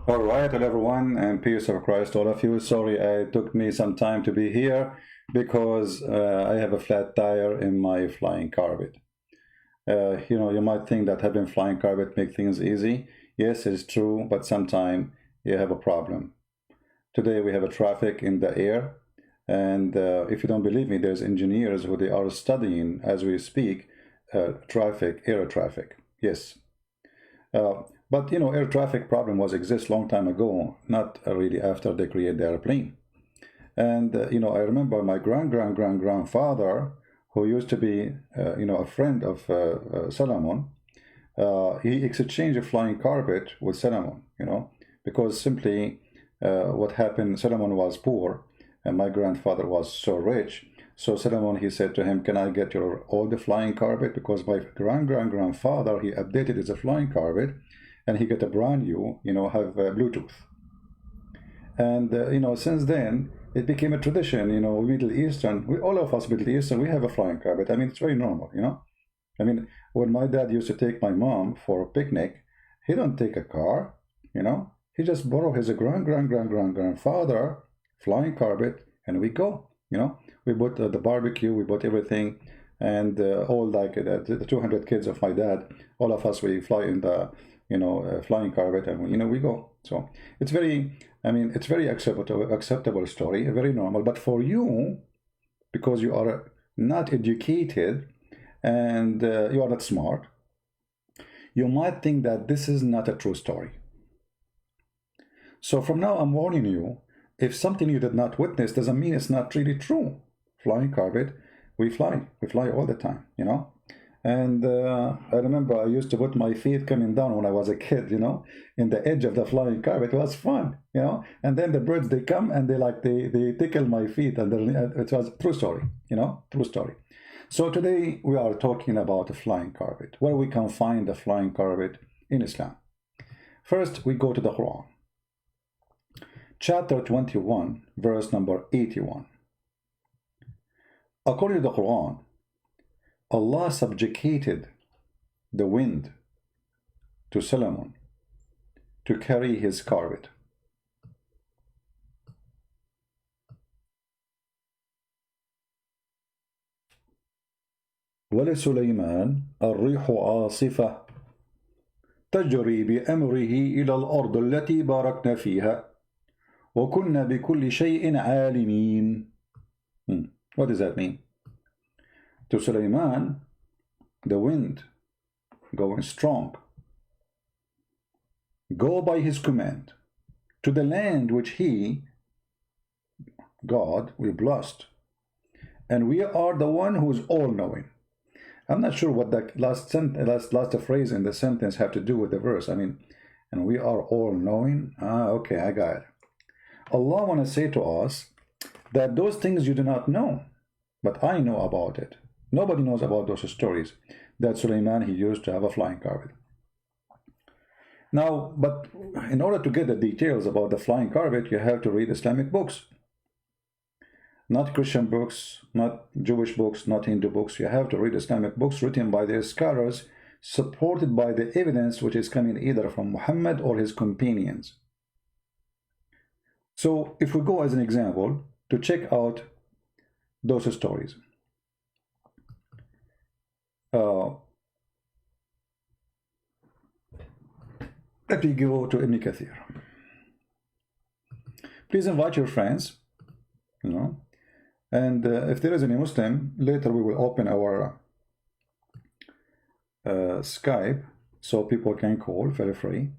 All right, hello everyone, and peace of Christ, all of you. Sorry, it took me some time to be here because I have a flat tire in my flying carpet. You might think that having flying carpet make things easy. Yes, it's true, but sometimes you have a problem. Today we have a traffic in the air, and if you don't believe me, there's engineers who they are studying as we speak air traffic. Yes. But air traffic problem was exist long time ago, not really after they create the airplane. And I remember my grandfather, who used to be a friend of Solomon. He exchanged a flying carpet with Solomon, because simply what happened, Solomon was poor and my grandfather was so rich. So Solomon, he said to him, can I get your old flying carpet? Because my grandfather, he updated his flying carpet and he got a brand new, have Bluetooth. And, since then, it became a tradition, Middle Eastern, all of us Middle Eastern, we have a flying carpet. I mean, it's very normal, I mean, when my dad used to take my mom for a picnic, he don't take a car, he just borrow his grandfather flying carpet and we go, we bought the barbecue, we bought everything, and all like the 200 kids of my dad, all of us, we fly in the flying carpet, and we go. So it's very, it's very acceptable story, very normal. But for you, because you are not educated and you are not smart, you might think that this is not a true story. So from now, I'm warning you, if something you did not witness doesn't mean it's not really true. Flying carpet, we fly all the time, And I remember I used to put my feet coming down when I was a kid, in the edge of the flying carpet. It was fun, And then the birds, they come and they tickle my feet, and it was a true story, true story. So today we are talking about a flying carpet, where we can find the flying carpet in Islam. First, we go to the Quran. Chapter 21, verse number 81. According to the Quran, Allah subjugated the wind to Solomon to carry his carpet. ولسليمان الريح عاصفة تجري بأمره إلى الأرض التي باركنا فيها وكنا بكل شيء عالمين. What does that mean? To Sulaiman, the wind going strong, go by his command to the land which he, God, we blessed, and we are the one who is all-knowing. I'm not sure what the last phrase in the sentence have to do with the verse. And we are all-knowing. Okay, I got it. Allah want to say to us that those things you do not know, but I know about it. Nobody knows about those stories that Sulaiman, he used to have a flying carpet. Now, but in order to get the details about the flying carpet, you have to read Islamic books. Not Christian books, not Jewish books, not Hindu books. You have to read Islamic books written by their scholars, supported by the evidence which is coming either from Muhammad or his companions. So if we go as an example to check out those stories. Let me go to Ibn Kathir. Please invite your friends, and if there is any Muslim, later we will open our Skype so people can call, very free.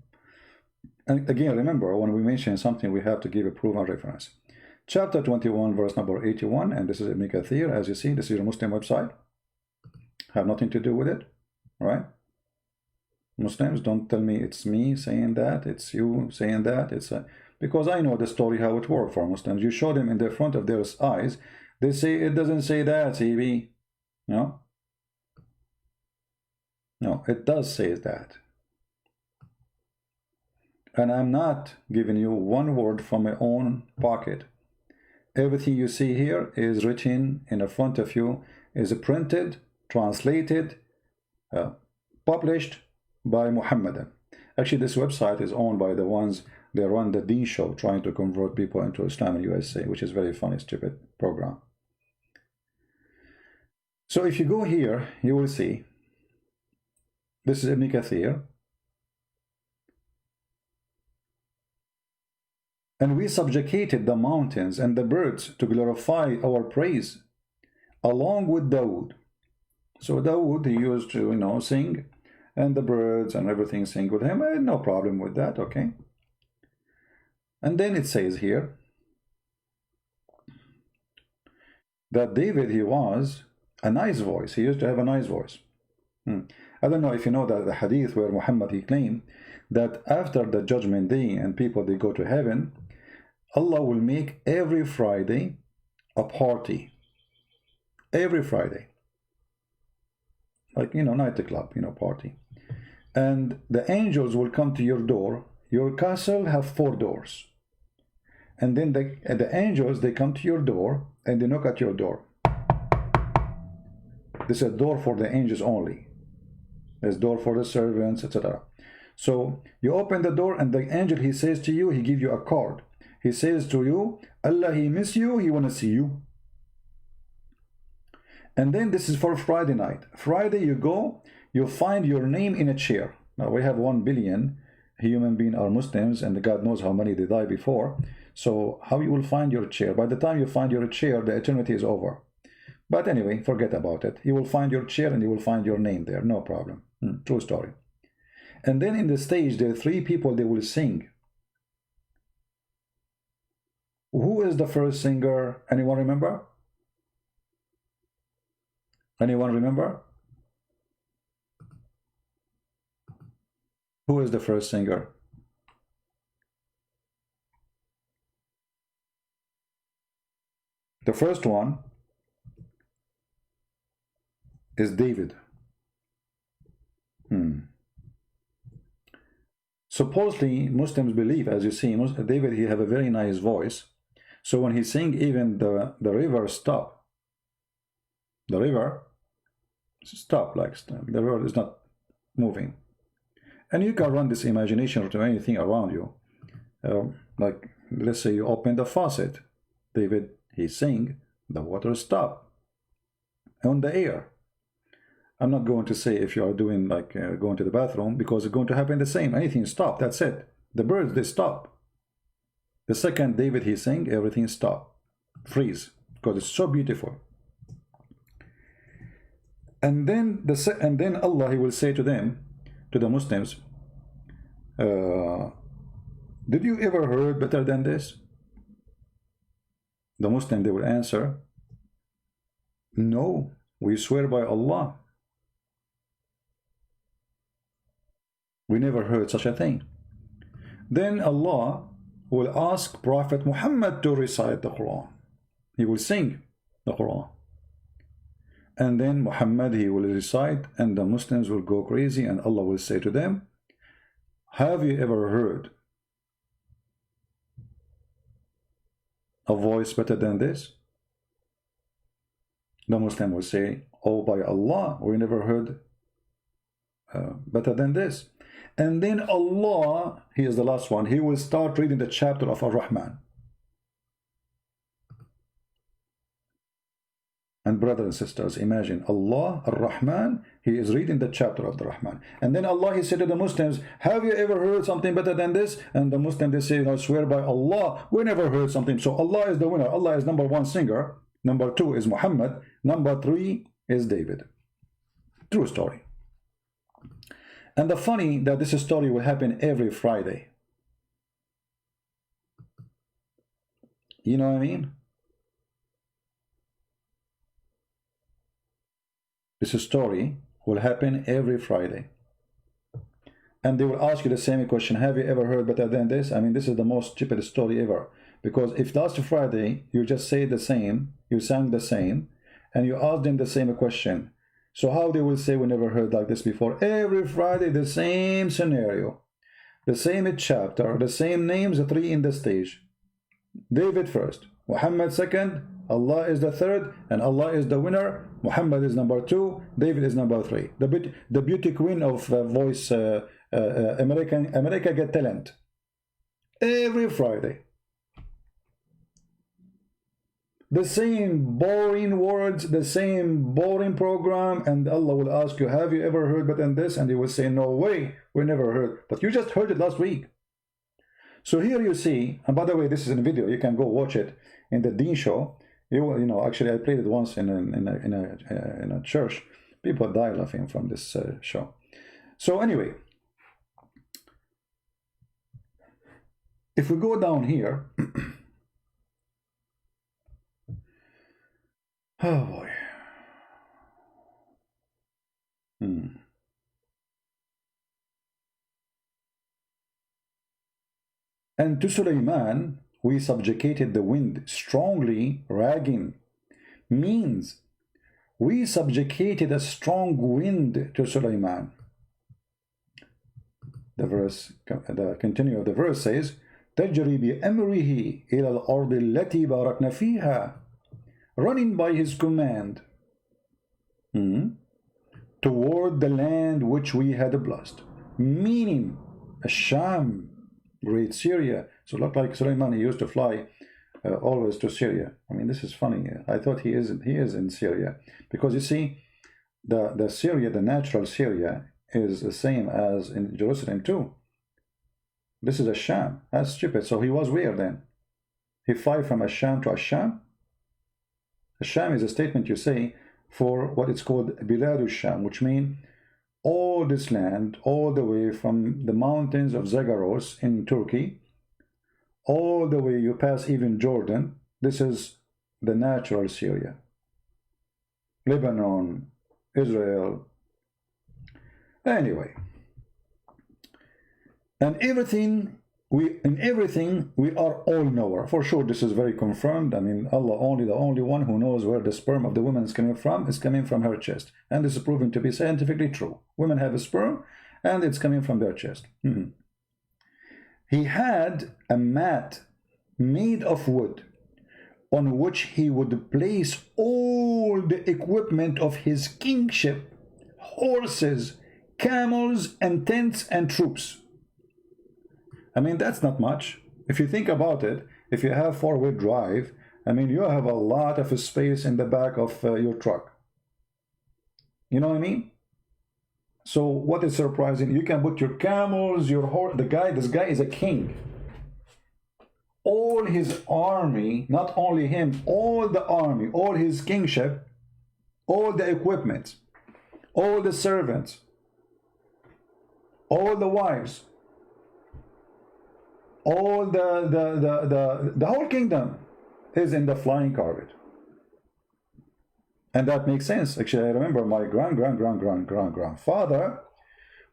And again, remember, when we mention something, we have to give a proven reference. Chapter 21, verse number 81, and this is Ibn Kathir. As you see, this is a Muslim website. Have nothing to do with it, all right? Muslims, don't tell me it's me saying that, it's you saying that. Because I know the story, how it worked for Muslims. You show them in the front of their eyes, they say, it doesn't say that, CB. No, it does say that. And I'm not giving you one word from my own pocket. Everything you see here is written in the front of you, is printed, translated, published by Muhammadan. Actually, this website is owned by the ones they run the D show, trying to convert people into Islam in USA, which is very funny, stupid program. So if you go here, you will see this is Ibn Kathir. And we subjugated the mountains and the birds to glorify our praise, along with Dawood. So Dawood, he used to, you know, sing, and the birds and everything sing with him. I had no problem with that, okay? And then it says here that David, he was a nice voice. He used to have a nice voice. I don't know if you know that the hadith where Muhammad, he claimed that after the judgment day and people, they go to heaven, Allah will make every Friday a party. Every Friday. Like, you know, nightclub, you know, party. And the angels will come to your door. Your castle have 4 doors. And then the angels, they come to your door and they knock at your door. This is a door for the angels only. There's door for the servants, etc. So you open the door and the angel, he says to you, he give you a card. He says to you, Allah, he miss you, he want to see you. And then this is for Friday night. Friday you go, you find your name in a chair. Now we have 1 billion human beings are Muslims, and God knows how many they die before. So how you will find your chair? By the time you find your chair, the eternity is over. But anyway, forget about it. You will find your chair and you will find your name there. No problem. True story. And then in the stage, there are 3 people, they will sing. Who is the first singer? Anyone remember? Anyone remember? Who is the first singer? The first one is David. Supposedly, Muslims believe, as you see, David, he have a very nice voice. So when he sing, even the river stop. The river stop, like the river is not moving. And you can run this imagination to anything around you. Like, let's say you open the faucet. David, he sing, the water stop. On the air. I'm not going to say if you are doing like going to the bathroom, because it's going to happen the same. Anything stop, that's it. The birds, they stop. The second David, he sing, everything stop. Freeze. Because it's so beautiful. And then Allah, he will say to them, to the Muslims, did you ever heard better than this? The Muslim, they will answer, no, we swear by Allah, we never heard such a thing. Then Allah will ask Prophet Muhammad to recite the Quran. He will sing the Quran. And then Muhammad, he will recite, and the Muslims will go crazy, and Allah will say to them, have you ever heard a voice better than this? The Muslim will say, oh, by Allah, we never heard better than this. And then Allah, he is the last one, he will start reading the chapter of Ar-Rahman. And brothers and sisters, imagine Allah, Ar-Rahman, he is reading the chapter of the Rahman. And then Allah, he said to the Muslims, have you ever heard something better than this? And the Muslims, they say, I swear by Allah, we never heard something. So Allah is the winner. Allah is number 1 singer. Number 2 is Muhammad. Number 3 is David. True story. And the funny that this story will happen every Friday. You know what I mean? This story will happen every Friday. And they will ask you the same question, have you ever heard better than this? I mean, this is the most stupid story ever. Because if last Friday you just say the same, you sang the same, and you ask them the same question, so how they will say we never heard like this before? Every Friday the same scenario, the same chapter, the same names, the 3 in the stage. David first, Muhammad second, Allah is the third, and Allah is the winner. Muhammad is number 2, David is number 3. The beauty queen of voice America Got Talent every Friday. The same boring words, the same boring program, and Allah will ask you, have you ever heard but in this? And you will say, no way, we never heard. But you just heard it last week. So here you see, and by the way, this is in video, you can go watch it in the Dean show. You know, actually I played it once in a church. People die laughing from this show. So anyway, if we go down here, oh boy. And to Sulaiman we subjugated the wind strongly, ragging means we subjugated a strong wind to Sulaiman. The continue of the verse says, تجري بأمره إلى الأرض التي باركنا فيها, running by his command toward the land which we had blessed, meaning Sham, great Syria. So look like Sulaiman, he used to fly always to Syria. I mean, this is funny. I thought he is in Syria, because you see, the Syria, the natural Syria, is the same as in Jerusalem too. This is Sham. That's stupid. So he was where then? He fly from Sham to Sham. Sham is a statement you say for what it's called Bilad Sham, which means all this land, all the way from the mountains of Zagros in Turkey, all the way you pass even Jordan. This is the natural Syria. Lebanon, Israel. Anyway, and in everything we are all knower. For sure, this is very confirmed. I mean, Allah only, the only one who knows where the sperm of the woman is coming from her chest. And this is proven to be scientifically true. Women have a sperm and it's coming from their chest. He had a mat made of wood on which he would place all the equipment of his kingship, horses, camels, and tents and troops. I mean, that's not much. If you think about it, if you have four-wheel drive, I mean, you have a lot of space in the back of your truck. You know what I mean? So what is surprising? You can put your camels, your horse. This guy is a king. All his army, not only him, all the army, all his kingship, all the equipment, all the servants, all the wives, all the whole kingdom is in the flying carpet. And that makes sense. Actually, I remember my grandfather,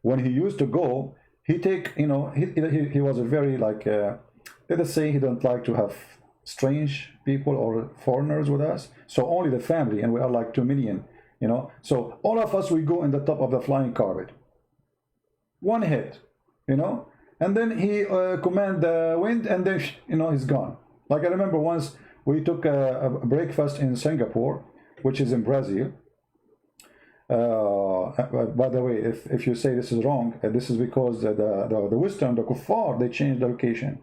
when he used to go, he take, you know, he was a very, like, let us say he don't like to have strange people or foreigners with us. So only the family, and we are like 2 million, you know. So all of us, we go in the top of the flying carpet. One hit, you know. And then he command the wind, and then, you know, he's gone. Like I remember once we took a breakfast in Singapore, which is in Brazil. By the way, if you say this is wrong, this is because the Western, the Kuffar, they changed the location.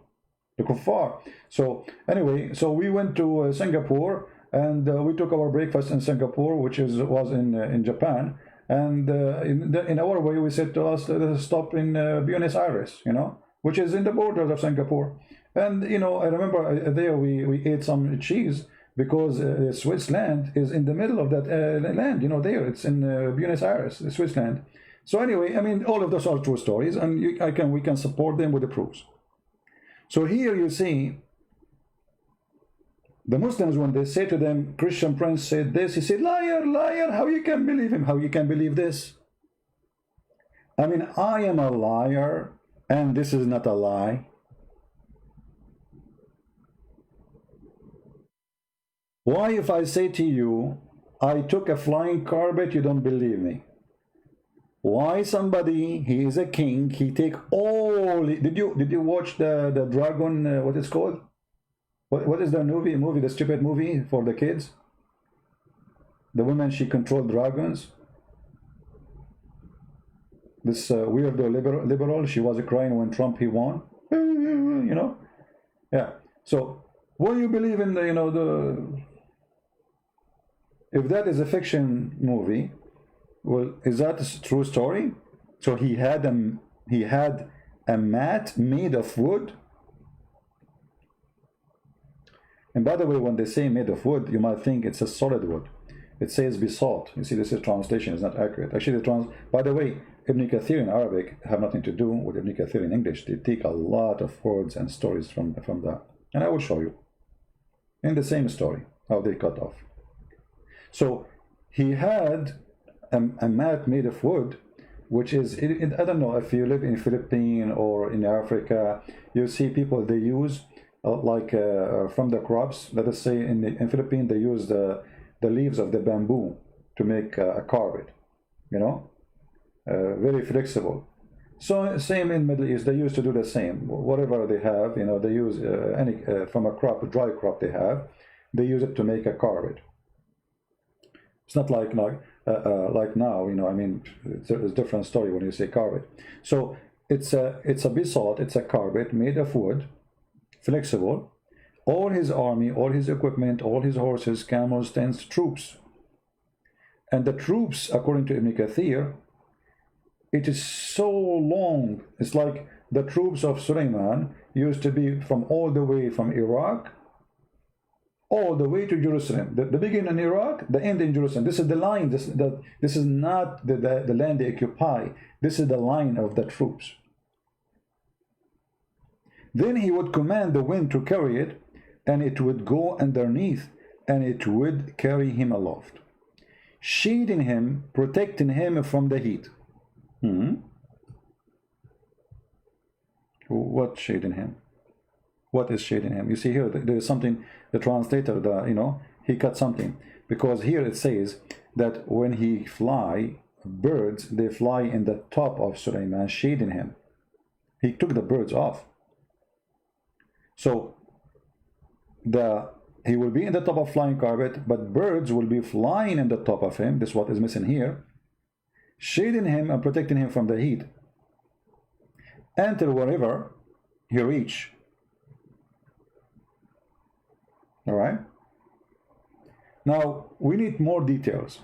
The Kuffar. So anyway, so we went to Singapore, and we took our breakfast in Singapore, which was in Japan. And in our way, we said to us, let us stop in Buenos Aires, you know, which is in the borders of Singapore. And, you know, I remember there we ate some cheese, because Switzerland is in the middle of that land, you know, there. It's in Buenos Aires, Switzerland. So anyway, I mean, all of those are true stories, and we can support them with the proofs. So here you see, the Muslims, when they say to them, Christian Prince said this, he said, liar, liar, how you can believe him? How you can believe this? I mean, I am a liar, and this is not a lie. Why, if I say to you, I took a flying carpet, you don't believe me? Why somebody, he is a king, he take all, did you watch the dragon, what is called? What is the movie, the stupid movie for the kids? The woman, she controlled dragons. This weirdo liberal, she was crying when Trump he won. You know, yeah. So when you believe in the, you know, the, if that is a fiction movie, well, is that a true story? So he had a mat made of wood. And by the way, when they say made of wood, you might think it's a solid wood. It says basalt. You see, this is translation is not accurate. Actually, by the way, Ibn Kathir in Arabic have nothing to do with Ibn Kathir in English. They take a lot of words and stories from that. And I will show you in the same story how they cut off. So he had a mat made of wood, which is, I don't know if you live in Philippines or in Africa, you see people, they use from the crops. Let us say in Philippines they use the leaves of the bamboo to make a carpet, you know, very flexible. So same in Middle East, they used to do the same. Whatever they have, you know, they use any from a crop, a dry crop they have, they use it to make a carpet. It's not like now, you know. I mean, it's a different story when you say carpet. So it's a basalt, it's a carpet made of wood, flexible. All his army, all his equipment, all his horses, camels, tents, troops. And the troops, according to Ibn Kathir, it is so long. It's like the troops of Suleiman used to be from all the way from Iraq all the way to Jerusalem. The beginning in Iraq, the end in Jerusalem. This is the line. This is not the land they occupy. This is the line of the troops. Then he would command the wind to carry it, and it would go underneath, and it would carry him aloft, shading him, protecting him from the heat. What shading him? What is shading him? You see here, there is something, the translator, you know, he cut something. Because here it says that when he fly, birds, they fly in the top of Suleiman, shading him. He took the birds off. So he will be in the top of flying carpet, but birds will be flying in the top of him. This is what is missing here. Shading him and protecting him from the heat, until wherever he reach. All right. Now we need more details.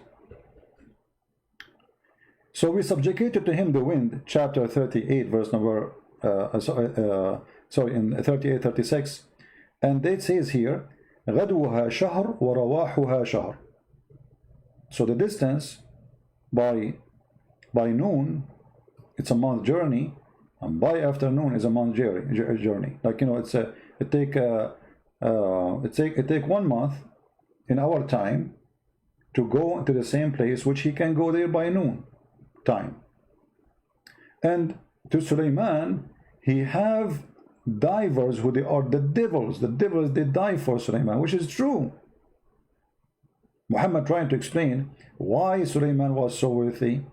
So we subjugated to him the wind, chapter 38, verse number in 38, 36, and it says here, غدوها شهر ورواحها شهر. So the distance by noon, it's a month journey, and by afternoon is a month journey. Like, you know, it take 1 month in our time to go to the same place, which he can go there by noon time. And to Suleiman, he have divers who they are the devils. The devils, they dive for Suleiman, which is true. Muhammad trying to explain why Suleiman was so wealthy,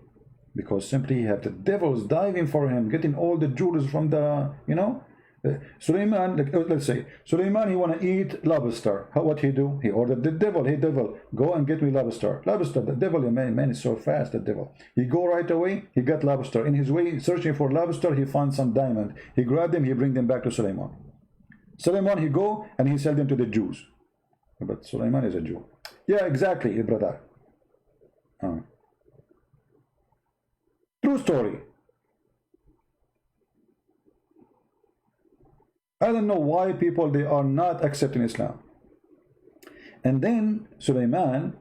because simply he had the devils diving for him, getting all the jewels from the, you know. Suleiman, let's say Suleiman, he want to eat lobster. What he do? He ordered the devil. Hey devil, go and get me lobster. Lobster. The devil, man is so fast. The devil. He go right away. He got lobster. In his way, searching for lobster, he found some diamond. He grabbed them. He bring them back to Suleiman. Suleiman, he go and he sell them to the Jews. But Suleiman is a Jew. Yeah, exactly, brother. True story. I don't know why people, they are not accepting Islam. And then Suleiman,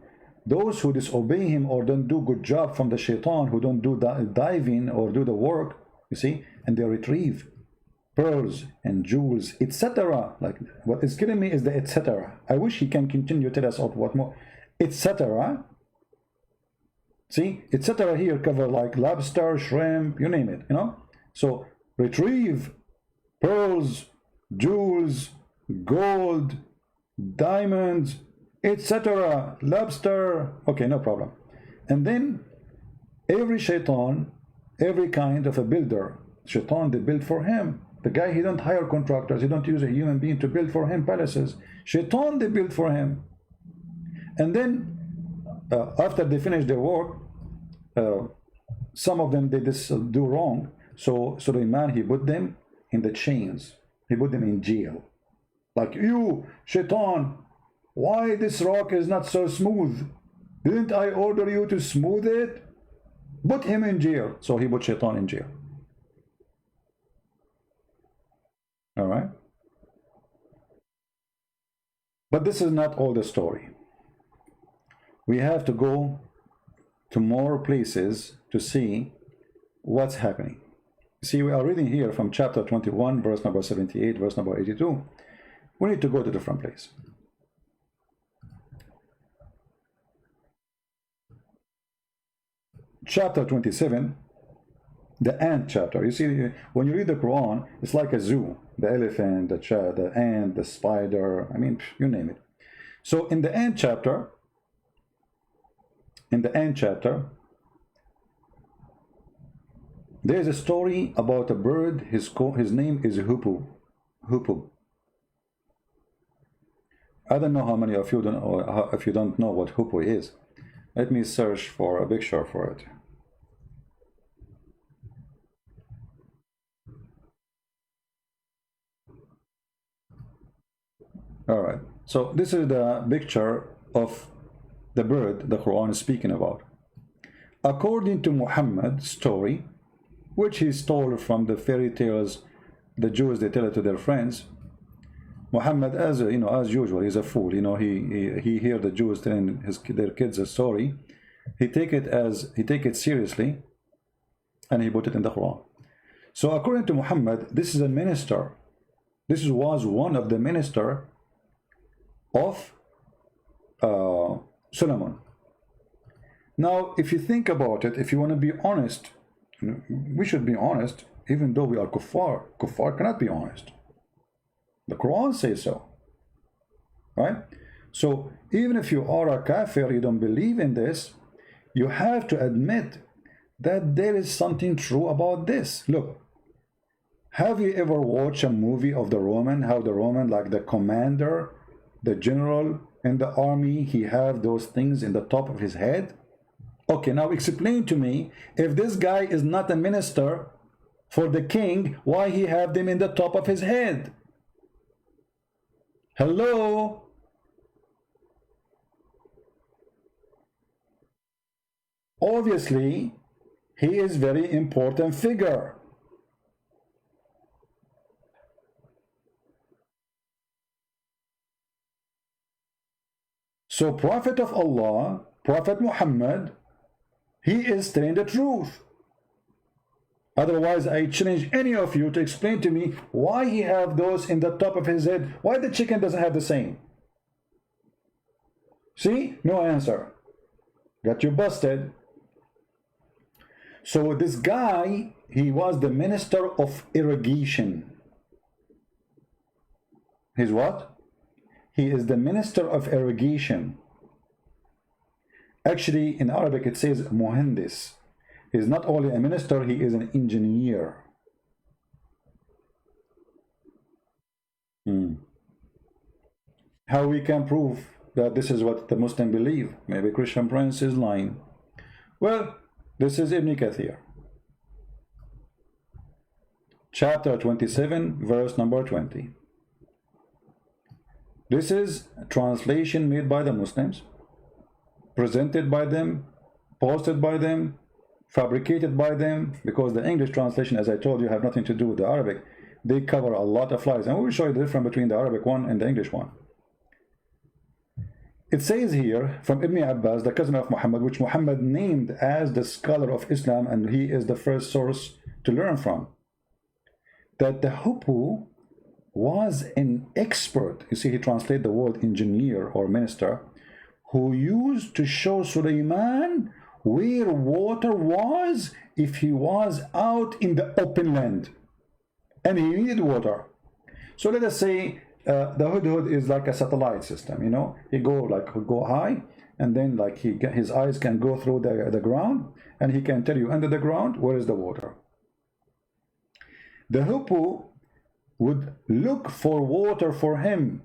those who disobey him or don't do good job from the shaitan, who don't do diving or do the work, you see, and they retrieve pearls and jewels, etc. Like, what is killing me is the etc. I wish he can continue to tell us what more, etc. See, etc. here cover like lobster, shrimp, you name it, you know. So retrieve pearls, jewels, gold, diamonds, etc. lobster. Okay, no problem. And then every shaitan, every kind of a builder, shaitan, they build for him. The guy, he don't hire contractors, he don't use a human being to build for him palaces. Shaitan, they build for him. And then after they finish their work, some of them they just do wrong. So Sulaiman, he put them in the chains. He put them in jail. Like, you, Shaitan, why this rock is not so smooth? Didn't I order you to smooth it? Put him in jail. So he put Shaitan in jail. All right. But this is not all the story. We have to go to more places to see what's happening. See, we are reading here from chapter 21, verse number 78, verse number 82. We need to go to a different place. Chapter 27, the ant chapter. You see, when you read the Quran, it's like a zoo. The elephant, the ant, the spider, I mean, you name it. So in the ant chapter, there is a story about a bird. His name is Hoopoe. Hoopoe. I don't know how many of you don't, or if you don't know what Hoopoe is. Let me search for a picture for it. All right. So this is the picture of the bird the Quran is speaking about. According to Muhammad's story, which he stole from the fairy tales the Jews they tell it to their friends. Muhammad, as usual, he's a fool. He hear the Jews telling their kids a story. He take it seriously, and he put it in the Quran. So according to Muhammad, this is a minister. This was one of the minister of Solomon. Now, if you think about it, if you want to be honest, we should be honest, even though we are kuffar. Kuffar cannot be honest. The Quran says so, right? So even if you are a kafir, you don't believe in this, you have to admit that there is something true about this. Look, have you ever watched a movie of the Roman, how the Roman, like the commander, the general in the army, he have those things in the top of his head? Okay, now explain to me, if this guy is not a minister for the king, why he have them in the top of his head? Hello? Obviously, he is very important figure. So Prophet of Allah, Prophet Muhammad, he is telling the truth. Otherwise, I challenge any of you to explain to me why he have those in the top of his head. Why the chicken doesn't have the same? See? No answer. Got you busted. So this guy, he was the minister of irrigation. He's what? He is the minister of irrigation. Actually, in Arabic it says muhandis. He is not only a minister, he is an engineer. How we can prove that this is what the Muslim believe? Maybe Christian Prince is lying. Well, this is Ibn Kathir. Chapter 27, verse number 20. This is a translation made by the Muslims, presented by them, posted by them, fabricated by them, because the English translation, as I told you, have nothing to do with the Arabic. They cover a lot of lies, and we will show you the difference between the Arabic one and the English one. It says here from Ibn Abbas, the cousin of Muhammad, which Muhammad named as the scholar of Islam, and he is the first source to learn from, that the Hoopoe was an expert. You see, he translated the word engineer or minister, who used to show Sulaiman where water was if he was out in the open land and he needed water. So let us say the Hudhud is like a satellite system, he go high, and then like his eyes can go through the ground, and he can tell you under the ground where is the water. The Hoopoe would look for water for him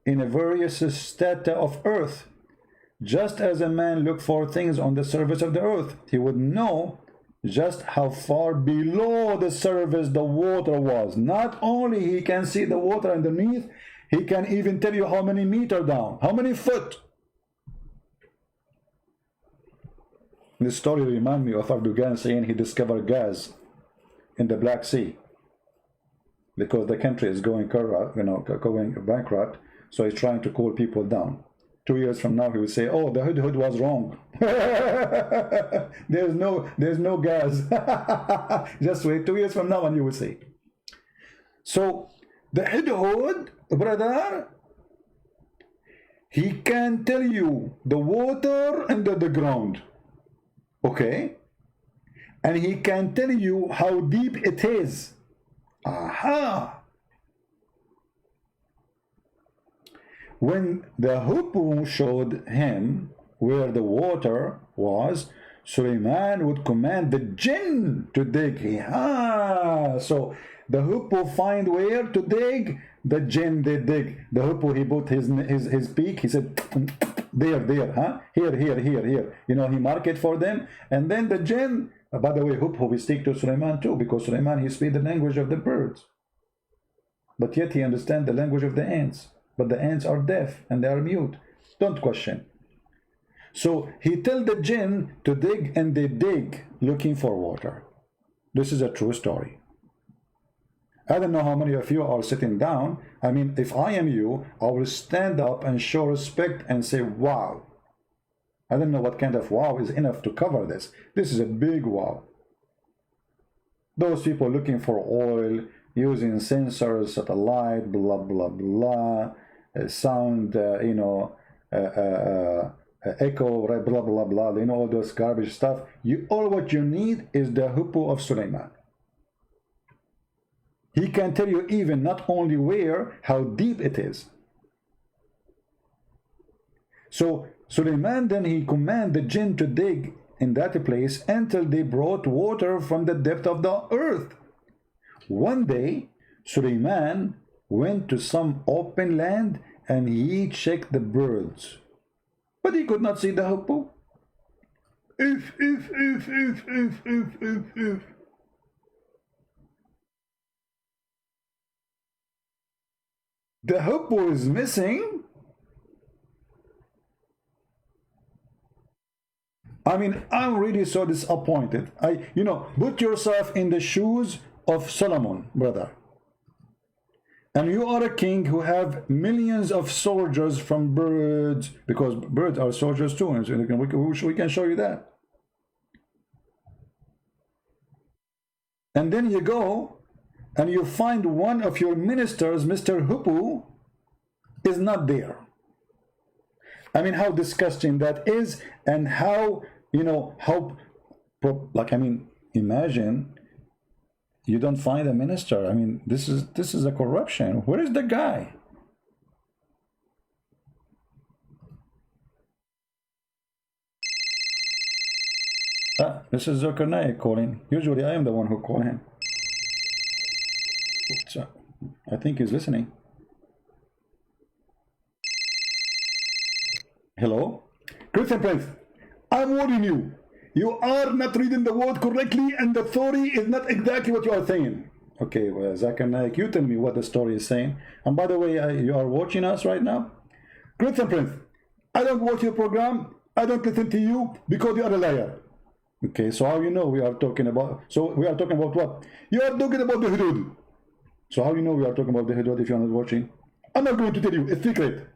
in a various strata of earth. Just as a man look for things on the surface of the earth, he would know just how far below the surface the water was. Not only he can see the water underneath, he can even tell you how many meters down, how many foot. This story reminds me of Erdogan saying he discovered gas in the Black Sea because the country is going corrupt, going bankrupt. So he's trying to cool people down. 2 years from now, he will say, "Oh, the Hudhud was wrong. there's no gas." Just wait 2 years from now, and you will see. So the Hudhud, brother, he can tell you the water under the ground. Okay, and he can tell you how deep it is. Aha! When the Hoopoe showed him where the water was, Suleiman would command the jinn to dig. So the Hoopoe find where to dig, the jinn they dig. The Hoopoe, he put his beak, he said, there, huh? Here. He mark it for them. And then the jinn, by the way, Hoopoe, we speak to Suleiman too, because Suleiman, he speaks the language of the birds. But yet he understands the language of the ants. But the ants are deaf and they are mute. Don't question. So he tell the jinn to dig, and they dig looking for water. This is a true story. I don't know how many of you are sitting down. I mean, if I am you, I will stand up and show respect and say, wow. I don't know what kind of wow is enough to cover this. This is a big wow. Those people looking for oil, using sensors, satellite, blah, blah, blah, sound, echo, blah, blah, blah, all those garbage stuff. All what you need is the Hoopoe of Suleiman. He can tell you even not only where, how deep it is. So Suleiman, then he commanded the jinn to dig in that place until they brought water from the depth of the earth. One day, Suleiman went to some open land and he checked the birds, but he could not see the Hoopoe. If. The Hoopoe is missing. I mean, I'm really so disappointed. Put yourself in the shoes of Solomon, brother. And you are a king who have millions of soldiers from birds, because birds are soldiers too, and we can show you that. And then you go and you find one of your ministers, Mr. Hoopoe, is not there. I mean, how disgusting that is, and how, imagine you don't find a minister. I mean, this is a corruption. Where is the guy? This is Zulkarnain calling. Usually I am the one who call him. So, I think he's listening. Hello? Christian Prince, I'm warning you. You are not reading the word correctly, and the story is not exactly what you are saying. Okay, well, Zakir Naik, you tell me what the story is saying. And by the way, you are watching us right now? Christian Prince, I don't watch your program. I don't listen to you because you are a liar. Okay, so how you know we are talking about? So we are talking about what? You are talking about the Hudud. So how you know we are talking about the Hudud if you are not watching? I'm not going to tell you. It's secret.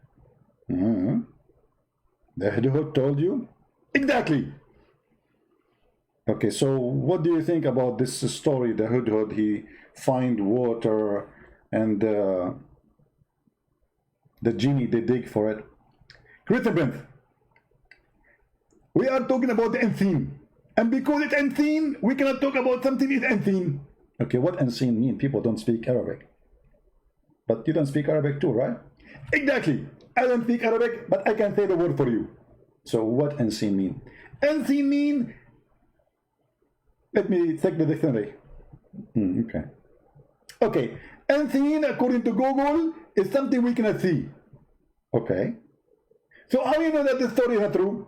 The Hudud told you? Exactly. Okay, so what do you think about this story? The Hudud, he find water, and the genie, they dig for it. Christian Prince, we are talking about the unseen. And because it's unseen, we cannot talk about something is unseen. Okay, what unseen mean? People don't speak Arabic. But you don't speak Arabic too, right? Exactly. I don't speak Arabic, but I can say the word for you. So what unseen mean? Unseen mean, let me check the dictionary. Okay. Unseen, according to Google, is something we cannot see. Okay. So how do you know that this story is not true?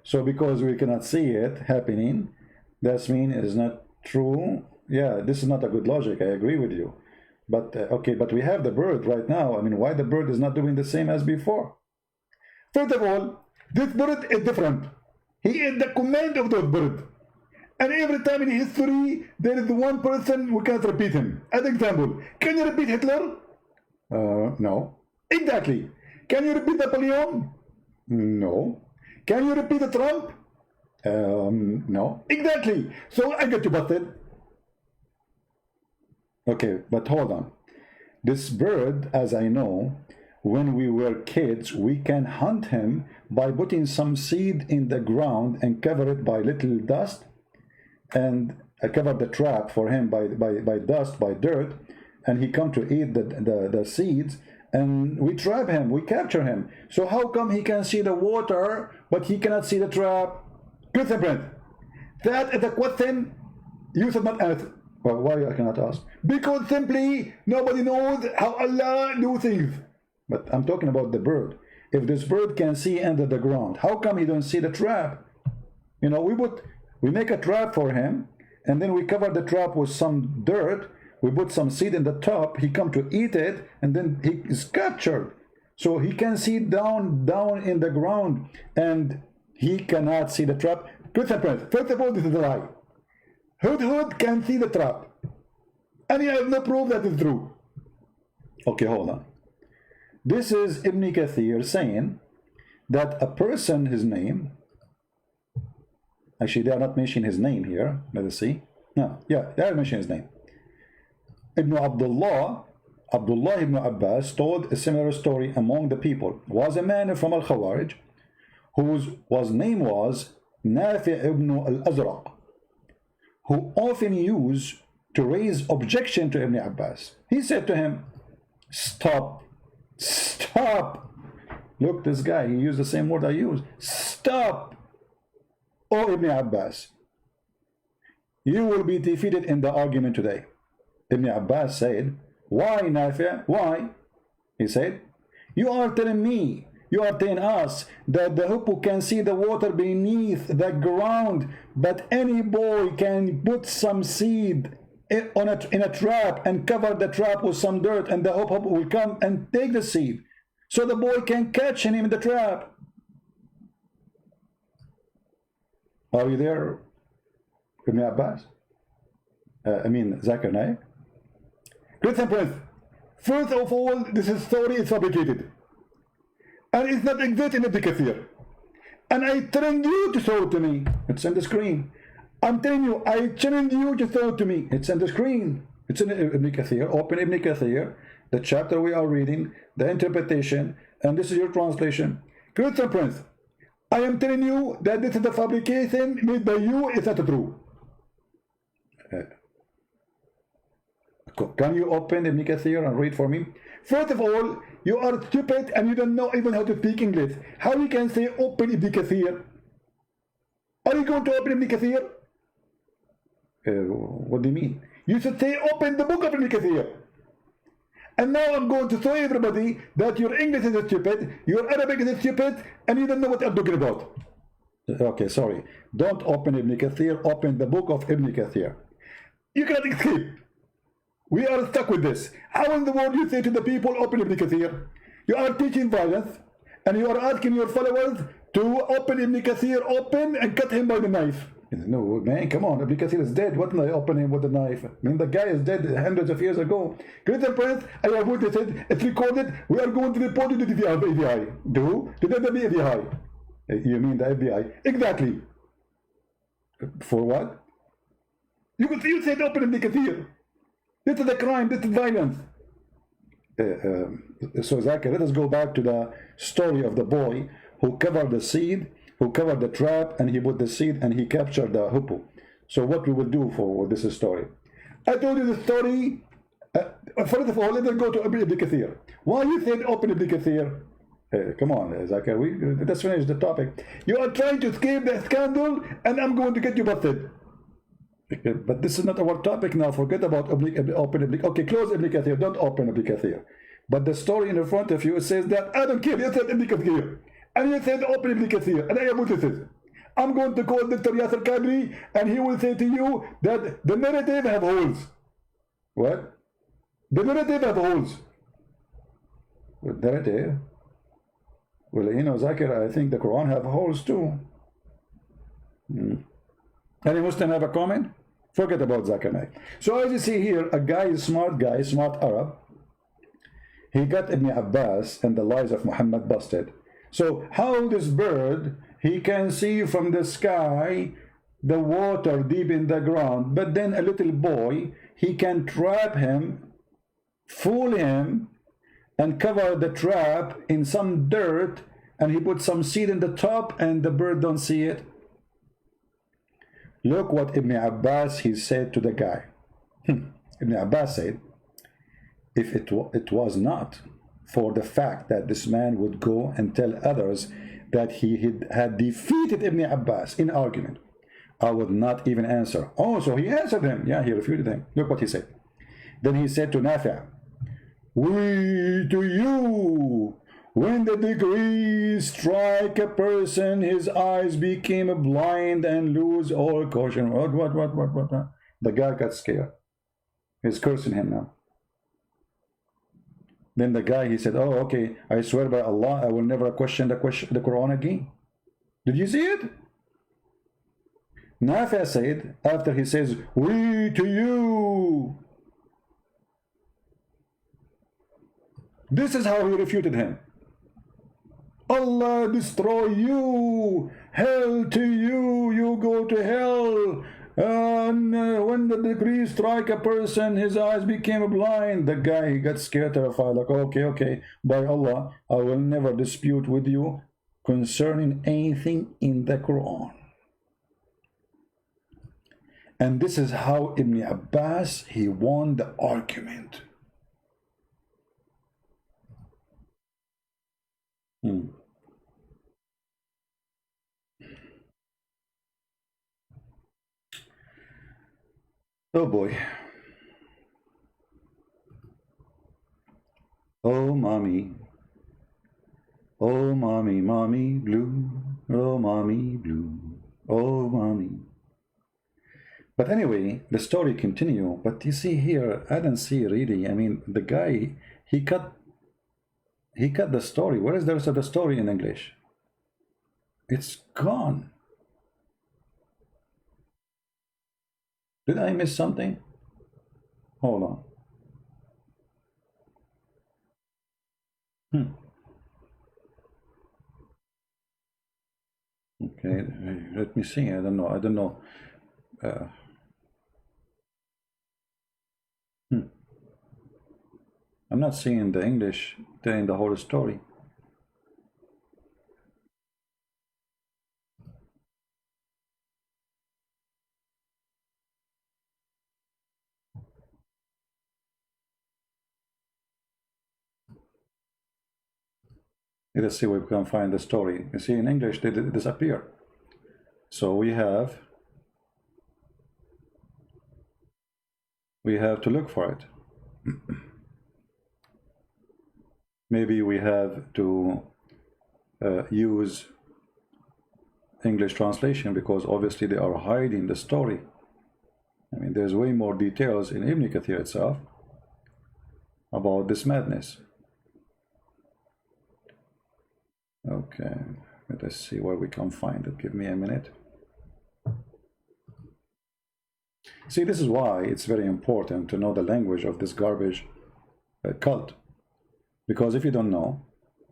So because we cannot see it happening, that means it is not true. Yeah, this is not a good logic. I agree with you. But okay, but we have the bird right now. I mean, why the bird is not doing the same as before? First of all, this bird is different. He is the command of the bird. And every time in history, there is one person who can't repeat him. As example, can you repeat Hitler? No. Exactly. Can you repeat Napoleon? No. Can you repeat Trump? No. Exactly. So I got you busted. Okay, but hold on. This bird, as I know, when we were kids, we can hunt him by putting some seed in the ground and cover it by little dust, and I cover the trap for him by dust, by dirt, and he come to eat the seeds, and we trap him, we capture him. So how come he can see the water, but he cannot see the trap? Good friend, that is a question you should not answer. Well, why I cannot ask? Because simply nobody knows how Allah do things. But I'm talking about the bird. If this bird can see under the ground, how come he don't see the trap? You know, we make a trap for him, and then we cover the trap with some dirt. We put some seed in the top. He come to eat it, and then he is captured. So he can see down in the ground, and he cannot see the trap. Good friends, first of all, this is a lie. Hudhud can see the trap, and he has no proof that is true. Okay, hold on. This is Ibn Kathir saying that a person, his name, actually they are not mentioning his name here, let us see. No, yeah, they are mentioning his name. Ibn Abdullah ibn Abbas told a similar story among the people. Was a man from Al-Khawarij whose name was Nafi' ibn al-Azraq, who often used to raise objection to Ibn Abbas. He said to him, stop. Look, this guy, he used the same word I used. Stop, O Ibn Abbas. You will be defeated in the argument today. Ibn Abbas said, why, Nafi'? Why? He said, you are telling me, you are telling us that the hippo can see the water beneath the ground, but any boy can put some seed in a trap and cover the trap with some dirt, and the hippo will come and take the seed, so the boy can catch him in the trap. Are you there, Ibn Abbas? Zakir Naik? Great and Prince, first of all, this story is fabricated, and it's not exist in Ibn Kathir. And I challenge you to show it to me. It's on the screen. I'm telling you, I challenge you to show it to me. It's on the screen. It's in Ibn Kathir. Open Ibn Kathir, the chapter we are reading, the interpretation, and this is your translation. Great and Prince, I am telling you that this is the fabrication made by you. It's not true. Can you open Ibn Kathir and read for me? First of all, you are stupid and you don't know even how to speak English. How you can say open Ibn Kathir? Are you going to open Ibn Kathir? What do you mean? You should say open the book of Ibn Kathir. And now I'm going to show everybody that your English is stupid, your Arabic is stupid, and you don't know what I'm talking about. Okay, sorry. Don't open Ibn Kathir, open the book of Ibn Kathir. You cannot escape. We are stuck with this. How in the world you say to the people, open Ibn Kathir? You are teaching violence, and you are asking your followers to open Ibn Kathir, open and cut him by the knife. No, man, come on, Ibn Kathir is dead. What can I open him with the knife? I mean, the guy is dead hundreds of years ago. Great Prince, I have witnessed it. It's recorded. We are going to report it to the FBI. To the FBI. You mean the FBI? Exactly. For what? You said open Ibn Kathir. This is a crime, this is violence. So Zakir, let us go back to the story of the boy who covered the seed, who covered the trap, and he put the seed and he captured the hippo. So what we will do for this story? I told you the story. First of all, let us go to Ibn Kathir. Why you said open Ibn Kathir? Come on, Zakir, let's finish the topic. You are trying to escape the scandal, and I'm going to get you busted. But this is not our topic now. Forget about open Ibn. Okay, close Ibn Kathir. Don't open Ibn Kathir. But the story in front of you says that I don't care. You said Ibn Kathir, and you said open Ibn Kathir, and I have witnesses. I'm going to call Dr. Yasser Kadri, and he will say to you that the narrative have holes. What? The narrative have holes. What narrative? Well, you know, Zakir, I think the Quran have holes too. Any Muslim have a comment? Forget about Zakir Naik. So as you see here, a guy, smart Arab, he got Ibn Abbas and the lies of Muhammad busted. So how this bird, he can see from the sky the water deep in the ground, but then a little boy, he can trap him, fool him, and cover the trap in some dirt, and he put some seed in the top, and the bird don't see it. Look what Ibn Abbas, he said to the guy. Ibn Abbas said, if it was not for the fact that this man would go and tell others that he had defeated Ibn Abbas in argument, I would not even answer. Oh, so he answered him. Yeah, he refuted him. Look what he said. Then he said to Nafi', we to you, when the decree strike a person, his eyes became blind and lose all caution. What? The guy got scared. He's cursing him now. Then the guy, he said, oh, okay, I swear by Allah, I will never question the Quran again. Did you see it? Nafi' said, after he says, we to you, this is how he refuted him. Allah destroy you, hell to you, you go to hell. And when the decree strike a person, his eyes became blind. The guy, he got scared, terrified, like, okay, by Allah, I will never dispute with you concerning anything in the Quran. And this is how Ibn Abbas, he won the argument. Oh boy. Oh mommy. Oh mommy, mommy blue. Oh mommy blue. Oh mommy. But anyway, the story continue. But you see here, I don't see really. I mean, the guy, he cut the story. Where is the rest of the story in English? It's gone. Did I miss something? Hold on. Okay, let me see. I don't know. I'm not seeing the English telling the whole story. Let's see if we can find the story. You see, in English, they disappear. So we have to look for it. Maybe we have to use English translation, because obviously they are hiding the story. I mean, there's way more details in Ibn Kathir itself about this madness. Okay, let us see where we can find it. Give me a minute. See, this is why it's very important to know the language of this garbage cult. Because if you don't know,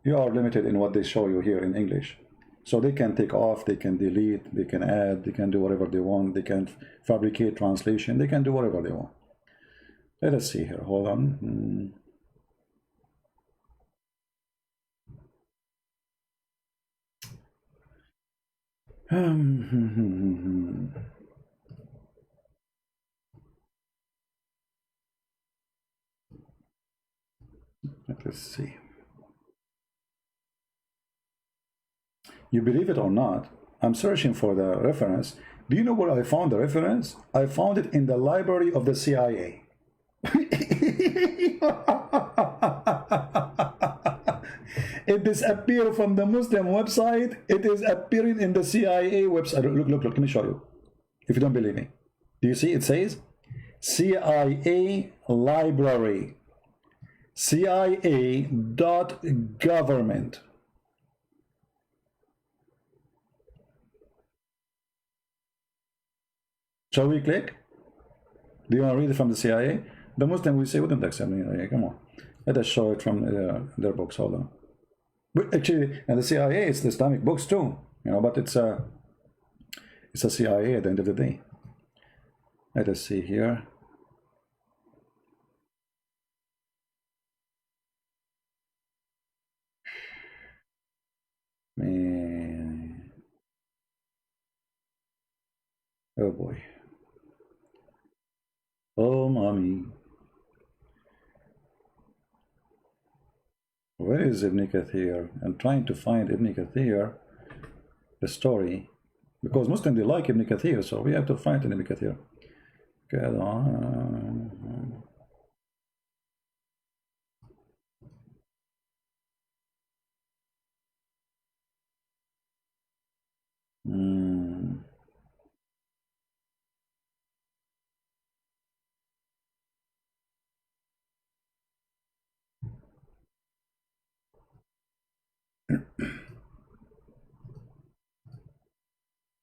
you are limited in what they show you here in English. So they can take off, they can delete, they can add, they can do whatever they want, they can fabricate translation, they can do whatever they want. Let us see here, hold on. Let us see. You believe it or not, I'm searching for the reference. Do you know where I found the reference? I found it in the library of the CIA. It disappeared from the Muslim website. It is appearing in the CIA website. Look, let me show you. If you don't believe me. Do you see? It says CIA library. CIA.government. Shall we click? Do you want to read it from the CIA? The Muslim will say, wouldn't accept me. Come on. Let us show it from their books. Hold on. But actually, and the CIA, it's the Islamic books too. You know, but it's a CIA at the end of the day. Let us see here. Man. Oh boy. Oh mommy. Where is Ibn Kathir? I'm trying to find Ibn Kathir, the story, because Muslims, they like Ibn Kathir, so we have to find Ibn Kathir. Get on.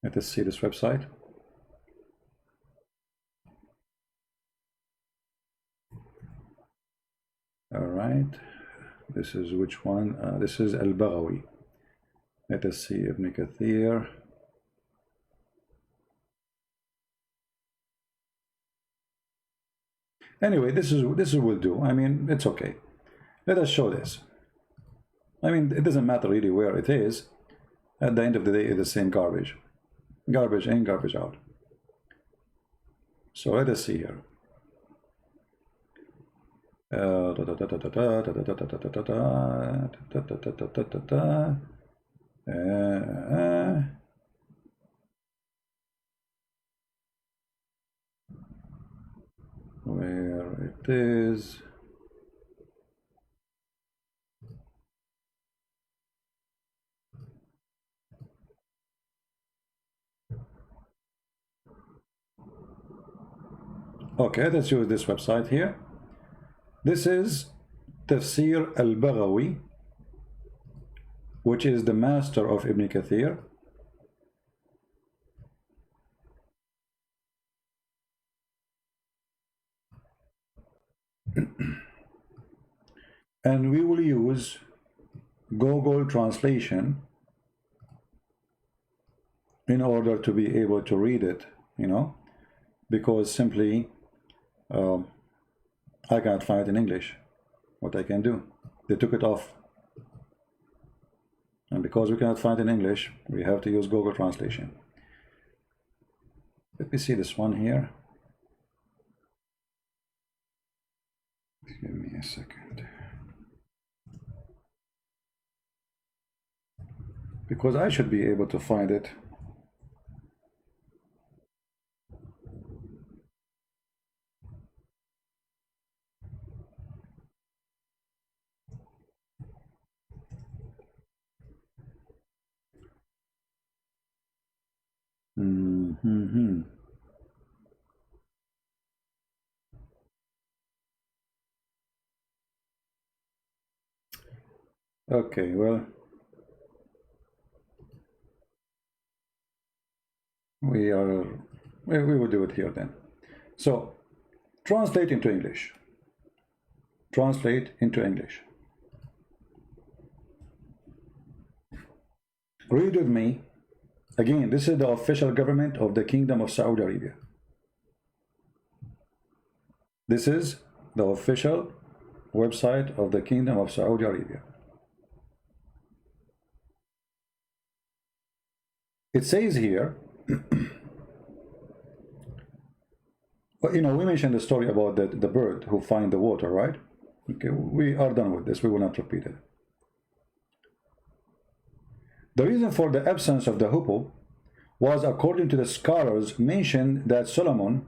Let us see this website. All right, this is which one? This is Al-Baghawi. Let us see Ibn Kathir. Anyway, this is will do. I mean, it's okay. Let us show this. I mean, it doesn't matter really where it is. At the end of the day, it's the same garbage. Garbage in, garbage out. So let us see here. Where it is. Okay, let's use this website here. This is Tafsir al-Baghawi, which is the master of Ibn Kathir. And we will use Google Translation in order to be able to read it, you know, because simply I can't find it in English. What I can do, they took it off, and because we cannot find it in English, we have to use Google Translation. Let me see this one here. Give me a second, because I should be able to find it. Okay, well, we will do it here then. So translate into English. Translate into English. Read with me. Again, this is the official government of the Kingdom of Saudi Arabia. This is the official website of the Kingdom of Saudi Arabia. It says here, well, you know, we mentioned the story about the bird who finds the water, right? Okay, we are done with this. We will not repeat it. The reason for the absence of the hippo was, according to the scholars, mentioned that Solomon,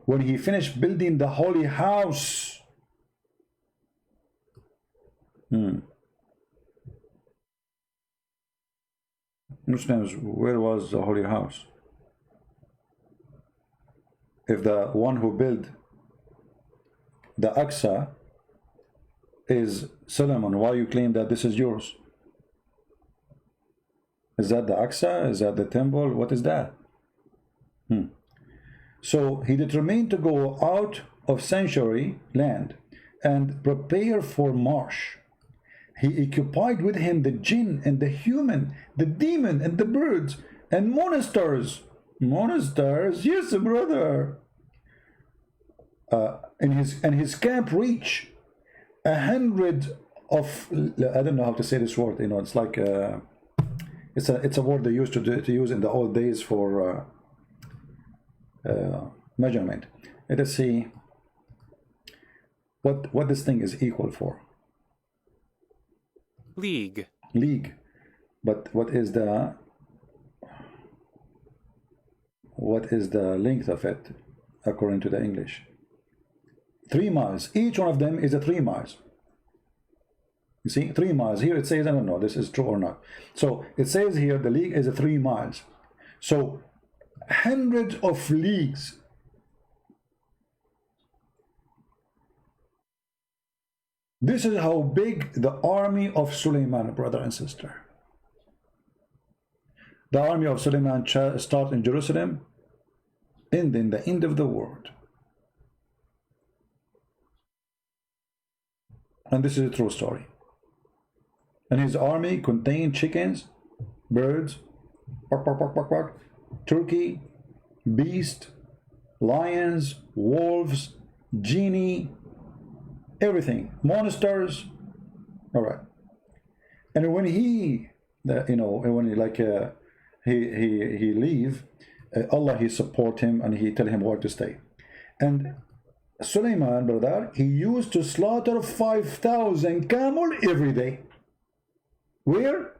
when he finished building the holy house, Muslims, where was the holy house? If the one who built the Aqsa is Solomon, why you claim that this is yours? Is that the Aqsa? Is that the temple? What is that? So he determined to go out of sanctuary land and prepare for march. He occupied with him the jinn and the human, the demon and the birds and monsters. Monsters? Yes, brother. And his camp reached 100 of, I don't know how to say this word, you know, it's like it's a word they used to use in the old days for measurement. Let us see what this thing is equal for. League. But what is the length of it according to the English? 3 miles. Each one of them is a 3 miles. You see, 3 miles. Here it says, I don't know this is true or not. So it says here the league is a 3 miles. So hundreds of leagues. This is how big the army of Suleiman, brother and sister. The army of Suleiman starts in Jerusalem, and in the end of the world. And this is a true story. And his army contained chickens, birds, turkey, beast, lions, wolves, genie, everything, monsters. All right. And when he, you know, when he like he leave, Allah he support him and he tell him where to stay. And Suleiman, brother, he used to slaughter 5,000 camel every day. Where?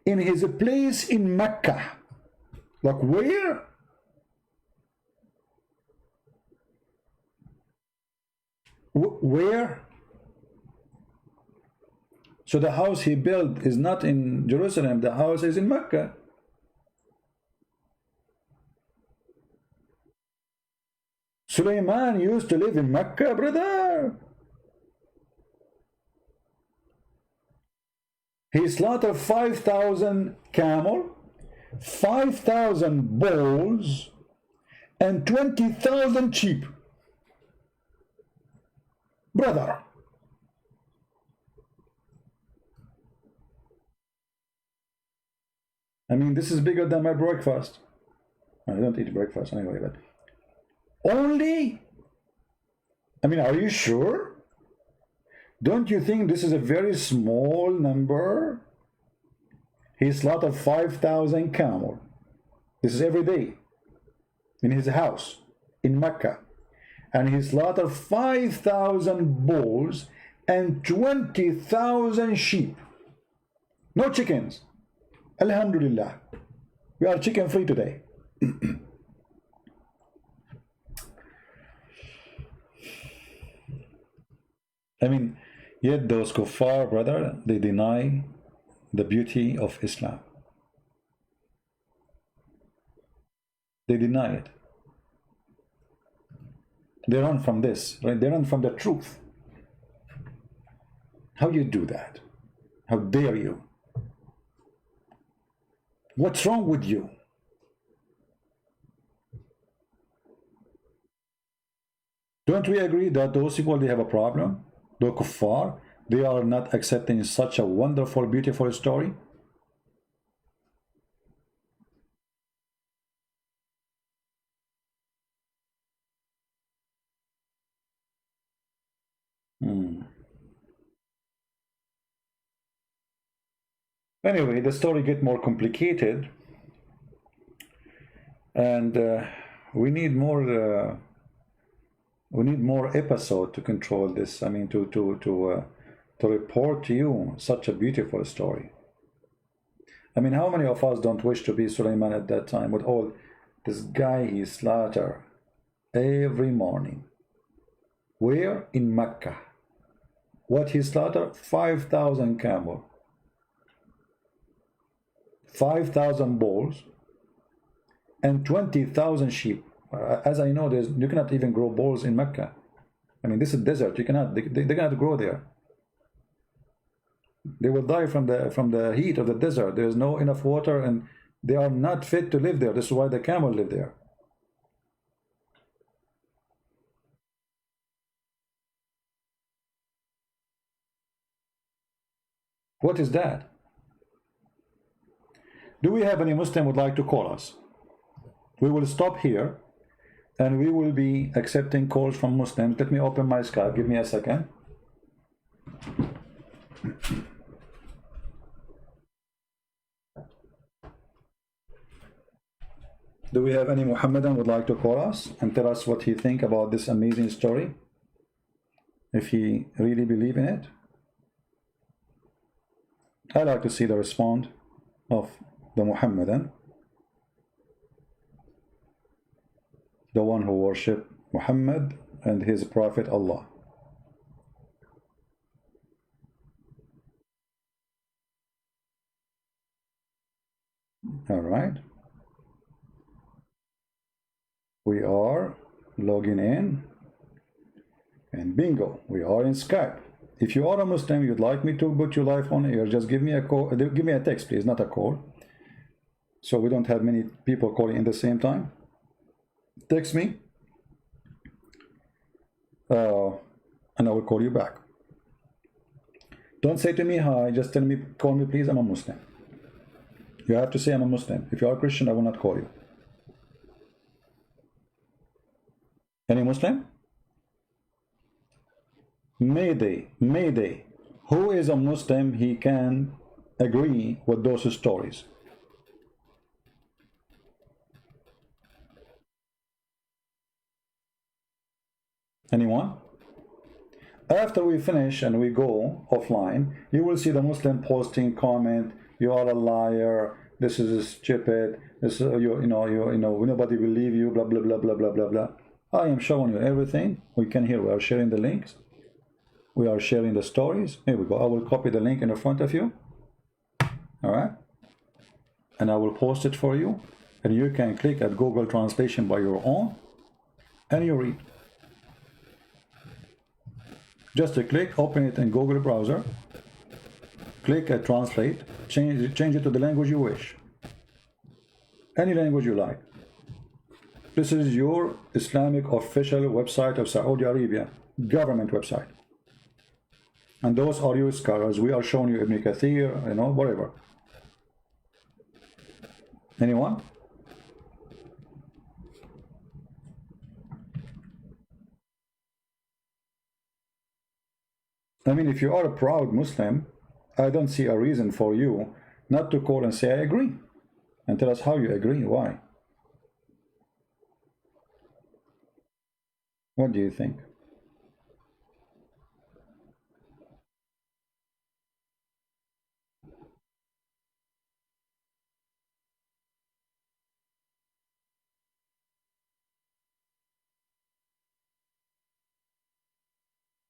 In his place in Mecca. Like where? Where? So the house he built is not in Jerusalem, the house is in Mecca. Suleiman used to live in Mecca, brother. He slaughtered 5,000 camel, 5,000 bulls, and 20,000 sheep. Brother. I mean, this is bigger than my breakfast. I don't eat breakfast anyway, but only, I mean, are you sure? Don't you think this is a very small number? He slaughtered 5,000 camel. This is every day in his house in Mecca. And he slaughtered 5,000 bulls and 20,000 sheep. No chickens. Alhamdulillah. We are chicken free today. I mean, yet those kuffar, brother, they deny the beauty of Islam. They deny it. They run from this, right? They run from the truth. How you do that? How dare you? What's wrong with you? Don't we agree that those people, they have a problem? The kuffar, they are not accepting such a wonderful, beautiful story? Anyway, the story get more complicated, and we need more episode to control this. I mean, to report to you such a beautiful story. I mean, how many of us don't wish to be Suleiman at that time with all this guy he slaughter every morning? Where? In Mecca. What he slaughtered? 5,000 camel. 5,000 bulls, and 20,000 sheep. As I know, you cannot even grow bulls in Mecca. I mean, this is desert. You cannot. They cannot grow there. They will die from the heat of the desert. There is no enough water, and they are not fit to live there. This is why the camel live there. What is that? Do we have any Muslim would like to call us? We will stop here, and we will be accepting calls from Muslims. Let me open my Skype. Give me a second. Do we have any Muhammadan would like to call us and tell us what he think about this amazing story? If he really believe in it? I like to see the response of the Muhammadan, the one who worship Muhammad and his prophet Allah. All right. We are logging in, and bingo, we are in Skype. If you are a Muslim, you'd like me to put you live on air, just give me a call, give me a text, please, not a call, so we don't have many people calling in the same time. Text me, and I will call you back. Don't say to me hi, just tell me, call me please, I'm a Muslim. You have to say I'm a Muslim. If you are a Christian, I will not call you. Any Muslim? Mayday, Mayday. Who is a Muslim? He can agree with those stories. Anyone? After we finish and we go offline, you will see the Muslim posting comment, you are a liar, this is stupid, this is, you know, nobody will believe you, blah, blah, blah, blah, blah, blah, blah. I am showing you everything. We can hear, we are sharing the links. We are sharing the stories. Here we go. I will copy the link in the front of you. All right. And I will post it for you. And you can click at Google Translation by your own. And you read. Just a click, open it in Google browser. Click at Translate. Change it to the language you wish. Any language you like. This is your Islamic official website of Saudi Arabia, government website. And those are your scholars. We are showing you Ibn Kathir, you know, whatever. Anyone? I mean, if you are a proud Muslim, I don't see a reason for you not to call and say, I agree. And tell us how you agree, why. What do you think?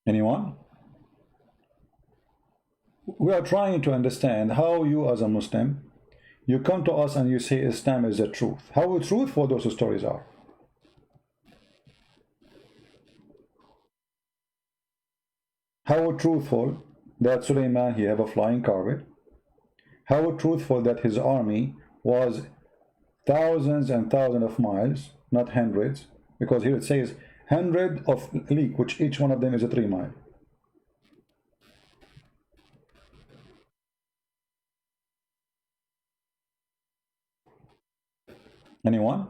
Anyone? We are trying to understand how you as a Muslim, you come to us and you say Islam is the truth. How truthful those stories are. How truthful that Suleiman, he have a flying carpet. How truthful that his army was thousands and thousands of miles, not hundreds, because here it says 100 of league, which each one of them is a 3 mile. Anyone?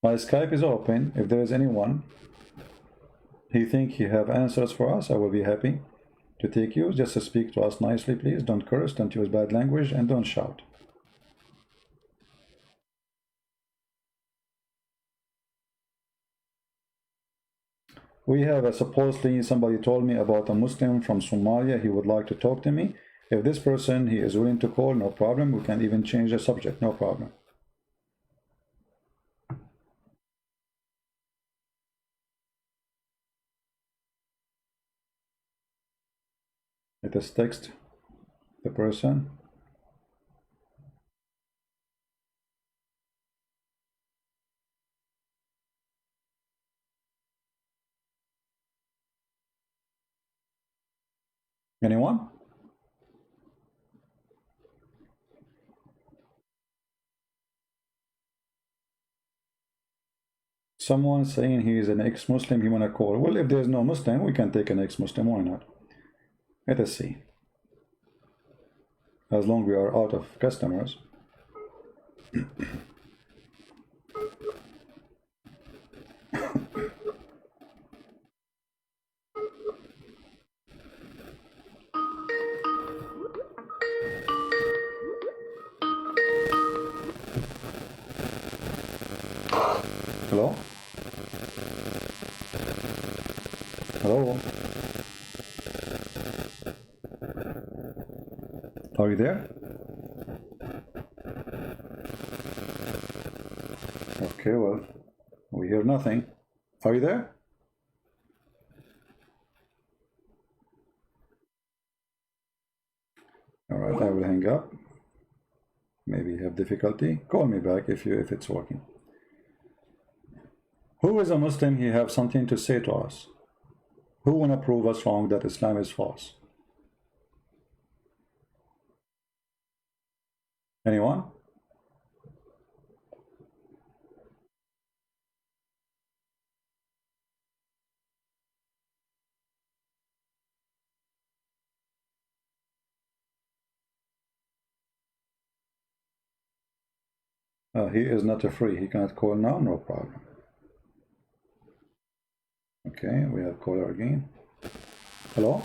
My Skype is open. If there is anyone he think he have answers for us, I will be happy to take you. Just to speak to us nicely, please. Don't curse, don't use bad language, and don't shout. We have supposedly somebody told me about a Muslim from Somalia. He would like to talk to me. If this person, he is willing to call, no problem. We can even change the subject, no problem. Let us text the person. Anyone? Someone saying he is an ex-Muslim, he wanna call. Well, if there's no Muslim, we can take an ex-Muslim, why not? Let us see. As long we are out of customers. Hello? Hello? Are you there? Okay, well, we hear nothing. Are you there? All right, I will hang up. Maybe you have difficulty. Call me back if it's working. Who is a Muslim? He have something to say to us. Who wanna prove us wrong that Islam is false? Anyone? He is not a free. He cannot call now. No problem. Okay, we have caller again. Hello?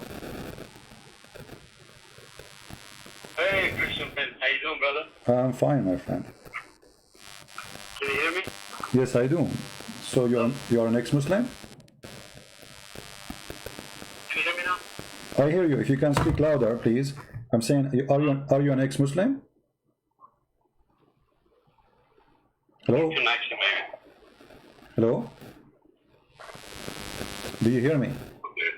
Hey, Christian friend. How you doing, brother? I'm fine, my friend. Can you hear me? Yes, I do. So you're an ex-Muslim? Can you hear me now? I hear you. If you can speak louder, please. I'm saying, are you an ex-Muslim? Hello? Connection, man. Hello? Do you hear me? Okay.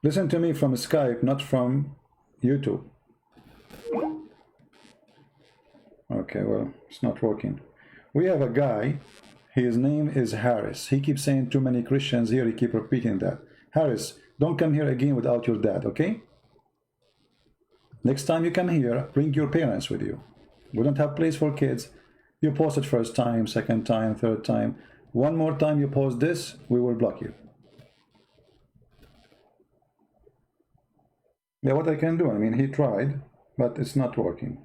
Listen to me from Skype, not from YouTube. Okay, well, it's not working. We have a guy, his name is Harris. He keeps saying too many Christians here, he keep repeating that. Harris, don't come here again without your dad, okay? Next time you come here, bring your parents with you. We don't have place for kids. You post it first time, second time, third time. One more time you post this, we will block you. Yeah, what I can do, I mean, he tried, but it's not working.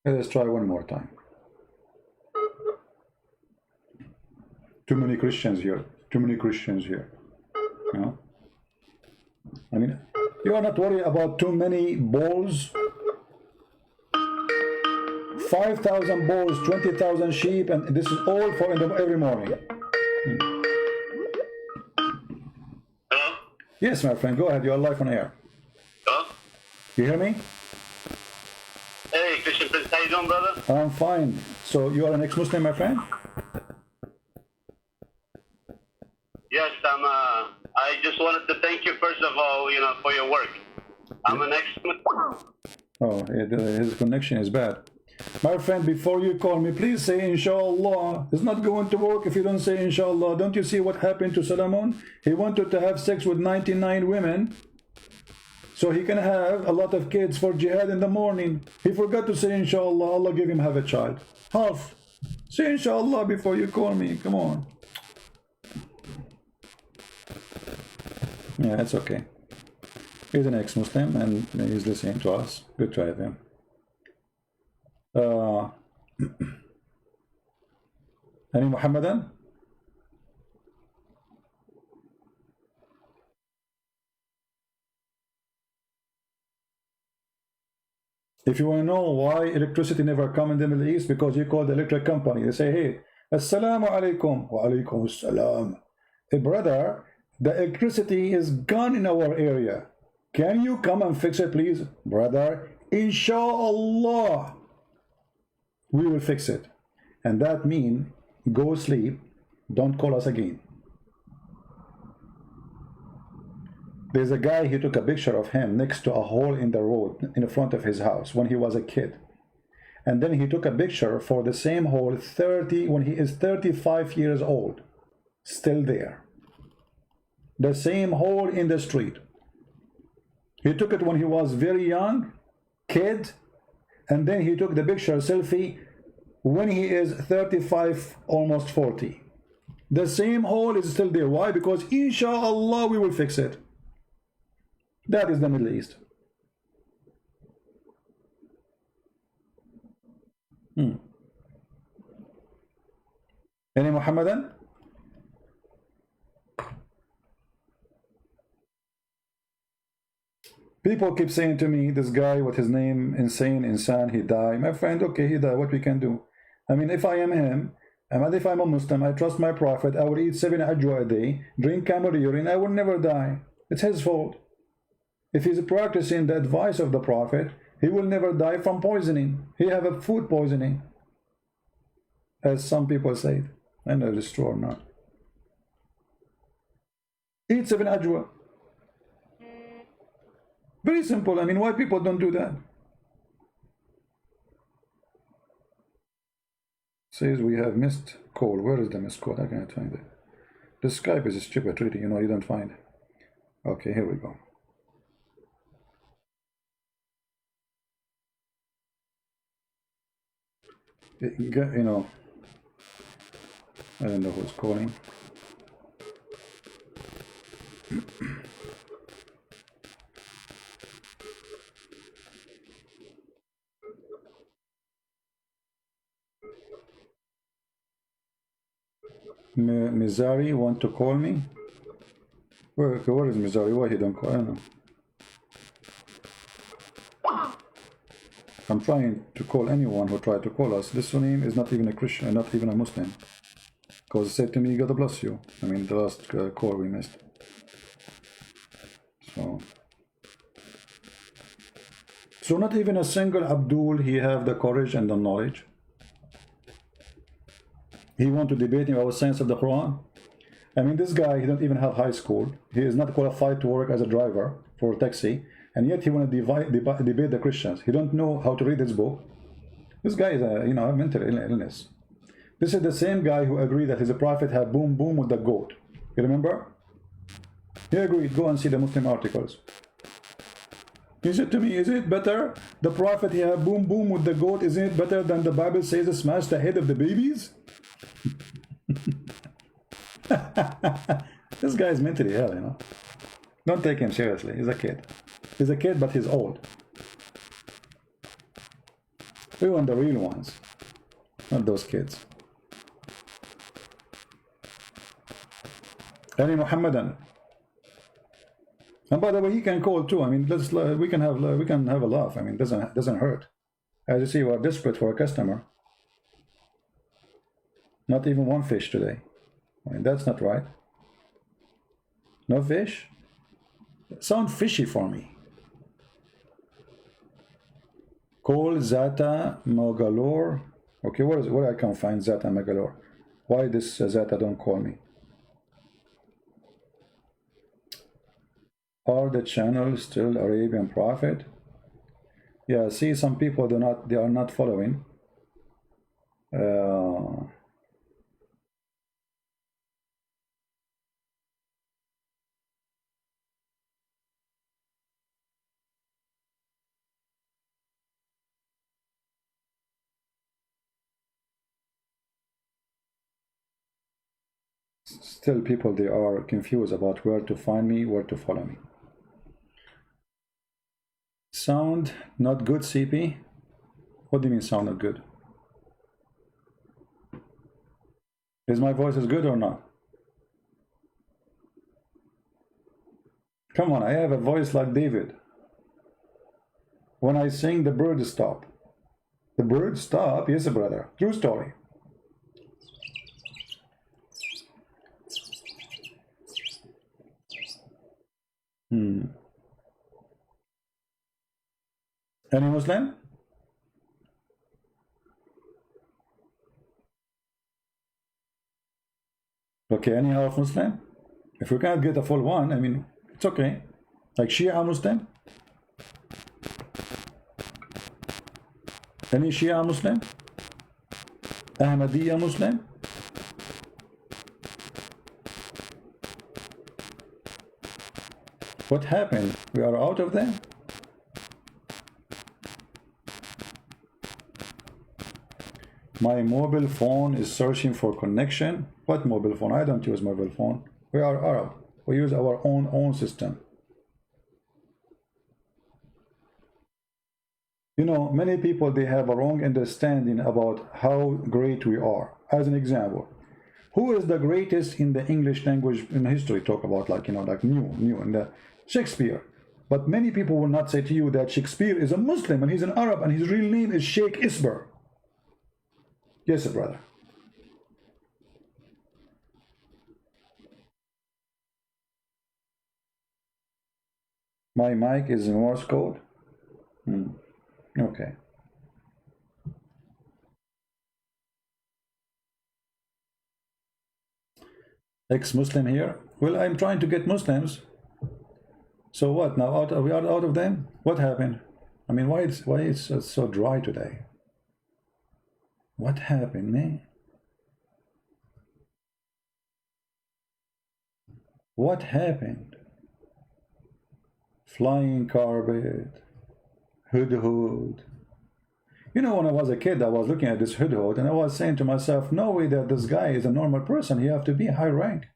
Let's try one more time. Too many Christians here. Too many Christians here. You know? I mean, you are not worried about too many balls. 5,000 balls, 20,000 sheep, and this is all for every morning. Hello? Yes, my friend, go ahead. You are live on air. Hello? You hear me? Hey, Christian friend. How you doing, brother? I'm fine. So you are an ex-Muslim, my friend? Yes, I just wanted to thank you, first of all, for your work. I'm an ex-Muslim. Oh, his connection is bad. My friend, before you call me, please say inshallah. It's not going to work if you don't say inshallah. Don't you see what happened to Solomon? He wanted to have sex with 99 women so he can have a lot of kids for jihad in the morning. He forgot to say inshallah. Allah give him have a child. Half. Say inshallah before you call me. Come on. Yeah, it's okay. He's an ex-Muslim and he's listening to us. Good try him. Any Muhammadan? If you want to know why electricity never come in the Middle East, because you call the electric company. They say, hey, assalamu alaikum. Wa alaikum assalam. Hey, brother, the electricity is gone in our area. Can you come and fix it, please? Brother, inshallah, we will fix it. And that means go sleep, don't call us again. There's a guy, he took a picture of him next to a hole in the road in front of his house when he was a kid. And then he took a picture for the same hole when he is 35 years old. Still there. The same hole in the street. He took it when he was very young, kid, and then he took the picture selfie when he is 35, almost 40. The same hole is still there. Why? Because inshallah we will fix it. That is the Middle East. Any Muhammadan? People keep saying to me, this guy, what his name, Insan, he died. My friend, okay, he died, what we can do? I mean, if I am him, and if I'm a Muslim, I trust my Prophet, I will eat 7 ajwa a day, drink camel urine, I will never die. It's his fault. If he's practicing the advice of the Prophet, he will never die from poisoning. He have a food poisoning, as some people say. I know it's true or not. Eat 7 ajwa. Very simple. I mean, why people don't do that? Says we have missed call. Where is the missed call? I can't find it. The Skype is a stupid really, you know, you don't find it. Okay, here we go. You know, I don't know who's calling. Mizari want to call me? Where is Mizari? Why he don't call? I don't know. I'm trying to call anyone who tried to call us. This name is not even a Christian, not even a Muslim. Because it said to me, God bless you. I mean, the last call we missed. So not even a single Abdul, he have the courage and the knowledge. He want to debate me about science of the Quran. I mean, this guy, he don't even have high school. He is not qualified to work as a driver for a taxi. And yet he want to debate the Christians. He don't know how to read his book. This guy is a, you know, a mental illness. This is the same guy who agreed that his prophet had boom boom with the goat. You remember? He agreed. Go and see the Muslim articles. He said to me, is it better? The prophet he had boom boom with the goat, isn't it better than the Bible says smash the head of the babies? This guy is mentally ill, you know. Don't take him seriously. He's a kid. He's a kid, but he's old. We want the real ones, not those kids. Any Muhammadan. And by the way, he can call too. I mean, we can have a laugh. I mean, doesn't hurt. As you see, we're desperate for a customer. Not even one fish today. I mean, that's not right. No fish? Sound fishy for me. Call Zata Mogalore. Okay, where I can find Zata Mogalore? Why this Zata don't call me? Are the channels still Arabian Prophet? Yeah, see, some people they are not following. Still people, they are confused about where to find me, where to follow me. Sound not good, CP? What do you mean sound not good? Is my voice as good or not? Come on, I have a voice like David. When I sing, the birds stop. The birds stop? Yes, brother. True story. Any Muslim? Okay, any half Muslim? If we can't get a full one, I mean, it's okay. Like Shia Muslim? Any Shia Muslim? Ahmadiyya Muslim? What happened? We are out of them? My mobile phone is searching for connection. What mobile phone? I don't use mobile phone. We are Arab. We use our own system. You know, many people, they have a wrong understanding about how great we are. As an example, who is the greatest in the English language in history? Talk about, like, you know, like new in the Shakespeare. But many people will not say to you that Shakespeare is a Muslim and he's an Arab and his real name is Sheikh Isber. Yes, brother. My mic is in Morse code. Okay. Ex-Muslim here. Well, I'm trying to get Muslims. So what now? We are out of them? What happened? I mean, why it's so dry today? What happened, man? What happened? Flying carpet, hudhud. You know, when I was a kid, I was looking at this hudhud and I was saying to myself, no way that this guy is a normal person. He have to be high rank.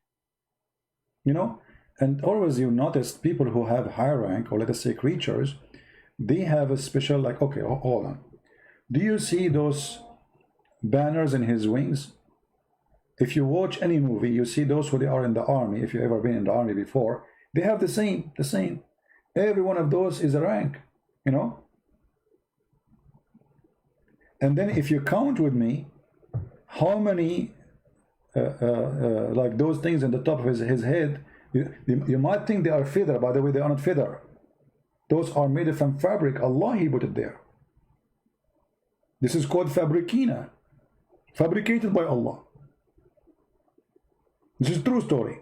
You know? And always you notice people who have high rank, or let us say creatures, they have a special, like, okay, hold on. Do you see those banners in his wings? If you watch any movie, you see those who they are in the army. If you've ever been in the army before, they have the same. Every one of those is a rank, you know. And then if you count with me, how many like those things in the top of his head, you might think they are feather. By the way, they are not feather. Those are made from fabric. Allah, He put it there. This is called fabricina, fabricated by Allah. This is true story.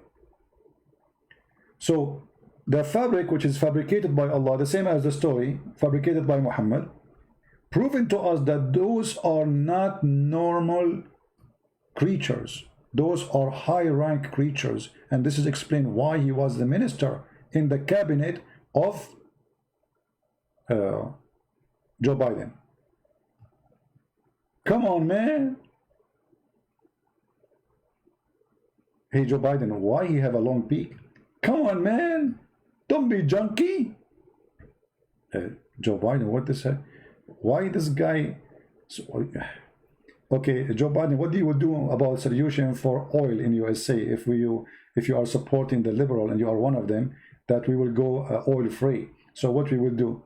So the fabric which is fabricated by Allah, the same as the story fabricated by Muhammad, proving to us that those are not normal creatures. Those are high rank creatures, and this is explained why he was the minister in the cabinet of Joe Biden. Come on, man. Hey, Joe Biden, why he have a long peak? Come on, man. Don't be junky. Joe Biden, what this? Why this guy? Okay, Joe Biden, what do you do about solution for oil in USA if you are supporting the liberal and you are one of them, that we will go oil free? So what we will do?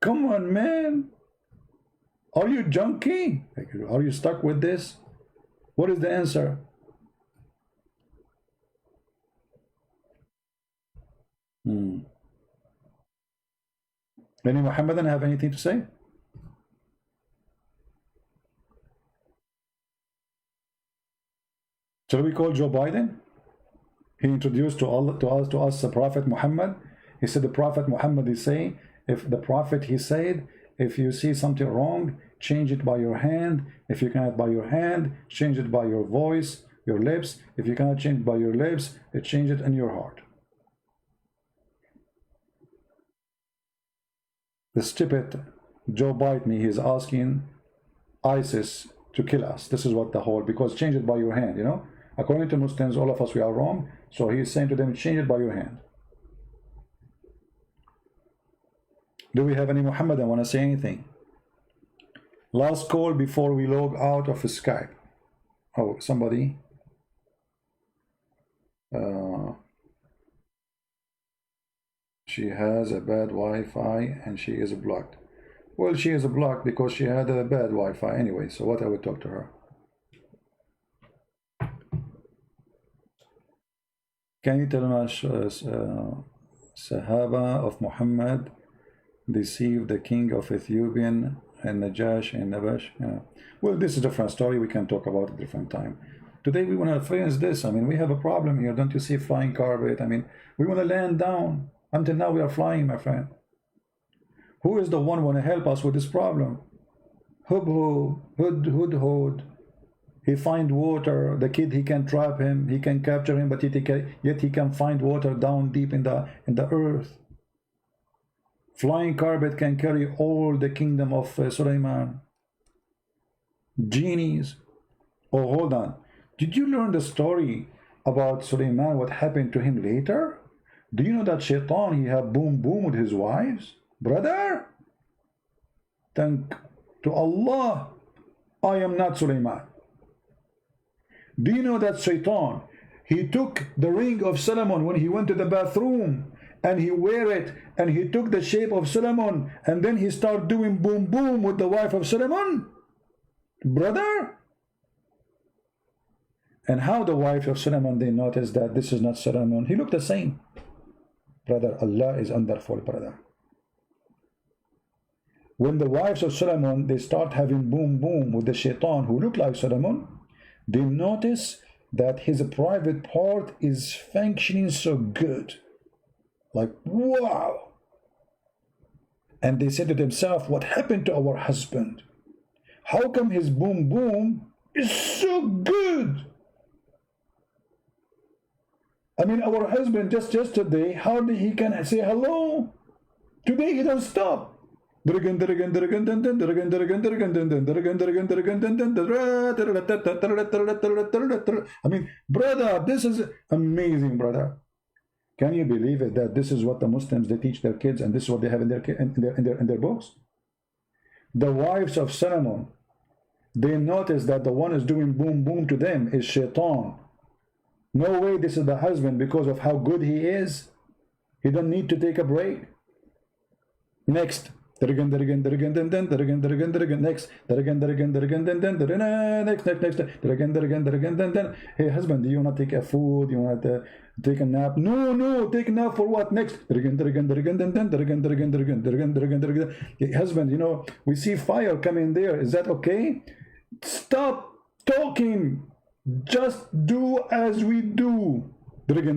Come on, man. Are you junky? Are you stuck with this? What is the answer? Any Muhammadan have anything to say? Shall we call Joe Biden? He introduced to us the Prophet Muhammad. He said the Prophet Muhammad is saying, if the Prophet, he said, if you see something wrong, change it by your hand. If you cannot by your hand, change it by your voice, your lips. If you cannot change it by your lips, change it in your heart. The stupid Joe Biden, he is asking ISIS to kill us. This is what the whole, because change it by your hand, you know. According to Muslims, all of us, we are wrong. So he is saying to them, change it by your hand. Do we have any Muhammadan want to say anything? Last call before we log out of Skype. Oh, somebody. She has a bad Wi-Fi and she is blocked. Well, she is blocked because she had a bad Wi-Fi anyway. So what I would talk to her. Can you tell us Sahaba of Muhammad deceived the king of Ethiopian and Najash and Nabash? Yeah. Well, this is a different story. We can talk about it a different time. Today we want to experience this. I mean, we have a problem here. Don't you see flying carpet? I mean, we want to land down. Until now we are flying, my friend. Who is the one want to help us with this problem? Hud. He find water. The kid, he can trap him. He can capture him, but yet he can find water down deep in the earth. Flying carpet can carry all the kingdom of Sulaiman. Genies. Oh, hold on. Did you learn the story about Sulaiman? What happened to him later? Do you know that Shaitan, he had boom with his wives? Brother, thank to Allah, I am not Sulaiman. Do you know that Shaitan, he took the ring of Solomon when he went to the bathroom, and he wear it, and he took the shape of Solomon, and then he started doing boom with the wife of Solomon? Brother? And how the wife of Solomon, they noticed that this is not Solomon. He looked the same. Brother, Allah is wonderful, brother. When the wives of Solomon, they start having boom with the Shaitan who look like Solomon, they notice that his private part is functioning so good. Like, wow. And they said to themselves, what happened to our husband? How come his boom is so good? I mean, our husband just yesterday, hardly he can say hello. Today he don't stop. I mean, brother, this is amazing, brother. Can you believe it that this is what the Muslims, they teach their kids, and this is what they have in their books? The wives of Solomon, they notice that the one is doing boom to them is Shaitan. No way this is the husband because of how good he is. He don't need to take a break. Next. Next. Hey husband, do you want to take a food? You want to take a nap? No, take a nap for what? Next. Hey husband, you know, we see fire coming there. Is that okay? Stop talking. Just do as we do. Okay,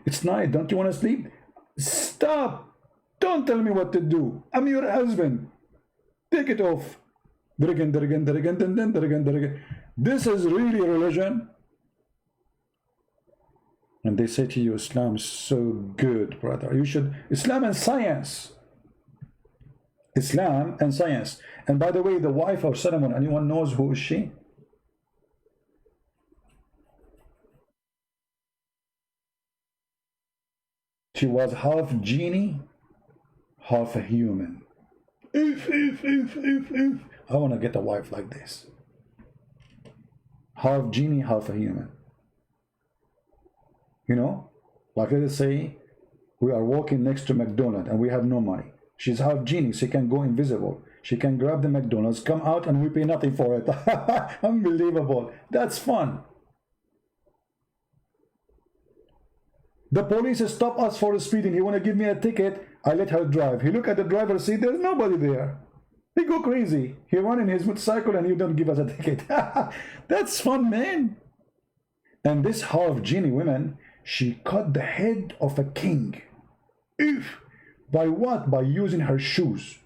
it's night. Don't you want to sleep? Stop. Don't tell me what to do. I'm your husband. Take it off. This is really religion. And they say to you, Islam is so good, brother. You should. Islam and science. Islam and science. And by the way, the wife of Solomon, anyone knows who is she? She was half genie, half a human. I want to get a wife like this. Half genie, half a human. You know, like let us say we are walking next to McDonald's and we have no money. She's half genie, she can go invisible. She can grab the McDonald's, come out, and we pay nothing for it. Unbelievable. That's fun. The police stop us for speeding. He want to give me a ticket. I let her drive. He look at the driver's seat. There's nobody there. He go crazy. He run in his motorcycle and you don't give us a ticket. That's fun, man. And this half genie woman, she cut the head of a king. If by what? By using her shoes.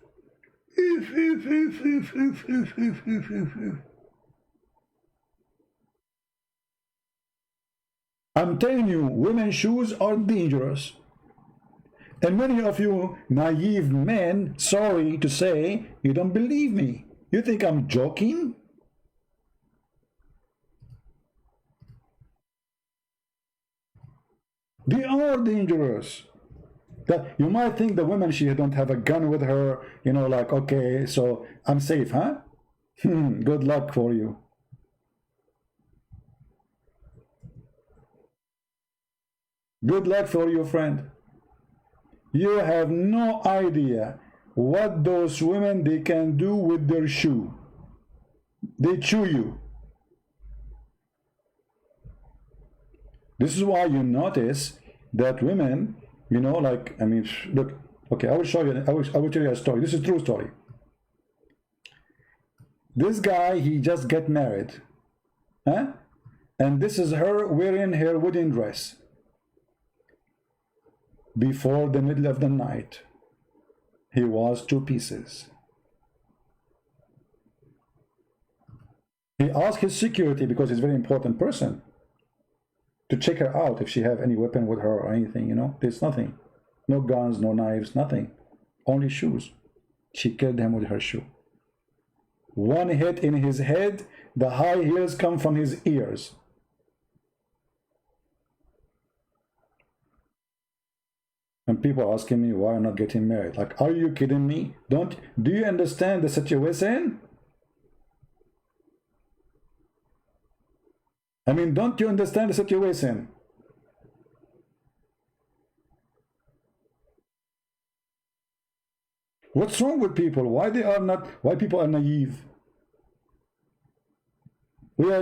I'm telling you, women's shoes are dangerous. And many of you naive men, sorry to say, you don't believe me. You think I'm joking? They are dangerous. That you might think the woman, she don't have a gun with her, you know, like, okay, so I'm safe, huh? Good luck for you. Good luck for you, friend. You have no idea what those women, they can do with their shoe. They chew you. This is why you notice that women, you know, like, I mean, look, okay, I will show you, I will tell you a story. This is a true story. This guy, he just get married, huh? And this is her wearing her wedding dress before the middle of the night. He was 2 pieces. He asked his security, because he's a very important person, to check her out if she have any weapon with her or anything, you know. There's nothing. No guns, no knives, nothing. Only shoes. She killed him with her shoe. 1 hit in his head, the high heels come from his ears. And people asking me why I'm not getting married. Like, are you kidding me? Do you understand the situation? I mean, don't you understand the situation? What's wrong with people? Why people are naive? We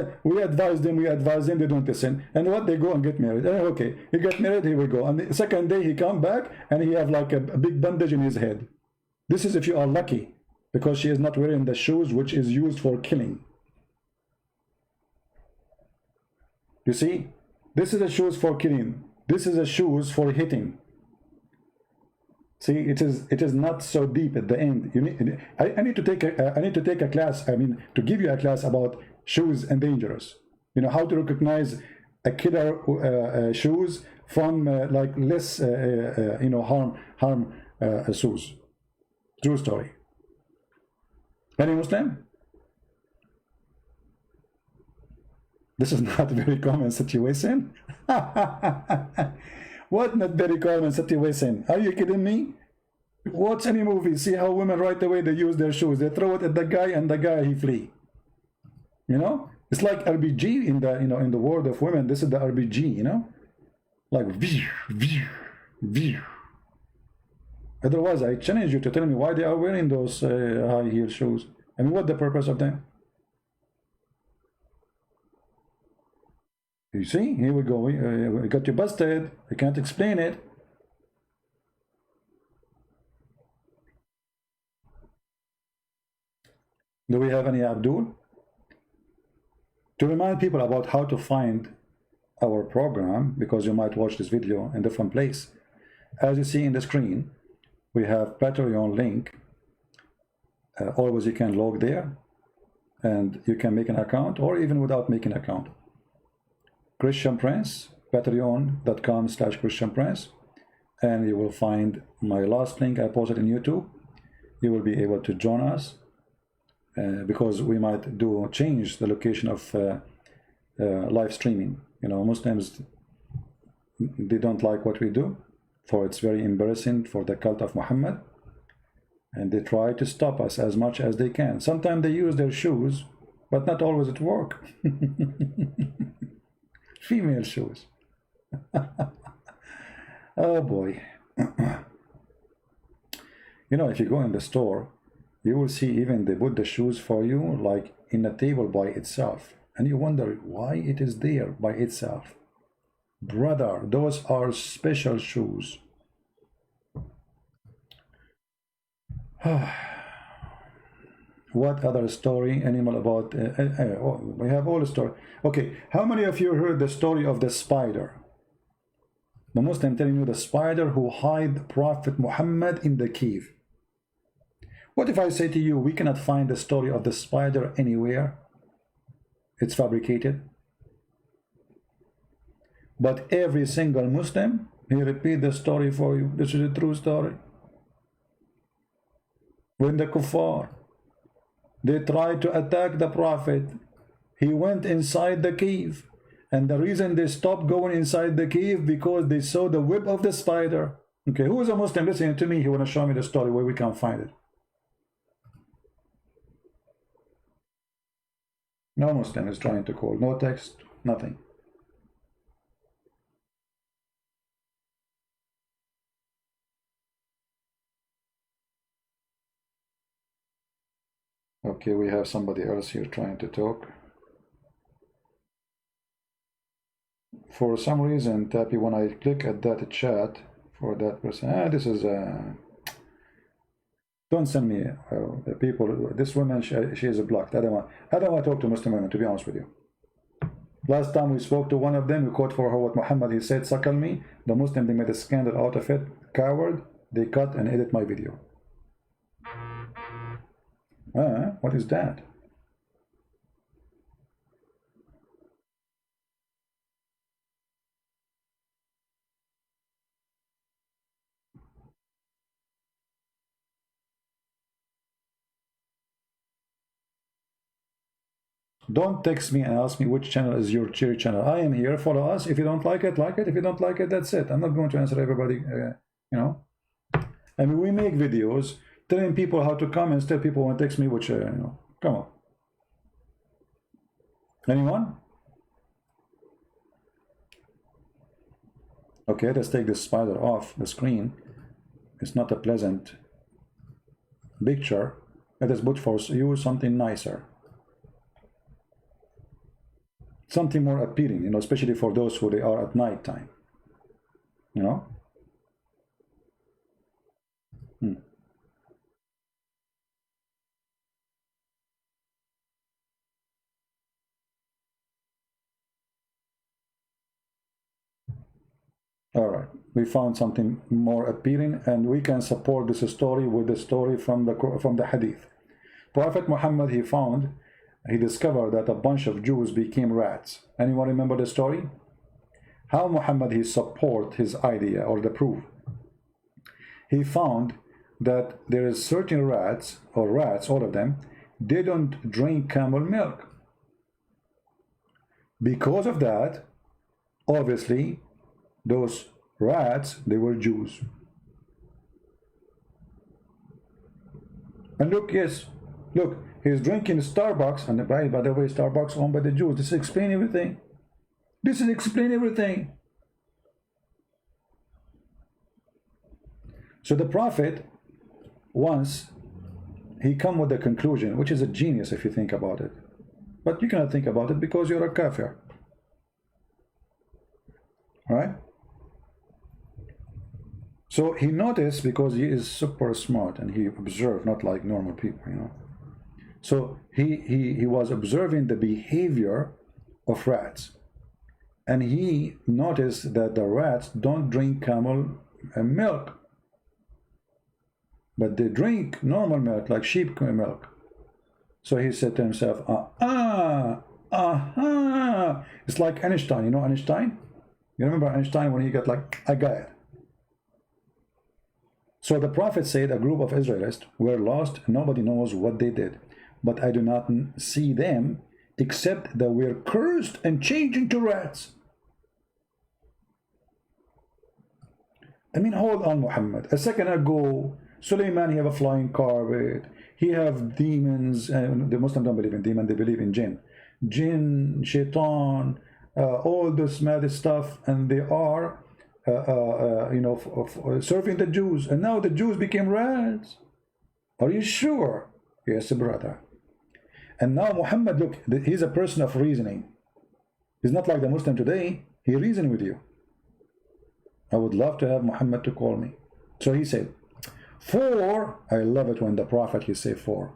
advise them, they don't listen. And what, they go and get married. Okay, he got married, here we go. And the second day he come back and he have like a big bandage in his head. This is if you are lucky, because she is not wearing the shoes which is used for killing. You see, this is the shoes for killing. This is the shoes for hitting. See, it is not so deep at the end. You need, I need to take a class. I mean, to give you a class about shoes and dangerous. You know, how to recognize a killer shoes from like less you know, harm shoes. True story. Any Muslim? This is not a very common situation. What not very common situation? Are you kidding me? Watch any movie, see how women right away they use their shoes. They throw it at the guy and the guy he flee. You know? It's like RPG in the, you know, in the world of women. This is the RPG, you know? Like otherwise I challenge you to tell me why they are wearing those high heel shoes. I mean, what the purpose of them? You see, here we go. We got you busted. I can't explain it. Do we have any Abdul? To remind people about how to find our program, because you might watch this video in different place. As you see in the screen, we have Patreon link. Always you can log there, and you can make an account, or even without making an account. Christian Prince, patreon.com/Christian Prince, and you will find my last link I posted in YouTube. You will be able to join us, because we might change the location of live streaming. You know, Muslims, they don't like what we do, for it's very embarrassing for the cult of Muhammad, and they try to stop us as much as they can. Sometimes they use their shoes, but not always at work. Female shoes. Oh boy. You know, if you go in the store, you will see even they put the shoes for you like in a table by itself, and you wonder why it is there by itself. Brother, those are special shoes. What other story? Animal about we have all the story. Okay, how many of you heard the story of the spider? The Muslim telling you the spider who hid Prophet Muhammad in the cave. What if I say to you, we cannot find the story of the spider anywhere? It's fabricated. But every single Muslim, he repeat the story for you. This is a true story. When the kuffar, they tried to attack the Prophet, he went inside the cave. And the reason they stopped going inside the cave, because they saw the web of the spider. Okay, who is a Muslim listening to me? He want to show me the story where we can find it. No Muslim is trying to call. No text, nothing. Okay, we have somebody else here trying to talk. For some reason, Tappy, when I click at that chat for that person, this is Don't send me people. This woman, she is blocked. I don't want to talk to Muslim women, to be honest with you. Last time we spoke to one of them, we quote for her what Muhammad, he said, suckle me. The Muslim, they made a scandal out of it. Coward, they cut and edit my video. What is that? Don't text me and ask me which channel is your cherry channel. I am here, follow us. If you don't like it, like it. If you don't like it, that's it. I'm not going to answer everybody, you know. I mean, we make videos telling people how to come, and still people want to text me which, you know, come on. Anyone? Okay, let's take this spider off the screen. It's not a pleasant picture. Let us put for you something nicer. Something more appealing, you know, especially for those who they are at night time, you know. All right, we found something more appealing, and we can support this story with the story from the hadith. Prophet Muhammad, he discovered that a bunch of Jews became rats. Anyone remember the story? How Muhammad he support his idea or the proof? He found that there is certain rats, all of them, they don't drink camel milk. Because of that, obviously, those rats, they were Jews. And look, yes, look, he's drinking Starbucks, and by the way, Starbucks owned by the Jews. This explains everything. This is explain everything. So the Prophet, once, he come with the conclusion, which is a genius if you think about it. But you cannot think about it because you're a kafir. Right? So he noticed, because he is super smart and he observed, not like normal people, you know. So he was observing the behavior of rats, and he noticed that the rats don't drink camel milk, but they drink normal milk, like sheep milk. So he said to himself, it's like Einstein. You know Einstein? You remember Einstein when he got like, I got it. So the Prophet said a group of Israelites were lost, nobody knows what they did, but I do not see them except that we're cursed and changed into rats. I mean, hold on, Muhammad. A second ago, Suleiman, he have a flying carpet. He have demons. The Muslims don't believe in demons, they believe in jinn. Jinn, shaitan, all this mad stuff, and they are you know, serving the Jews, and now the Jews became rats. Are you sure? Yes, brother. And now Muhammad, look, he's a person of reasoning. He's not like the Muslim today. He reasoned with you. I would love to have Muhammad to call me. So he said, 4. I love it when the Prophet, he say 4.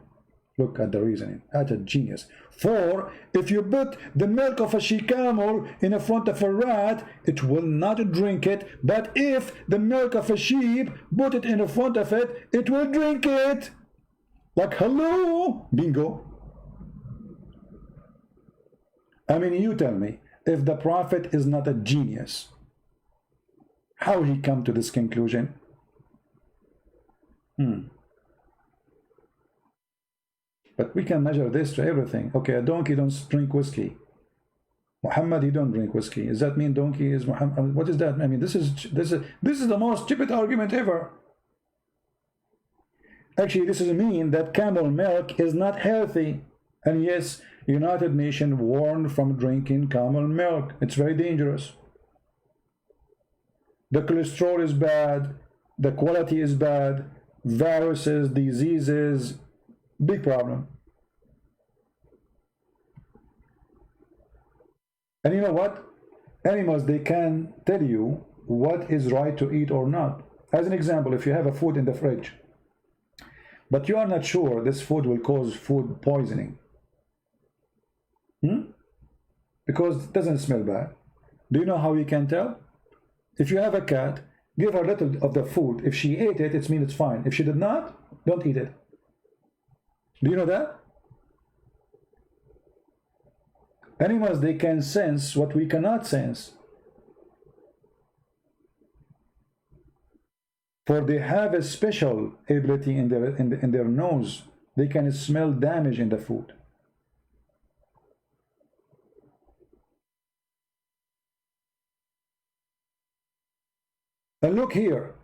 Look at the reasoning. That's a genius. 4. If you put the milk of a she-camel in front of a rat, it will not drink it. But if the milk of a sheep, put it in front of it, it will drink it. Like, hello, bingo. I mean, you tell me, if the Prophet is not a genius, how he come to this conclusion? But we can measure this to everything. Okay, a donkey don't drink whiskey. Muhammad, he don't drink whiskey. Does that mean donkey is Muhammad? What is that? I mean, this is the most stupid argument ever. Actually, this is mean that camel milk is not healthy. And yes, United Nations warned from drinking camel milk. It's very dangerous. The cholesterol is bad. The quality is bad. Viruses, diseases, big problem. And you know what? Animals, they can tell you what is right to eat or not. As an example, if you have a food in the fridge, but you are not sure this food will cause food poisoning. Because it doesn't smell bad. Do you know how you can tell? If you have a cat, give her a little of the food. If she ate it, it means it's fine. If she did not, don't eat it. Do you know that? Animals, they can sense what we cannot sense. For they have a special ability in their nose. They can smell damage in the food. And look here.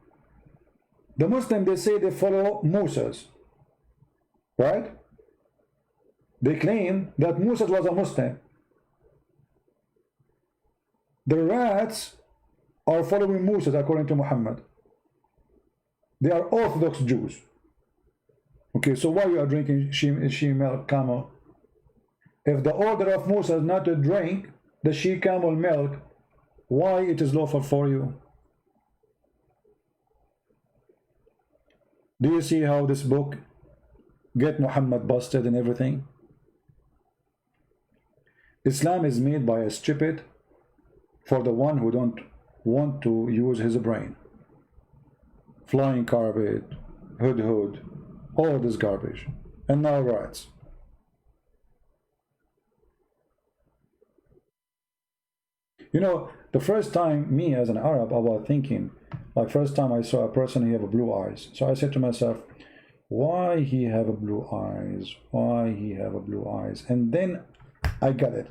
The Muslim, they say they follow Moses. Right? They claim that Moses was a Muslim. The rats are following Moses according to Muhammad. They are Orthodox Jews. Okay, so why you are drinking she milk camel? If the order of Moses not to drink the she camel milk, why it is lawful for you? Do you see how this book get Muhammad busted and everything? Islam is made by a stupid for the one who don't want to use his brain. Flying carpet, hood, all this garbage, and now rats. You know, the first time me as an Arab, I was thinking, like first time I saw a person, he have blue eyes. So I said to myself, why he have a blue eyes? Why he have a blue eyes? And then I got it.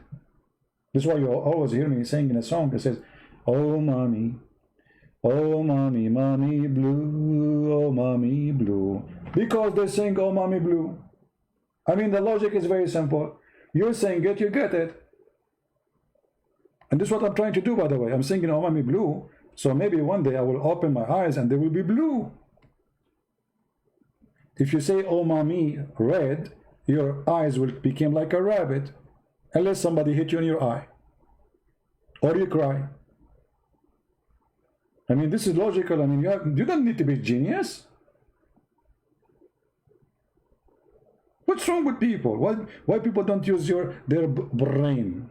This is why you always hear me singing in a song that says, oh mommy, mommy blue, oh mommy blue. Because they sing, oh mommy blue. I mean, the logic is very simple. You're saying it, you get it. And this is what I'm trying to do, by the way. I'm singing, oh mommy blue. So maybe one day I will open my eyes and they will be blue. If you say, oh mommy red, your eyes will become like a rabbit. Unless somebody hit you in your eye. Or you cry. I mean, this is logical. I mean, you don't need to be genius. What's wrong with people? Why people don't use their brain?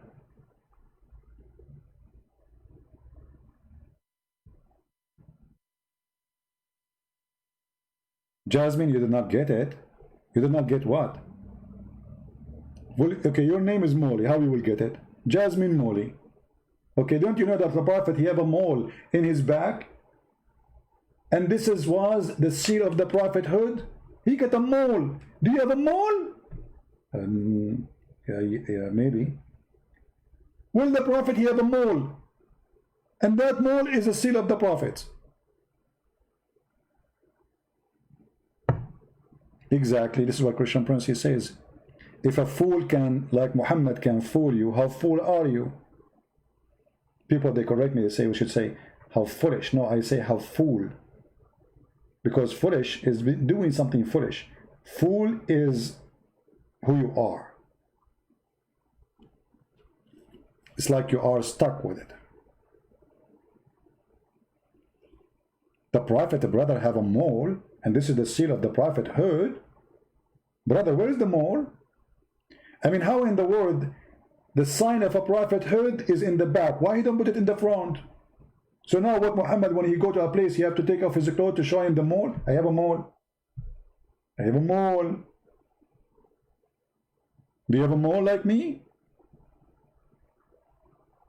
Jasmine, you did not get it. You did not get what? Well, okay, your name is Molly. How you will get it? Jasmine Molly. Okay, don't you know that the Prophet, he have a mole in his back? And this was the seal of the prophethood? He got a mole. Do you have a mole? Yeah, maybe. Well, the Prophet, he have a mole. And that mole is a seal of the prophets. Exactly, this is what Christian Prince, he says. If a fool can, like Muhammad, can fool you, how fool are you? People, they correct me, they say we should say how foolish. No, I say how fool. Because foolish is doing something foolish. Fool is who you are. It's like you are stuck with it. The Prophet, brother, have a mole, and this is the seal of the prophethood. Brother, where is the mole? I mean, how in the world the sign of a prophethood is in the back? Why he don't put it in the front? So now what Muhammad, when he go to a place, he have to take off his clothes to show him the mole? I have a mole. I have a mole. Do you have a mole like me?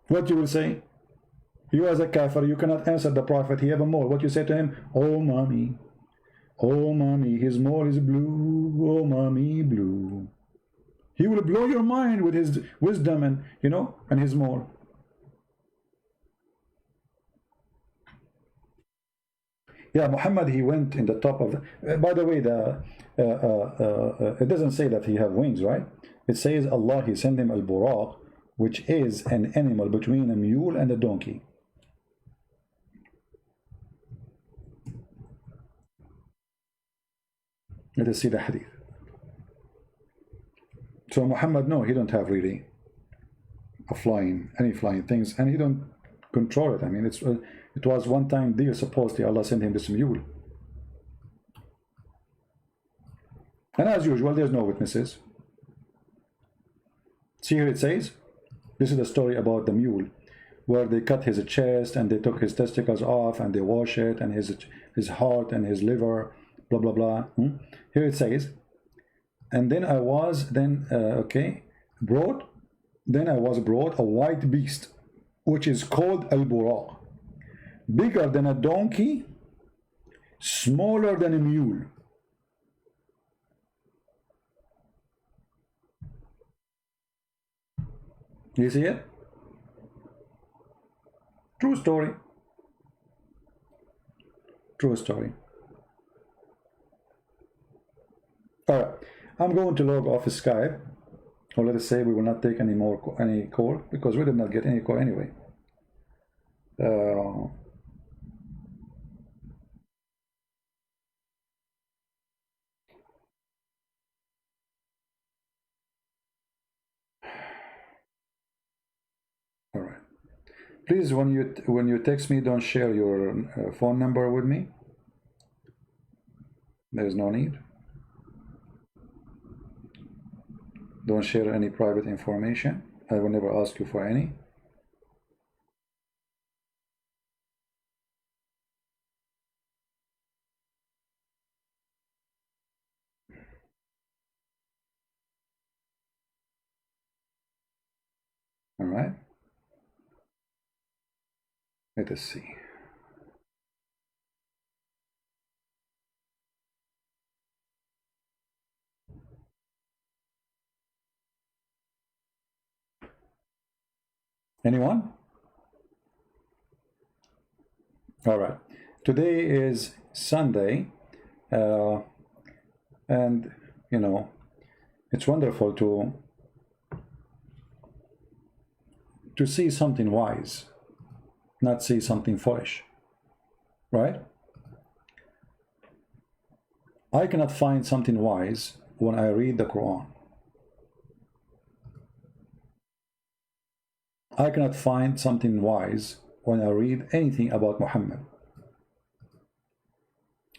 What you will say? You as a kafir, you cannot answer the Prophet. He have a mole. What you say to him? Oh mommy, his mole is blue. Oh mommy, blue. He will blow your mind with his wisdom and, you know, and his mole. Yeah, Muhammad, he went in the top of the, by the way, it doesn't say that he have wings, right? It says Allah, he sent him al-buraq, which is an animal between a mule and a donkey. Let us see the hadith. So Muhammad, no, he don't have really any flying things, and he don't control it. I mean, it was one time deal, supposedly Allah sent him this mule. And as usual, there's no witnesses. See here it says, this is the story about the mule, where they cut his chest and they took his testicles off and they wash it, and his heart and his liver, blah blah blah. Here it says, and then I was brought a white beast, which is called al-buraq, bigger than a donkey, smaller than a mule. You see it? True story. True story. All right, I'm going to log off Skype, or let us say we will not take any call, because we did not get any call anyway. All right. Please, when you text me, don't share your phone number with me. There is no need. Don't share any private information. I will never ask you for any. All right. Let us see. Anyone? All right. Today is Sunday, and you know, it's wonderful to see something wise, not see something foolish, right? I cannot find something wise when I read the Quran. I cannot find something wise when I read anything about Muhammad.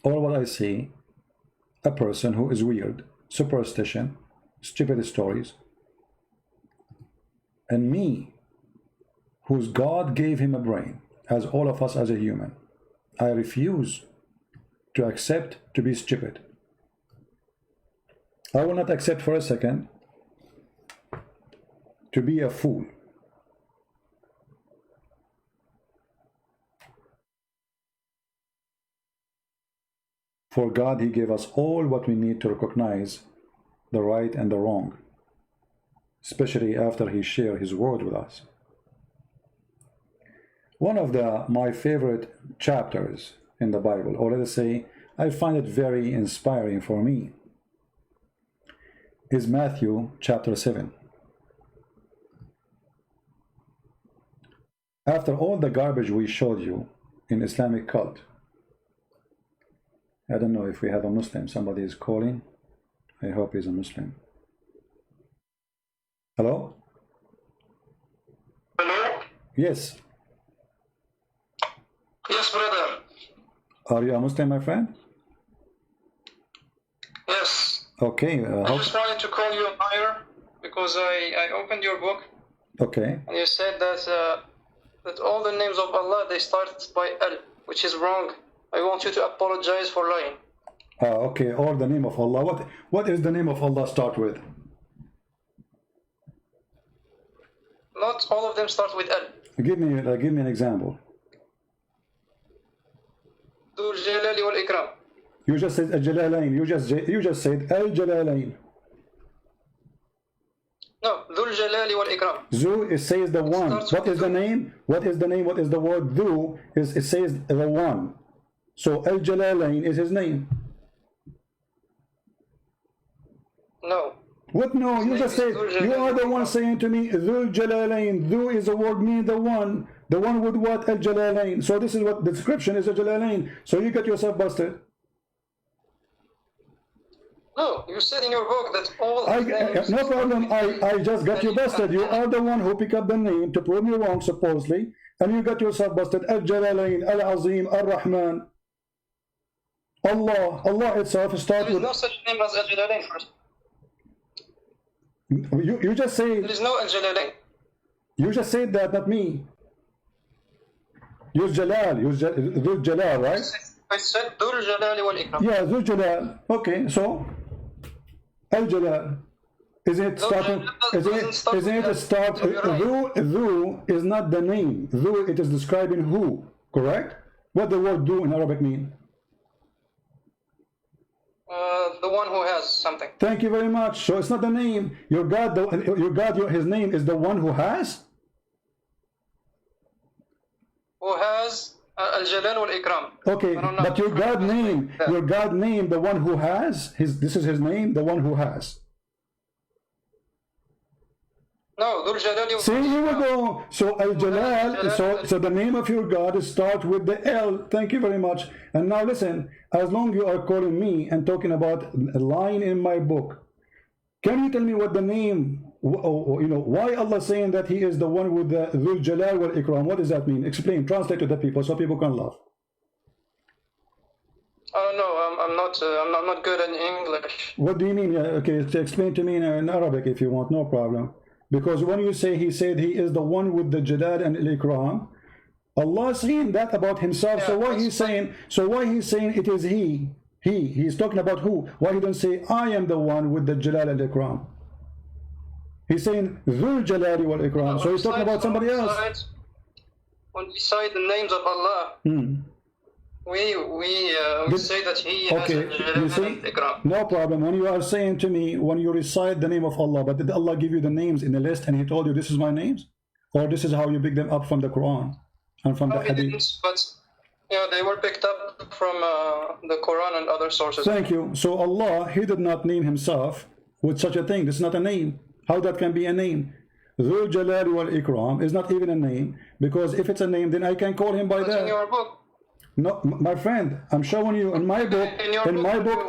All what I see, a person who is weird, superstition, stupid stories, and me, whose God gave him a brain, as all of us as a human. I refuse to accept to be stupid. I will not accept for a second to be a fool. For God, he gave us all what we need to recognize the right and the wrong, especially after he shared his word with us. One of my favorite chapters in the Bible, or let us say, I find it very inspiring for me, is Matthew chapter 7. After all the garbage we showed you in Islamic cult, I don't know if we have a Muslim. Somebody is calling. I hope he's a Muslim. Hello? Hello? Yes. Yes, brother. Are you a Muslim, my friend? Yes. Okay. I just wanted to call you higher because I opened your book. Okay. And you said that all the names of Allah, they start by Al, which is wrong. I want you to apologize for lying. Okay. All the name of Allah. What is the name of Allah start with? Not all of them start with Al. Give me an example. Dhul Jalali wal Ikram. You just said Al-Jalalain. You just said Al-Jalalain. No, Dhul Jalali wal Ikram. Zu, it says the one. What is the name? What is the name? What is the word? Dhu, it says the one. So Al-Jalalain is his name. No. What? No, you just said, you are the one saying to me, Dhul Jalalain. Dhu is the word mean the one. The one with what? Al-Jalalain. So this is what the description is, Al-Jalalain. So you got yourself busted. No, you said in your book that all names... No problem. I just got you busted. You are the one who picked up the name to prove me wrong, supposedly. And you got yourself busted. Al-Jalalain, Al-Azim, Al-Rahman. Allah itself starts There is with. no such name as Al-Jalalain first. You just say. There is no Al-Jalalain. You just said that, not me. Use Jalal. Use Dhul Jalal, right? I said Dhul Jalali wal Ikram. Yeah, Dhul Jalal. Okay, so Al Jalal. Isn't it starting? Isn't it start? Dhu is not the name. Dhu, it is describing who. Correct? What the word "dhu" in Arabic mean? The one who has something. Thank you very much. So it's not the name. Your God, his name is the one who has. Who has Al-Jalal wal Ikram. Okay, but your God name, the one who has. This is his name, the one who has. No, Dhul Jalali. See, here we go. So Al-Jalal, so the name of your God starts with the L. Thank you very much. And now listen, as long you are calling me and talking about a line in my book, can you tell me what the name, why Allah saying that he is the one with the Dhul Jalal wal Ikram? What does that mean? Explain, translate to the people so people can laugh. No, I'm not good in English. What do you mean? Okay, explain to me in Arabic if you want, no problem. Because when you say he said he is the one with the Jalal and Al-Ikram, Allah saying that about himself. So why he's saying it is he? He's talking about who? Why he don't say I am the one with the Jalal and Ikram? He's saying Dhul Jalali wal Ikram. So he's talking about somebody else. When we cite the names of Allah, we say that he has Jalal and Ikram. No problem. When you are saying to me, when you recite the name of Allah, but did Allah give you the names in the list and he told you this is my names? Or this is how you pick them up from the Quran and from the Hadith? But they were picked up from the Quran and other sources. Thank you. So Allah, he did not name himself with such a thing. This is not a name. How that can be a name? Dhul Jalal wal Ikram is not even a name, because if it's a name, then I can call him by that. In your book. No, my friend, I'm showing you in my book.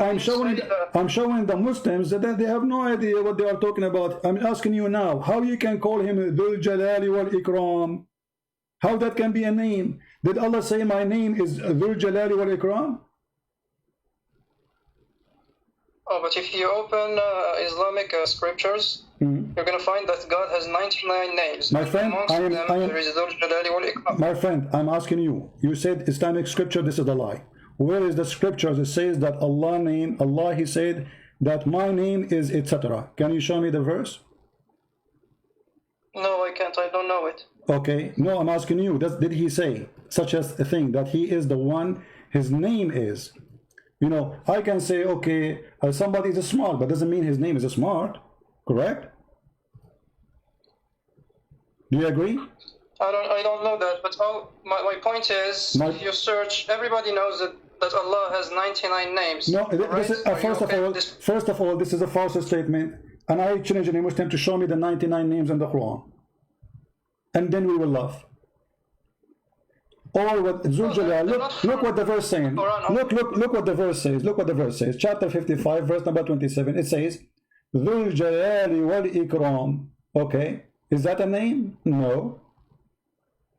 I'm showing the Muslims that they have no idea what they are talking about. I'm asking you now, how you can call him Dhul Jalal wal Ikram? How that can be a name? Did Allah say my name is Dhul Jalal wal Ikram? Oh, but if you open Islamic scriptures, you're going to find that God has 99 names. My friend, there is Dhul Jalali wal Ikram. My friend, I'm asking you. You said Islamic scripture, this is a lie. Where is the scripture that says that Allah, he said that my name is etc. Can you show me the verse? No, I can't. I don't know it. Okay, no, I'm asking you. Did he say such as a thing that he is the one, his name is? I can say, okay, somebody is smart, but doesn't mean his name is smart, correct? Do you agree? I don't know that, but my point is, if you search, everybody knows that Allah has 99 names. No, right? this is, first of all, this is a false statement, and I challenge any Muslim to show me the 99 names in the Quran, and then we will laugh. Or what Dhul Jalal, look what the verse is saying. Look what the verse says. Look what the verse says. Chapter 55, verse number 27. It says, Dhul Jalali wal Ikram. Okay. Is that a name? No.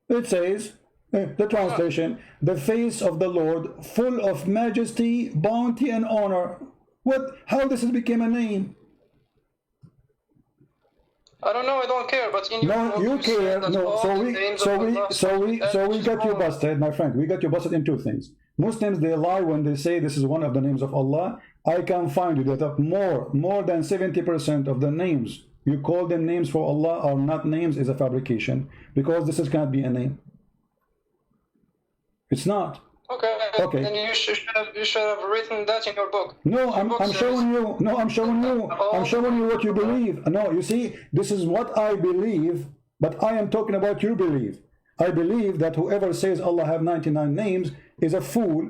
It says, the translation, the face of the Lord, full of majesty, bounty, and honor. How this became a name? I don't know, I don't care, but in your book, you care. No, so we got you busted, my friend. We got you busted in two things. Muslims, they lie when they say this is one of the names of Allah. I can find you that more than 70% of the names you call them names for Allah are not names, is a fabrication, because this cannot be a name. It's not. Okay. Then you should have written that in your book. No, I'm showing you. No, I'm showing you. I'm showing you what you believe. No, you see, this is what I believe, but I am talking about your belief. I believe that whoever says Allah have 99 names is a fool,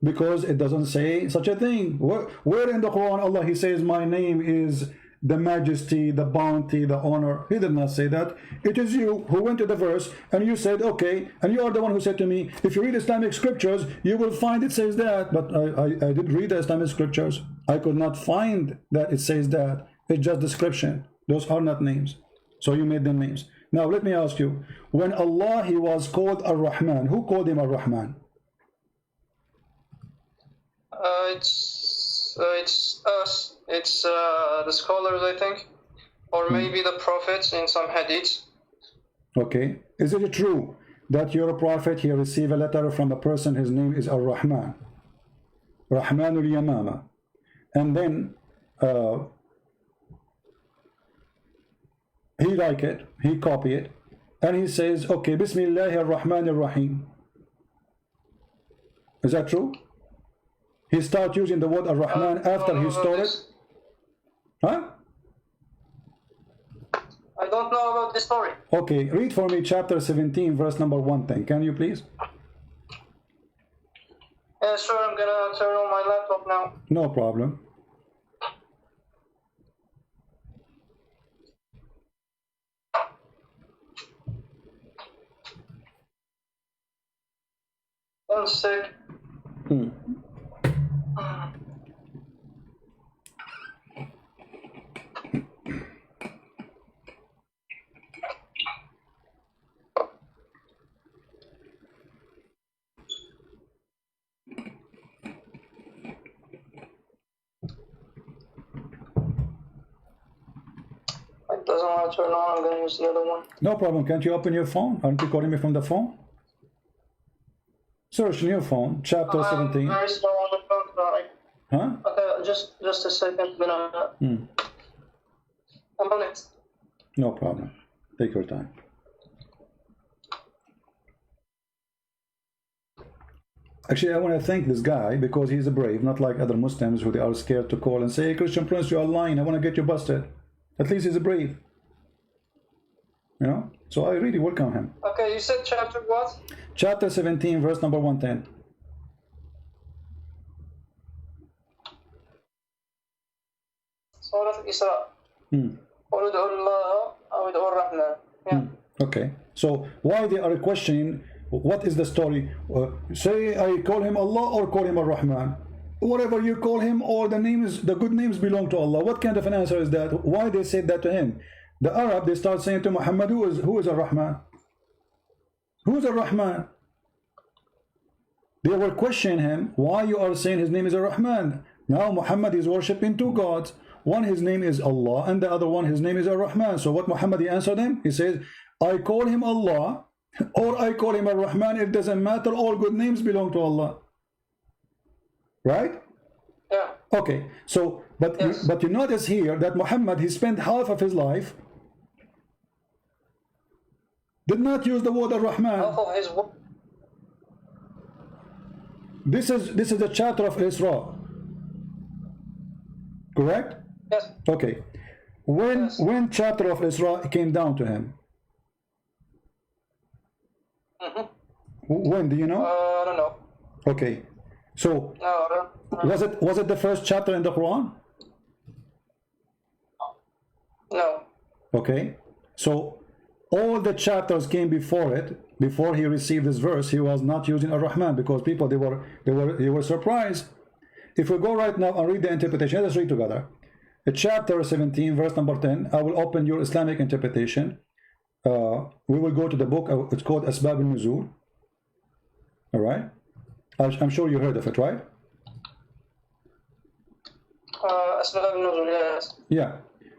because it doesn't say such a thing. Where in the Quran Allah he says my name is the majesty, the bounty, the honor? He did not say that. It is you who went to the verse and you said, okay, and you are the one who said to me, if you read Islamic scriptures, you will find it says that. But I did read the Islamic scriptures. I could not find that it says that. It's just description. Those are not names. So you made them names. Now let me ask you, when Allah, he was called Ar-Rahman, who called him Ar-Rahman? It's us. It's the scholars, I think, or maybe the prophets in some hadiths. Okay. Is it true that you're a prophet, he received a letter from a person, his name is Ar-Rahman, Rahmanul Yamama, and then he like it, he copy it, and he says, okay, Bismillahir Rahmanir Rahim. Is that true? He start using the word Ar-Rahman after he stole it? Huh? I don't know about this story. Okay, read for me chapter 17, verse number 110. Can you please? Yeah, sure, I'm gonna turn on my laptop now. No problem. One sec. It doesn't want to turn on, I'm gonna use the other one. No problem. Can't you open your phone? Aren't you calling me from the phone? Search in your phone, chapter 17. Very slow on the phone, sorry. Huh? Okay, just a second. I'm on it. No problem. Take your time. Actually, I want to thank this guy because he's a brave, not like other Muslims who they are scared to call and say, hey, Christian Prince, you are lying. I want to get you busted. At least he's a brave. You know? So I really welcome him. Okay, you said chapter what? Chapter 17, verse number 110. Surah Isra. Okay. So why they are questioning, what is the story? Say I call him Allah or call him Ar-Rahman. Whatever you call him, all the names, the good names belong to Allah. What kind of an answer is that? Why they said that to him? The Arab, they start saying to Muhammad, who is Ar-Rahman? Who is Ar-Rahman? They were questioning him, why you are saying his name is Ar-Rahman? Now Muhammad is worshipping two gods. One, his name is Allah, and the other one, his name is Ar-Rahman. So what Muhammad, he answered him? He says, I call him Allah, or I call him Ar-Rahman. It doesn't matter. All good names belong to Allah. Right? Yeah. Okay. So, but Yes. but you notice here that Muhammad, he spent half of his life did not use the word Ar-Rahman. Half of his work. This is the chapter of Isra. Correct? Yes. Okay. When Yes. when chapter of Isra came down to him? When do you know? I don't know. Okay. So No, I don't. was it the first chapter in the Quran? No. Okay. So all the chapters came before it. Before he received this verse, he was not using Ar-Rahman because people they were surprised. If we go right now and read the interpretation, let's read together. Chapter 17, verse number 10. I will open your Islamic interpretation. We will go to the book. It's called Asbab al-Nuzul. All right. I'm sure you heard of it, right? Asbab al-Nuzul, yes. Yeah.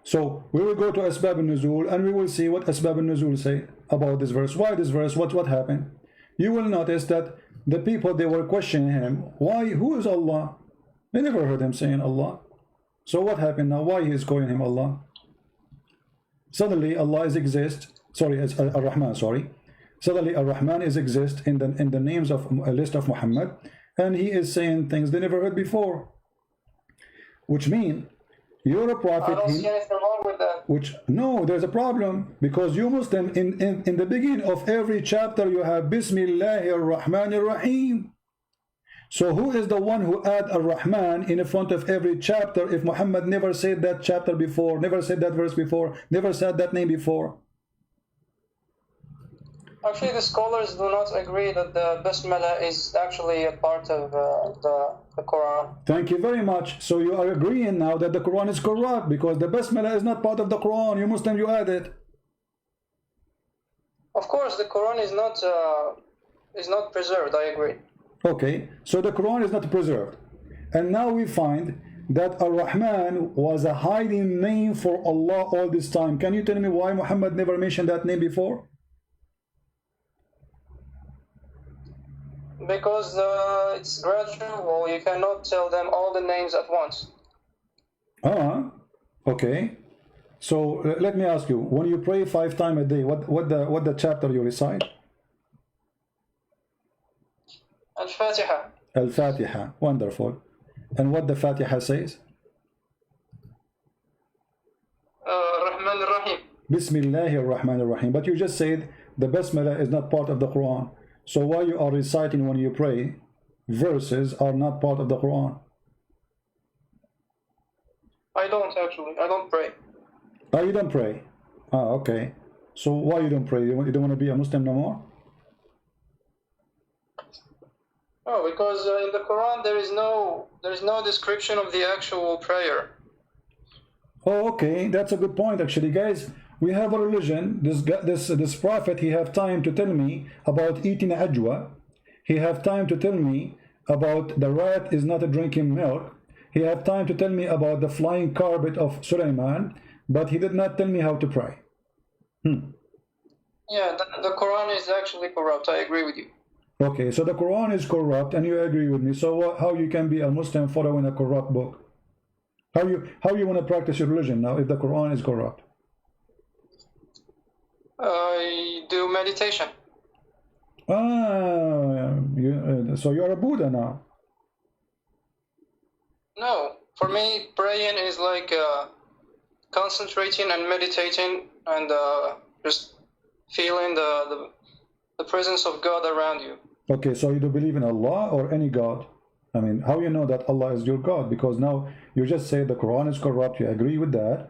So we will go to Asbab al-Nuzul and we will see what Asbab al-Nuzul say about this verse. Why this verse? What happened? You will notice that the people, they were questioning him. Why? Who is Allah? They never heard him saying Allah. So what happened now? Why he is calling him Allah? Suddenly Allah is exist. Sorry, Ar-Rahman. Sorry. Suddenly Ar-Rahman is exist in the names of a list of Muhammad, and he is saying things they never heard before. Which mean you're a prophet. I don't see anything wrong with that. Which no, there's a problem because you Muslim in the beginning of every chapter you have Bismillahir Rahmanir Rahim. So who is the one who add Ar-Rahman in front of every chapter if Muhammad never said that chapter before, never said that verse before, never said that name before? Actually, the scholars do not agree that the Basmala is actually a part of the Quran. Thank you very much. So you are agreeing now that the Quran is corrupt because the Basmala is not part of the Quran. You Muslim, you add it. Of course, the Quran is not preserved. I agree. Okay, so the Quran is not preserved. And now we find that Ar-Rahman was a hiding name for Allah all this time. Can you tell me why Muhammad never mentioned that name before? Because it's gradual. You cannot tell them all the names at once. Okay. So let me ask you, when you pray 5 times a day, what the chapter you recite? Al-Fatiha. Al-Fatiha. Wonderful. And what the Fatiha says? Rahman Rahim. Bismillahir Rahmanir Rahim. But you just said the Basmala is not part of the Quran. So why you are reciting when you pray verses are not part of the Quran? I don't actually. I don't pray. Oh, you don't pray? Okay. So why you don't pray? You don't want to be a Muslim no more? Oh, because in the Quran there is no description of the actual prayer. Oh, okay. That's a good point, actually, guys. We have a religion. This prophet, he have time to tell me about eating ajwa. He have time to tell me about the rat is not drinking milk. He have time to tell me about the flying carpet of Sulaiman, but he did not tell me how to pray. Yeah, the Quran is actually corrupt. I agree with you. Okay, so the Quran is corrupt, and you agree with me. So how you can be a Muslim following a corrupt book? How you want to practice your religion now if the Quran is corrupt? I do meditation. So you're a Buddha now. No, for me, praying is like concentrating and meditating and just feeling the presence of God around you. Okay, so you do believe in Allah or any God? I mean, how you know that Allah is your God? Because now you just say the Quran is corrupt. You agree with that?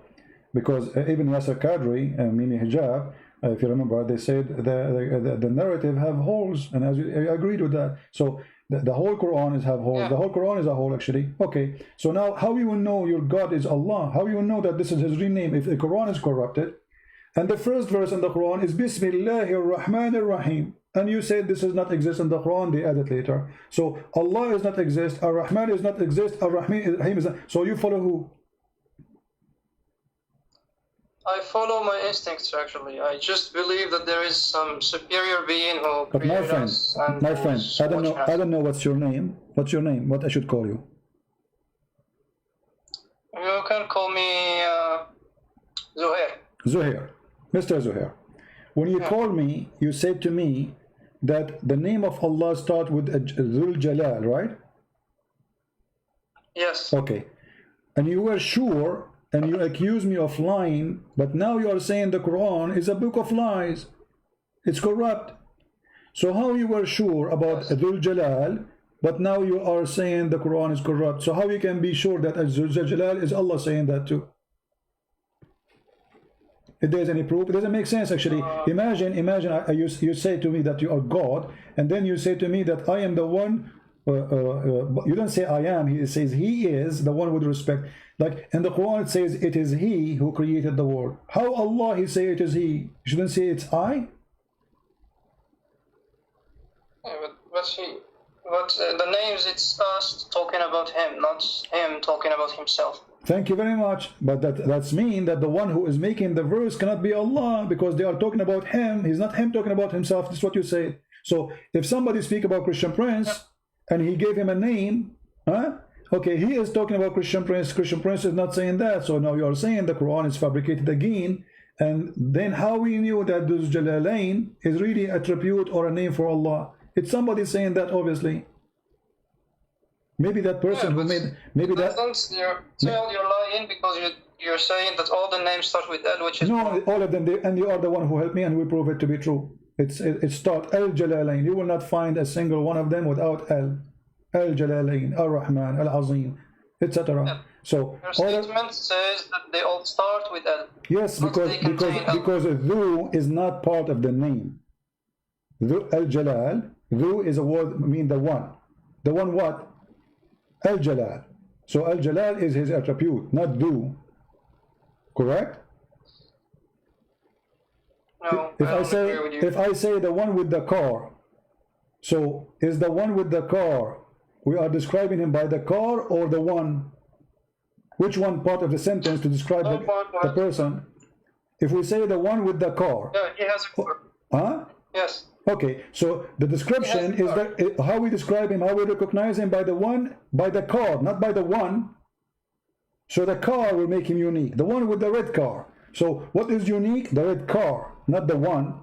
Because even Yasser Qadri and Mimi Hijab, if you remember, they said the narrative have holes, and as you agreed with that. So the whole Quran is have holes. Yeah. The whole Quran is a hole, actually. Okay, so now how you will know your God is Allah? How you will know that this is His real name if the Quran is corrupted? And the first verse in the Quran is Bismillahir Rahmanir Rahim. And you said this does not exist in the Quran, they added later. So Allah is not exist, Ar-Rahman is not exist, Ar-Rahim is not. So you follow who? I follow my instincts, actually. I just believe that there is some superior being who created us. But my friend, I don't know what's your name. What's your name? What I should call you? You can call me Zuhair. Zuhair. Mr. Zuhair. When you call me, you said to me that the name of Allah starts with Dhul Jalal, right? Yes. Okay. And you were sure, and you accused me of lying, but now you are saying the Quran is a book of lies. It's corrupt. So how you were sure about Dhul Jalal, but now you are saying the Quran is corrupt? So how you can be sure that Dhul Jalal is Allah saying that too? If there's any proof, it doesn't make sense, actually. Imagine you say to me that you are God, and then you say to me that I am the one. You don't say I am. He says He is the one with respect. Like in the Quran, it says it is He who created the world. How Allah He say it is He? You shouldn't say it's I. Yeah, but the names, it's us talking about Him, not Him talking about Himself. Thank you very much. But that's mean that the one who is making the verse cannot be Allah, because they are talking about Him. He's not Him talking about Himself. This is what you say. So if somebody speak about Christian Prince and he gave him a name, okay, he is talking about Christian Prince. Christian Prince is not saying that. So now you are saying the Quran is fabricated again. And then how we knew that this Jalalain is really a tribute or a name for Allah? It's somebody saying that, obviously. Maybe that person who made, maybe that. You're lying because you're saying that all the names start with L, which is no, all of them. And you are the one who helped me, and we prove it to be true. It start Al Jalalain. You will not find a single one of them without Al. Al Jalalain, Al Rahman, Al Azim, etc. Yeah. So your statement says that they all start with L. Yes, because Dhu is not part of the name. Al Jalal. Dhu is a word mean the one. The one what? Al Jalal. So Al Jalal is his attribute, not Dhu. Correct? No. If I say the one with the car, so is the one with the car we are describing him by the car or the one? Which one part of the sentence to describe the person? If we say the one with the car. Yeah, he has a car. Huh? Yes. Okay, so the description is that how we describe him, how we recognize him by the one, by the car, not by the one. So the car will make him unique. The one with the red car. So what is unique? The red car, not the one.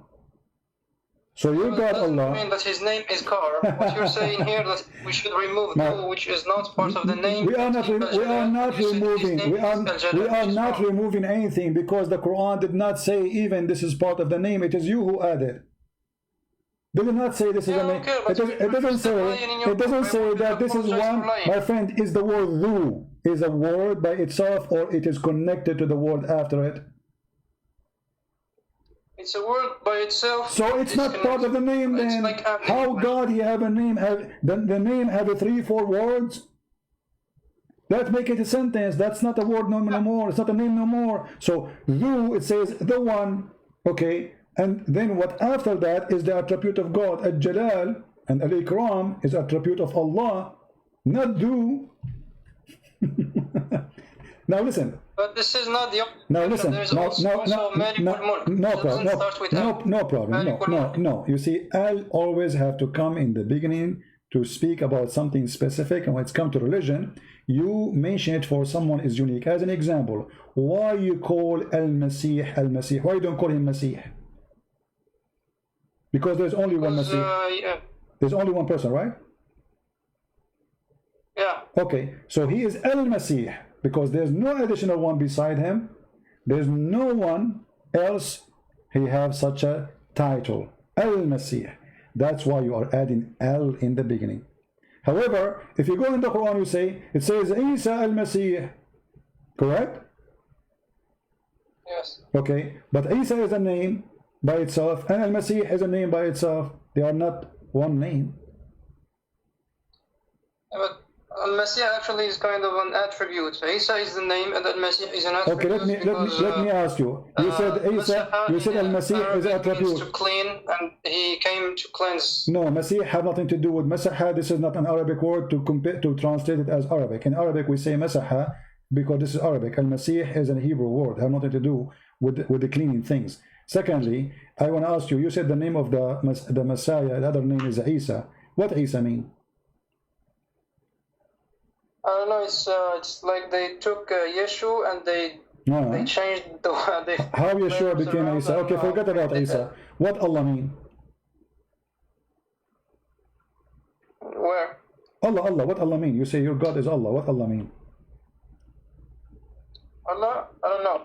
So your God Allah. Mean that his name is Car. What you're saying here that we should remove no, which is not part of the name. We are not removing anything, because the Quran did not say even this is part of the name. It is you who added. They did not say this is a name. It doesn't say that this is one. My friend, is the word dhu is a word by itself, or it is connected to the word after it? It's a word by itself. So it's not part of the name then. Like how God he have a name, the name have a 3-4 words? That make it a sentence. That's not a word no more. It's not a name no more. So dhu, it says the one, okay, and then what after that is the attribute of God. Al-Jalal and Al-Ikram is attribute of Allah, not dhu. Now listen. But this is not the only. Now listen. No problem. No. You see, Al always have to come in the beginning to speak about something specific, and when it's come to religion, you mention it for someone is unique. As an example, why you call Al-Masih Al-Masih? Why you don't call him Masih? Because there's only one Masih. Yeah. There's only one person, right? Yeah. Okay, so he is Al-Masih, because there's no additional one beside him. There's no one else he have such a title. Al-Masih. That's why you are adding Al in the beginning. However, if you go in the Quran, you say, it says Isa Al-Masih. Correct? Yes. Okay, but Isa is a name by itself, and Al-Masih is a name by itself. They are not one name. But Al-Masih actually is kind of an attribute. Isa is the name, and Al-Masih is an attribute. Okay, let me ask you. You said Isa, you said Al-Masih is an attribute. To clean, and he came to cleanse. No, Masih have nothing to do with Masaha. This is not an Arabic word to compare, to translate it as Arabic. In Arabic we say Masaha because this is Arabic. Al-Masih is a Hebrew word. Have nothing to do with the cleaning things. Secondly, I want to ask you. You said the name of the Messiah. The other name is Isa. What Isa mean? I don't know. It's like they took Yeshu and they changed the. How Yeshua became Isa? Okay, forget about Isa. What Allah mean? Where? Allah. What Allah mean? You say your God is Allah. What Allah mean? Allah? I don't know.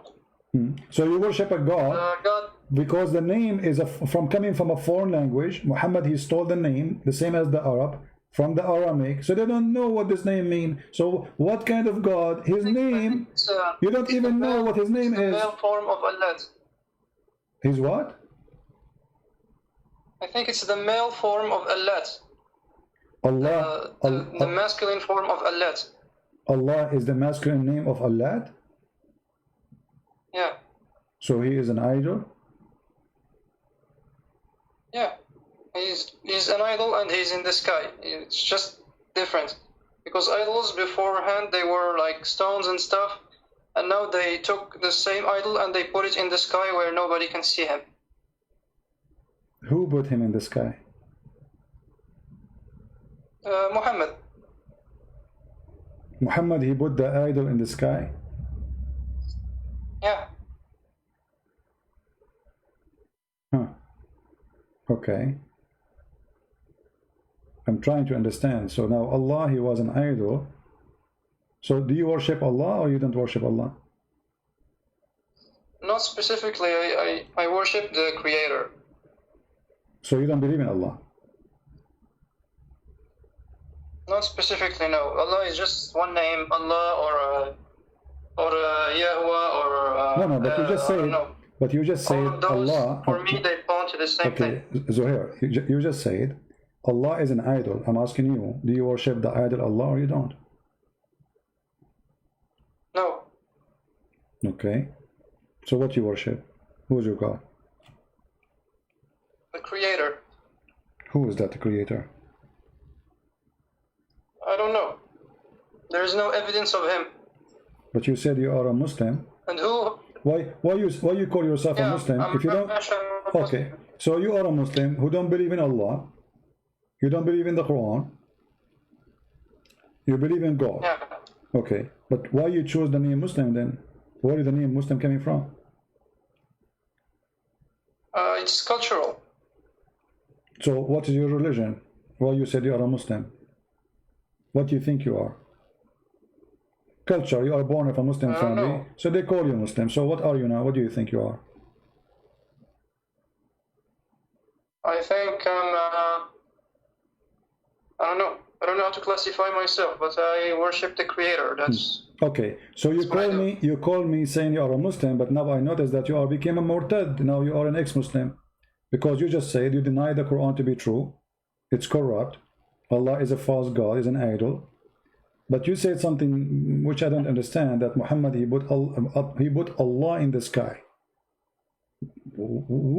So you worship a God, God. Because the name is coming from a foreign language. Muhammad, he stole the name, the same as the Arab, from the Aramaic. So they don't know what this name means. So what kind of God? His name, you don't even know what his name is. The male form of Allah. His what? I think it's the male form of Allah. Allah. The masculine form of Allah. Allah is the masculine name of Allah? Yeah. So he is an idol? Yeah. He's an idol and he's in the sky. It's just different. Because idols beforehand, they were like stones and stuff. And now they took the same idol and they put it in the sky where nobody can see him. Who put him in the sky? Muhammad. Muhammad, he put the idol in the sky? Yeah. Huh. Okay. I'm trying to understand. So now Allah, he was an idol. So do you worship Allah or you don't worship Allah? Not specifically. I worship the Creator. So you don't believe in Allah? Not specifically, no. Allah is just one name, Allah or Yahweh or no, but you just said. no. But you just said Allah. For me, they point to the same thing. Zuhair, you just said Allah is an idol. I'm asking you, do you worship the idol Allah or you don't? No. Okay. So what you worship? Who is your God? The Creator. Who is that Creator? I is no evidence of him. But you said you are a Muslim. And who? Why you call yourself a Muslim if you don't? Okay, so you are a Muslim who don't believe in Allah. You don't believe in the Quran. You believe in God. Yeah. Okay, but why you chose the name Muslim then? Where is the name Muslim coming from? It's cultural. So what is your religion? Why you said you are a Muslim? What do you think you are? Culture, you are born of a Muslim family, know. so they call you Muslim. So what are you now? What do you think you are? I think I don't know. I don't know how to classify myself, but I worship the Creator. That's okay. So you call me saying you are a Muslim, but now I notice that you are became a murtad. Now you are an ex-Muslim, because you just said you deny the Quran to be true. It's corrupt. Allah is a false God, is an idol. But you said something which I don't understand, that Muhammad he put Allah in the sky.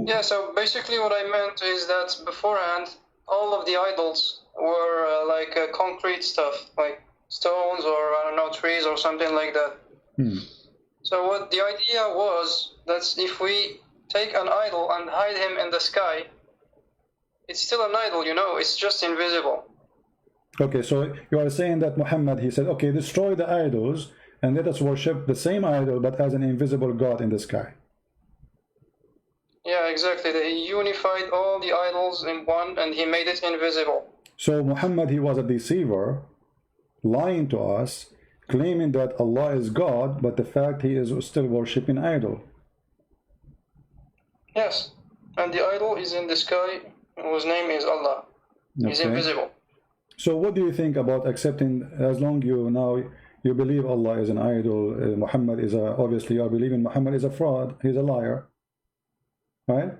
yeah. So basically, what I meant is that beforehand, all of the idols were like concrete stuff, like stones or I don't know, trees or something like that. So what the idea was that if we take an idol and hide him in the sky, it's still an idol, you know. It's just invisible. Okay, so you are saying that Muhammad, he said, okay, destroy the idols and let us worship the same idol but as an invisible God in the sky. Yeah, exactly. They unified all the idols in one and he made it invisible. So Muhammad, he was a deceiver, lying to us, claiming that Allah is God, but the fact he is still worshipping idol. Yes, and the idol is in the sky, whose name is Allah. He's invisible. So what do you think about accepting, as long you believe Allah is an idol, Muhammad is obviously you are believing Muhammad is a fraud, he's a liar, right?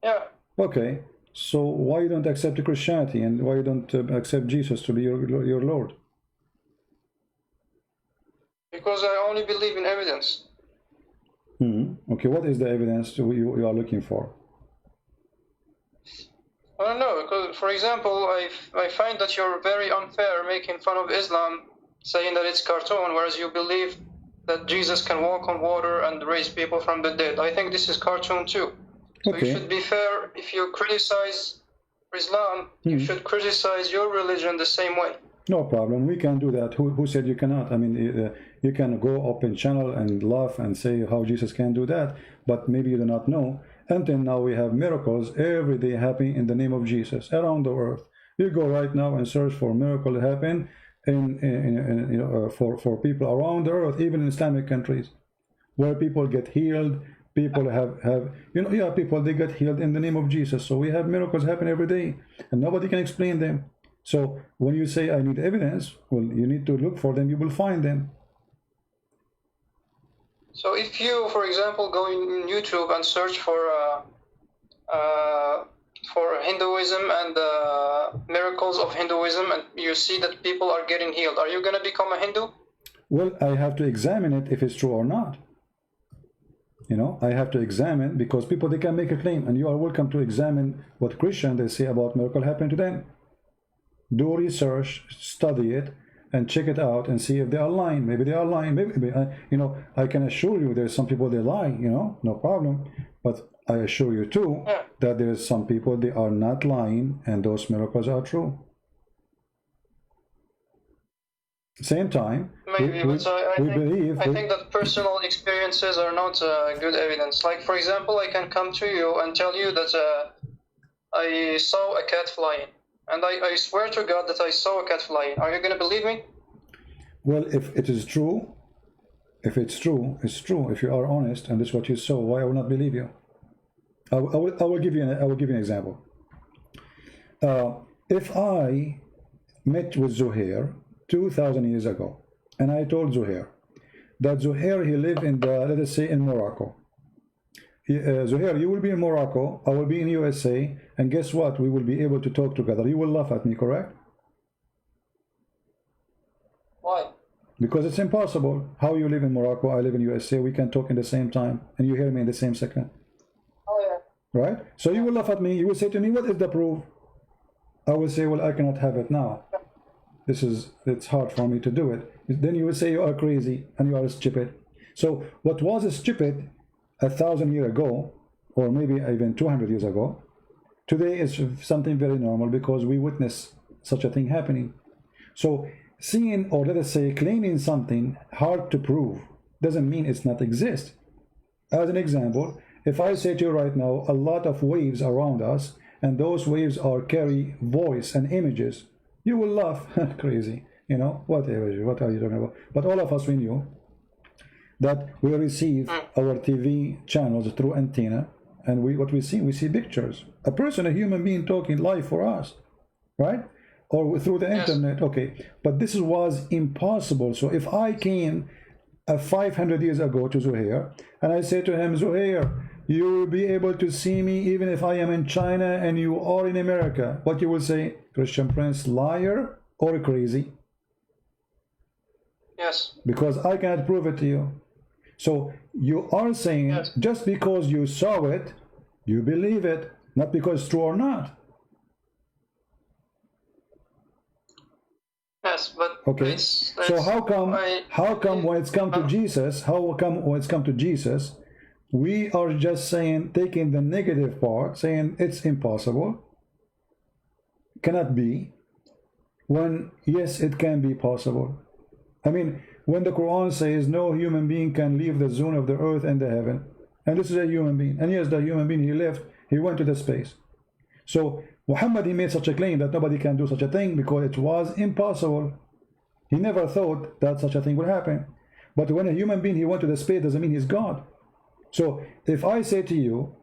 Yeah. Okay, so why you don't accept Christianity and why you don't accept Jesus to be your Lord? Because I only believe in evidence. Okay, what is the evidence you are looking for? I don't know, because, for example, I find that you're very unfair making fun of Islam, saying that it's cartoon, whereas you believe that Jesus can walk on water and raise people from the dead. I think this is cartoon too. So Okay. you should be fair. If you criticize Islam, you should criticize your religion the same way. No problem, we can do that. Who said you cannot? I mean, you can go open channel and laugh and say how Jesus can do that, but maybe you do not know. Until now we have miracles every day happening in the name of Jesus around the earth. You go right now and search for miracle happen for people around the earth, even in Islamic countries, where people get healed. People have people, they get healed in the name of Jesus. So we have miracles happen every day and nobody can explain them. So when you say I need evidence, well, you need to look for them, you will find them. So if you, for example, go in YouTube and search for Hinduism and miracles of Hinduism, and you see that people are getting healed, are you going to become a Hindu? Well, I have to examine it if it's true or not. You know, I have to examine, because people, they can make a claim, and you are welcome to examine what Christians they say about miracle happening to them. Do research, study it, and check it out and see if they are lying. Maybe they are lying. Maybe I can assure you there's some people they lie, no problem. But I assure you too that there's some people they are not lying and those miracles are true. Same time, maybe, but I think that personal experiences are not good evidence. Like, for example, I can come to you and tell you that I saw a cat flying. And I swear to God that I saw a cat flying. Are you going to believe me? Well, if it is true, if it's true, it's true. If you are honest and this is what you saw, why I will not believe you? I will give you an example. If I met with Zuhair 2,000 years ago, and I told Zuhair that Zuhair, he lived in let us say in Morocco. Zuhair, you will be in Morocco, I will be in USA, and guess what? We will be able to talk together. You will laugh at me, correct? Why? Because it's impossible. How you live in Morocco, I live in USA, we can talk in the same time, and you hear me in the same second. Oh, yeah. Right? So you will laugh at me, you will say to me, what is the proof? I will say, well, I cannot have it now. It's hard for me to do it. then you will say you are crazy and you are stupid. So what was stupid 1,000 years ago, or maybe even 200 years ago, today is something very normal because we witness such a thing happening. So seeing, or let us say claiming something hard to prove doesn't mean it's not exist. As an example, if I say to you right now a lot of waves around us, and those waves are carry voice and images, you will laugh. Crazy, you know, whatever, what are you talking about? But all of us, we knew that we receive our TV channels through antenna, and what we see pictures, a person, a human being talking live for us, right? Or through the internet. Okay, but this was impossible. So if I came 500 years ago to Zuhair and I say to him, Zuhair, you will be able to see me even if I am in China and you are in America, what you will say? Christian Prince, liar or crazy? Yes. Because I cannot prove it to you. So you are saying just because you saw it, you believe it, not because it's true or not. Yes, but okay. So how come when it's come to Jesus, we are just saying, taking the negative part, saying it's impossible, cannot be, when yes, it can be possible. I mean, when the Quran says no human being can leave the zone of the earth and the heaven, and this is a human being, and yes, the human being, he left, he went to the space. So Muhammad, he made such a claim that nobody can do such a thing because it was impossible. He never thought that such a thing would happen. But when a human being, he went to the space, doesn't mean he's God. So if I say to you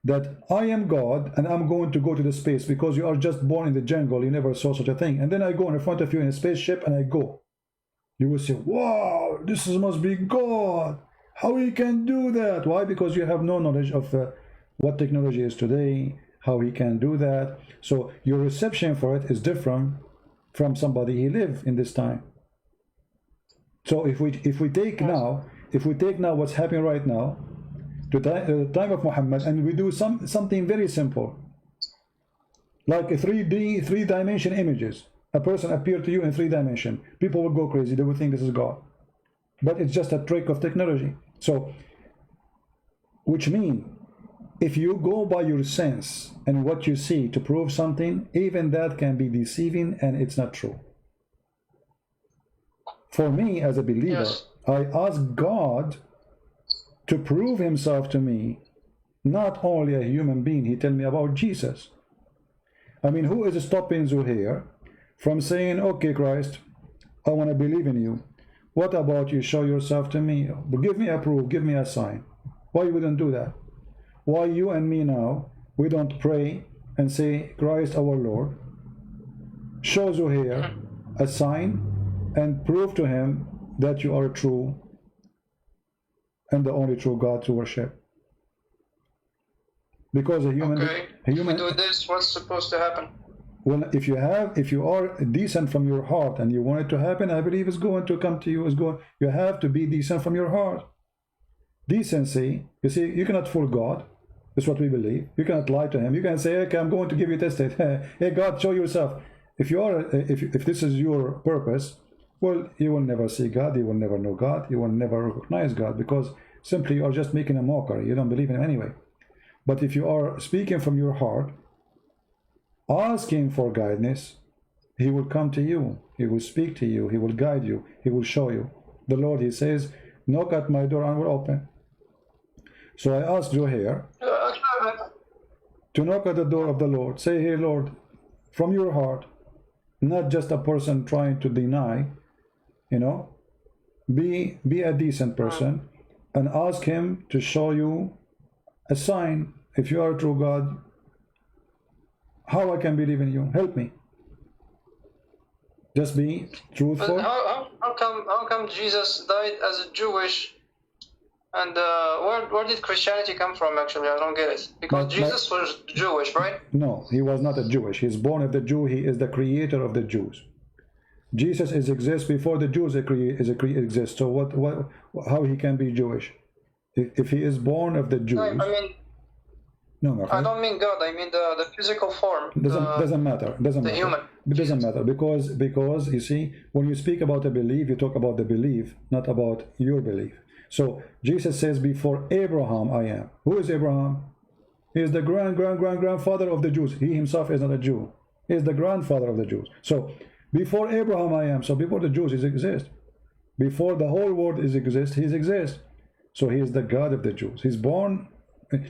that I am God and I'm going to go to the space because you are just born in the jungle, you never saw such a thing, and then I go in front of you in a spaceship and I go, you will say, wow, this must be God. How he can do that? Why? Because you have no knowledge of what technology is today, how he can do that. So your reception for it is different from somebody who lived in this time. So if we take now what's happening right now to the time of Muhammad, and we do something very simple, like a 3D, three-dimension images. A person appeared to you in 3 dimensions. People will go crazy. They will think this is God. But it's just a trick of technology. So, which means, if you go by your sense and what you see to prove something, even that can be deceiving and it's not true. For me, as a believer, I ask God to prove himself to me, not only a human being. He tell me about Jesus. I mean, who is stopping Zuhair from saying, okay, Christ, I want to believe in you. What about you show yourself to me? Give me a proof, give me a sign. Why you wouldn't do that? Why you and me now, we don't pray and say, Christ our Lord, show Zuhair a sign and prove to him that you are true and the only true God to worship. Because a human, if we do this, what's supposed to happen? Well, if you are decent from your heart and you want it to happen, I believe it's going to come to you. You have to be decent from your heart. Decency, you see, you cannot fool God. That's what we believe. You cannot lie to him. You can say, okay, I'm going to give you a test. Hey, God, show yourself. If this is your purpose, well, you will never see God. You will never know God. You will never recognize God, because simply you are just making a mockery. You don't believe in him anyway. But if you are speaking from your heart, asking for guidance, he will come to you. He will speak to you. He will guide you. He will show you. The Lord, he says, knock at my door and I will open. So I asked Zuhair to knock at the door of the Lord. Say, hey, Lord, from your heart, not just a person trying to deny, be a decent person and ask him to show you a sign. If you are a true God, how I can believe in you? Help me. Just be truthful. But how come Jesus died as a Jewish? And where did Christianity come from? Actually, I don't get it. Because Jesus was Jewish, right? No, he was not a Jewish. He's born of the Jew. He is the creator of the Jews. Jesus exists before the Jews exist. So how he can be Jewish if he is born of the Jews? I mean, No, my I friend. don't mean God. I mean the physical form. Doesn't matter. Doesn't the matter. human. It doesn't matter because you see, when you speak about a belief, you talk about the belief, not about your belief. So Jesus says, "Before Abraham, I am." Who is Abraham? He is the grandfather of the Jews. He himself is not a Jew. He is the grandfather of the Jews. So before Abraham, I am. So before the Jews, he exists. Before the whole world exists, he exists. So he is the God of the Jews. He's born.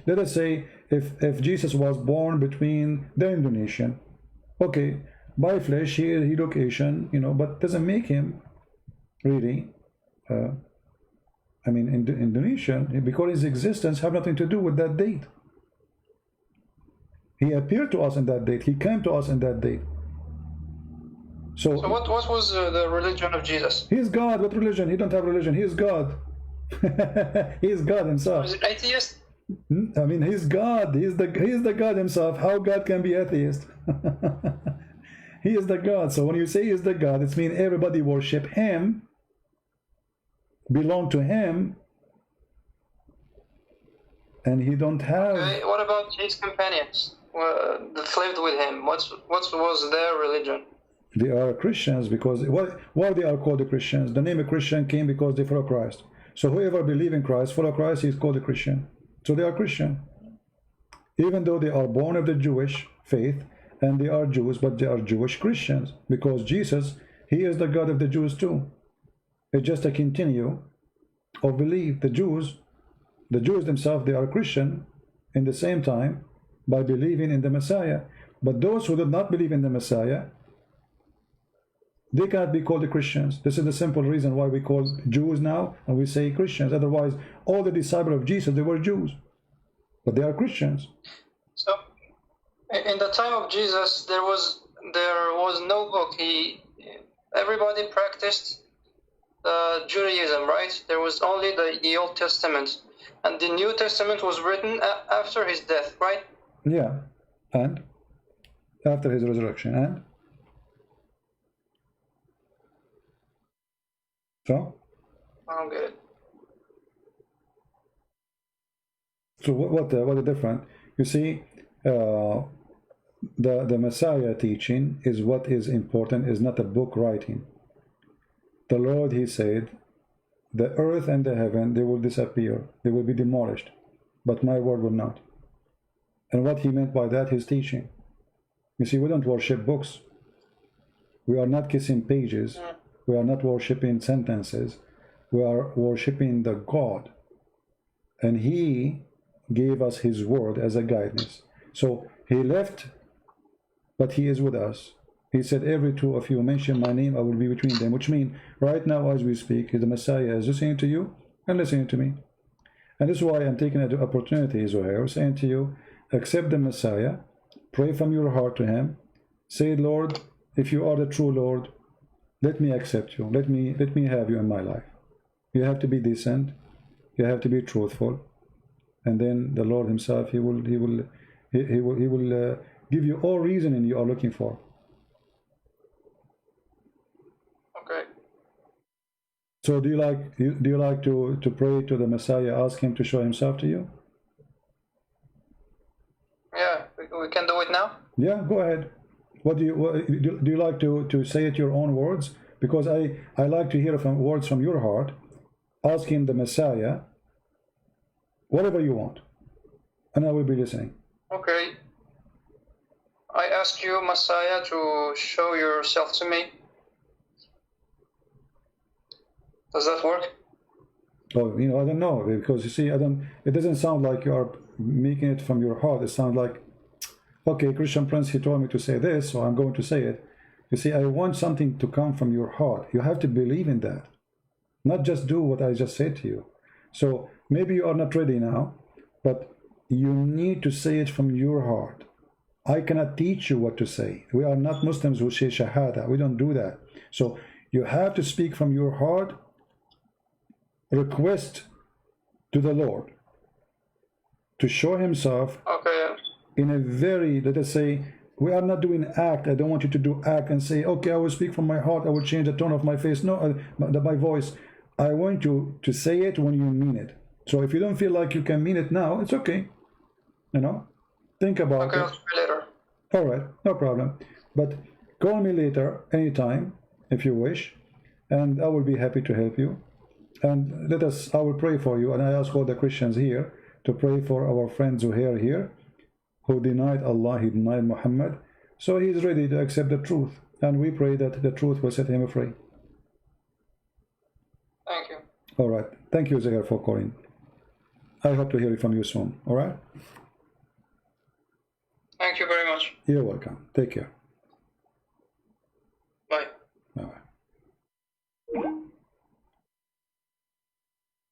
Let us say if Jesus was born between the Indonesian, okay, by flesh he look Asian, you know, but doesn't make him really I mean Indonesian, because his existence have nothing to do with that date. He appeared to us in that date. He came to us in that date. So what was the religion of Jesus? He is God. What religion? He don't have religion. He is God. He is God himself. Was it atheist? I mean, he's God. He is the God himself. How God can be atheist? He is the God. So when you say he is the God, it means everybody worship him, belong to him, and he don't have. Okay, what about his companions that lived with him? What was their religion? They are Christians because why they are called the Christians? The name of Christian came because they follow Christ. So whoever believes in Christ, follow Christ, he is called a Christian. So they are Christian. Even though they are born of the Jewish faith and they are Jews, but they are Jewish Christians because Jesus, he is the God of the Jews too. It's just a continue of belief. The Jews themselves, they are Christian in the same time by believing in the Messiah. But those who do not believe in the Messiah, they cannot be called the Christians. This is the simple reason why we call Jews now and we say Christians. Otherwise, all the disciples of Jesus, they were Jews, but they are Christians. So, in the time of Jesus, there was no book. Everybody practiced Judaism, right? There was only the Old Testament, and the New Testament was written after his death, right? Yeah, and after his resurrection, and so I don't get it. So what the difference? You see, the Messiah teaching is what is important, is not a book writing. The Lord, he said, the earth and the heaven, they will disappear, they will be demolished, but my word will not. And what he meant by that, his teaching. You see, we don't worship books. We are not kissing pages. We are not worshiping sentences. We are worshiping the God. And he gave us his word as a guidance. So he left, but he is with us. He said, every two of you mention my name, I will be between them. Which means, right now as we speak, the Messiah is listening to you and listening to me. And this is why I'm taking the opportunity, Zohair, saying to you, accept the Messiah, pray from your heart to him, say, Lord, if you are the true Lord, let me accept you. Let me have you in my life. You have to be decent. You have to be truthful, and then the Lord Himself, He will give you all reasoning you are looking for. Okay. So do you like to pray to the Messiah, ask him to show himself to you? Yeah, we can do it now. Yeah, go ahead. Do you like to say it your own words? Because I like to hear words from your heart, asking the Messiah whatever you want, and I will be listening. Okay. I ask you, Messiah, to show yourself to me. Does that work? Oh, I don't know, because you see, it doesn't sound like you are making it from your heart. It sounds like, okay, Christian Prince, he told me to say this, so I'm going to say it. You see, I want something to come from your heart. You have to believe in that, not just do what I just said to you. So maybe you are not ready now, but you need to say it from your heart. I cannot teach you what to say. We are not Muslims who say Shahada. We don't do that. So you have to speak from your heart, request to the Lord to show himself in a very, let us say, we are not doing act. I don't want you to do act and say, okay, I will speak from my heart. I will change the tone of my face. No, my voice. I want you to say it when you mean it. So if you don't feel like you can mean it now, it's okay. Think about Okay, I'll it. try later. All right, no problem. But call me later, anytime, if you wish, and I will be happy to help you. And I will pray for you, and I ask all the Christians here to pray for our friend Zuhair here, who denied Allah, he denied Muhammad. So he is ready to accept the truth, and we pray that the truth will set him free. Thank you. All right. Thank you, Zuhair, for calling. I hope to hear from you soon. All right? Thank you very much. You're welcome. Take care. Bye. Bye-bye.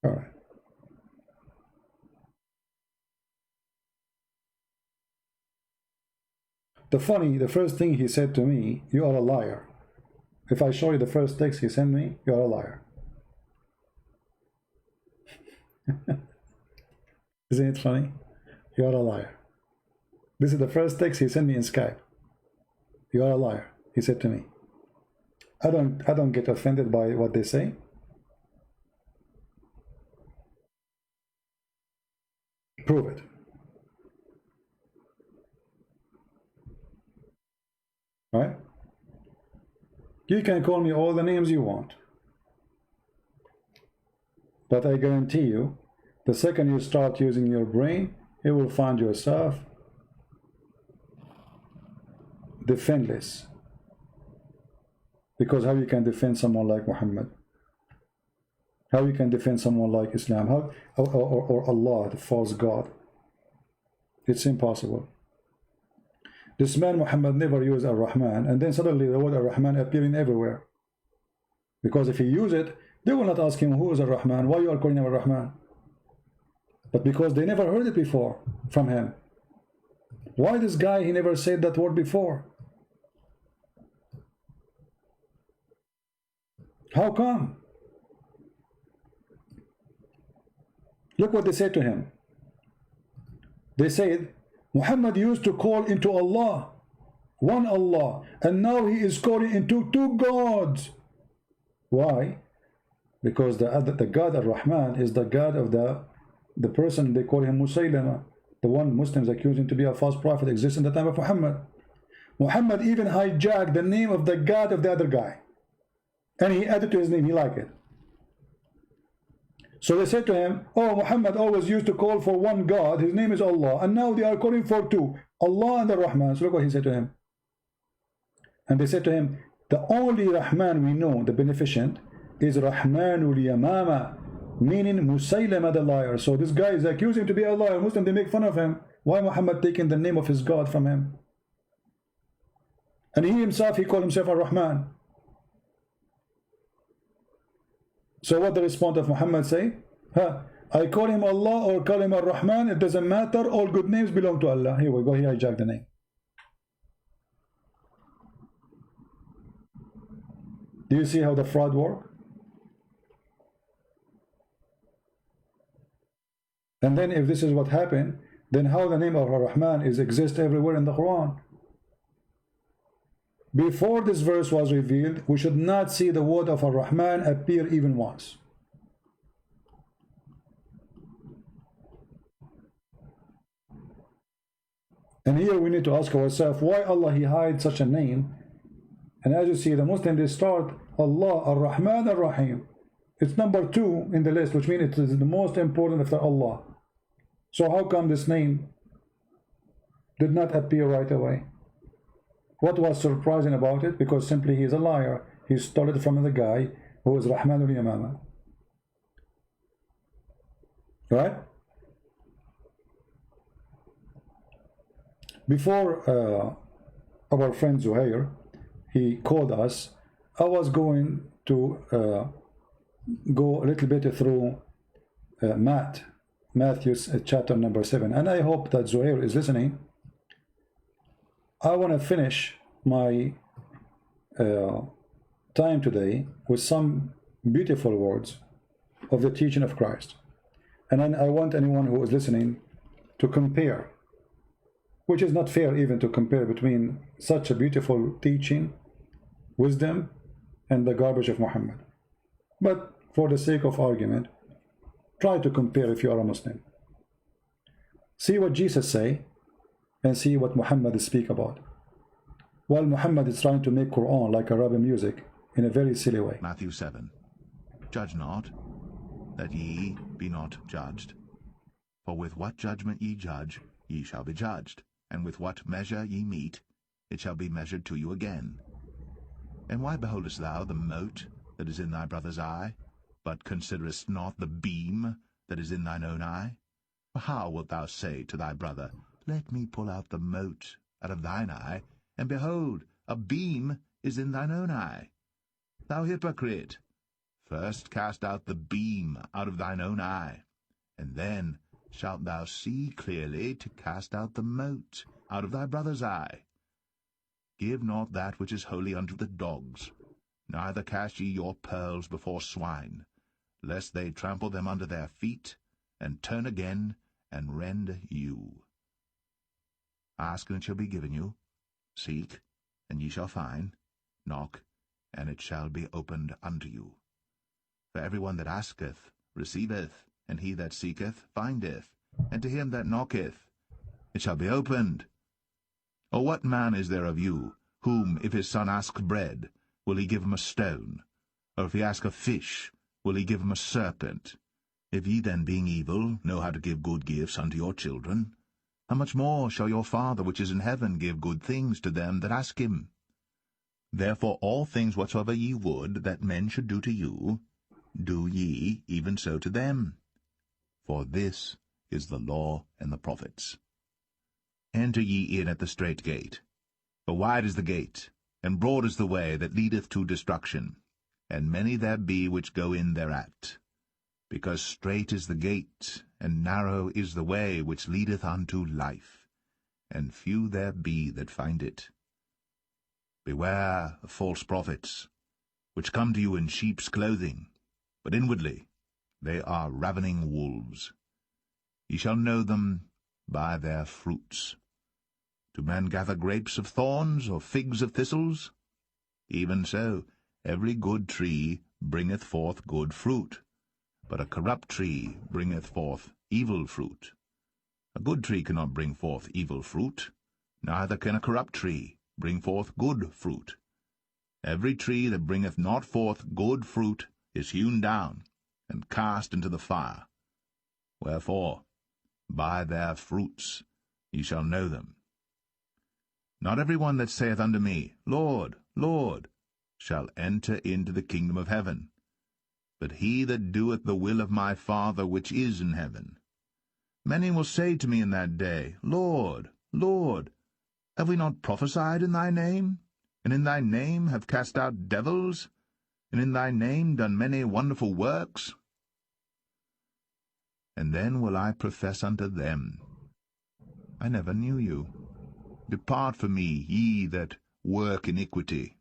All right. The first thing he said to me, you are a liar. If I show you the first text he sent me, you are a liar. Isn't it funny? You are a liar. This is the first text he sent me in Skype. You are a liar, he said to me. I don't get offended by what they say. Prove it. Right? You can call me all the names you want. But I guarantee you, the second you start using your brain, you will find yourself defenseless. Because how you can defend someone like Muhammad? How you can defend someone like Islam? How, or Allah, the false God? It's impossible. This man Muhammad never used Ar-Rahman, and then suddenly the word Ar-Rahman appearing everywhere. Because if he used it, they will not ask him, who is Ar-Rahman? Why you are calling him Ar-Rahman? But because they never heard it before from him. Why this guy, he never said that word before? How come? Look what they said to him. They said, Muhammad used to call into Allah, one Allah, and now he is calling into two gods. Why? Because the God Ar-Rahman is the God of the person they call him Musaylama, the one Muslims accuse him to be a false prophet, exists in the time of Muhammad. Muhammad even hijacked the name of the God of the other guy, and he added to his name. He liked it. So they said to him, oh, Muhammad always used to call for one God, his name is Allah, and now they are calling for two, Allah and the Rahman. So look what he said to him. And they said to him, the only Rahman we know, the beneficent, is Rahmanul Yamama, meaning Musaylama the liar. So this guy is accusing him to be a liar. Muslim, they make fun of him. Why Muhammad taking the name of his God from him? And he himself, he called himself Ar-Rahman. So what the response of Muhammad say? I call him Allah or call him Ar-Rahman, it doesn't matter, all good names belong to Allah. Here we go, he hijacked the name. Do you see how the fraud work? And then if this is what happened, then how the name of Ar-Rahman exists everywhere in the Quran? Before this verse was revealed, we should not see the word of Ar-Rahman appear even once. And here we need to ask ourselves, why Allah he hides such a name? And as you see, the Muslims, they start Allah, Ar-Rahman, Ar-Rahim. It's number 2 in the list, which means it is the most important after Allah. So how come this name did not appear right away? What was surprising about it? Because simply he is a liar. He stole it from the guy who is Rahmanul Yamama. Right? Before our friend Zuhair, he called us, I was going to go a little bit through Matthew's chapter number 7. And I hope that Zuhair is listening. I want to finish my time today with some beautiful words of the teaching of Christ. And then I want anyone who is listening to compare, which is not fair even to compare between such a beautiful teaching, wisdom, and the garbage of Muhammad. But for the sake of argument, try to compare if you are a Muslim. See what Jesus say and see what Muhammad speak about. While Muhammad is trying to make Quran like Arabic music in a very silly way. Matthew 7. Judge not, that ye be not judged. For with what judgment ye judge, ye shall be judged, and with what measure ye mete, it shall be measured to you again. And why beholdest thou the mote that is in thy brother's eye, but considerest not the beam that is in thine own eye? For how wilt thou say to thy brother, Let me pull out the mote out of thine eye, and behold, a beam is in thine own eye? Thou hypocrite, first cast out the beam out of thine own eye, and then shalt thou see clearly to cast out the mote out of thy brother's eye. Give not that which is holy unto the dogs, neither cast ye your pearls before swine, lest they trample them under their feet, and turn again, and rend you. Ask, and it shall be given you. Seek, and ye shall find. Knock, and it shall be opened unto you. For every one that asketh receiveth, and he that seeketh findeth, and to him that knocketh it shall be opened. Or what man is there of you, whom, if his son ask bread, will he give him a stone? Or if he ask a fish, will he give him a serpent? If ye then, being evil, know how to give good gifts unto your children, how much more shall your Father which is in heaven give good things to them that ask him? Therefore all things whatsoever ye would that men should do to you, do ye even so to them. For this is the law and the prophets. Enter ye in at the strait gate. For wide is the gate, and broad is the way that leadeth to destruction, and many there be which go in thereat. Because strait is the gate, and narrow is the way which leadeth unto life, and few there be that find it. Beware of false prophets, which come to you in sheep's clothing, but inwardly they are ravening wolves. Ye shall know them by their fruits. Do men gather grapes of thorns, or figs of thistles? Even so, every good tree bringeth forth good fruit, but a corrupt tree bringeth forth evil fruit. A good tree cannot bring forth evil fruit, neither can a corrupt tree bring forth good fruit. Every tree that bringeth not forth good fruit is hewn down, and cast into the fire. Wherefore, by their fruits ye shall know them. Not every one that saith unto me, Lord, Lord, shall enter into the kingdom of heaven, but he that doeth the will of my Father which is in heaven. Many will say to me in that day, Lord, Lord, have we not prophesied in thy name, and in thy name have cast out devils, and in thy name done many wonderful works? And then will I profess unto them, I never knew you. Depart from me, ye that work iniquity.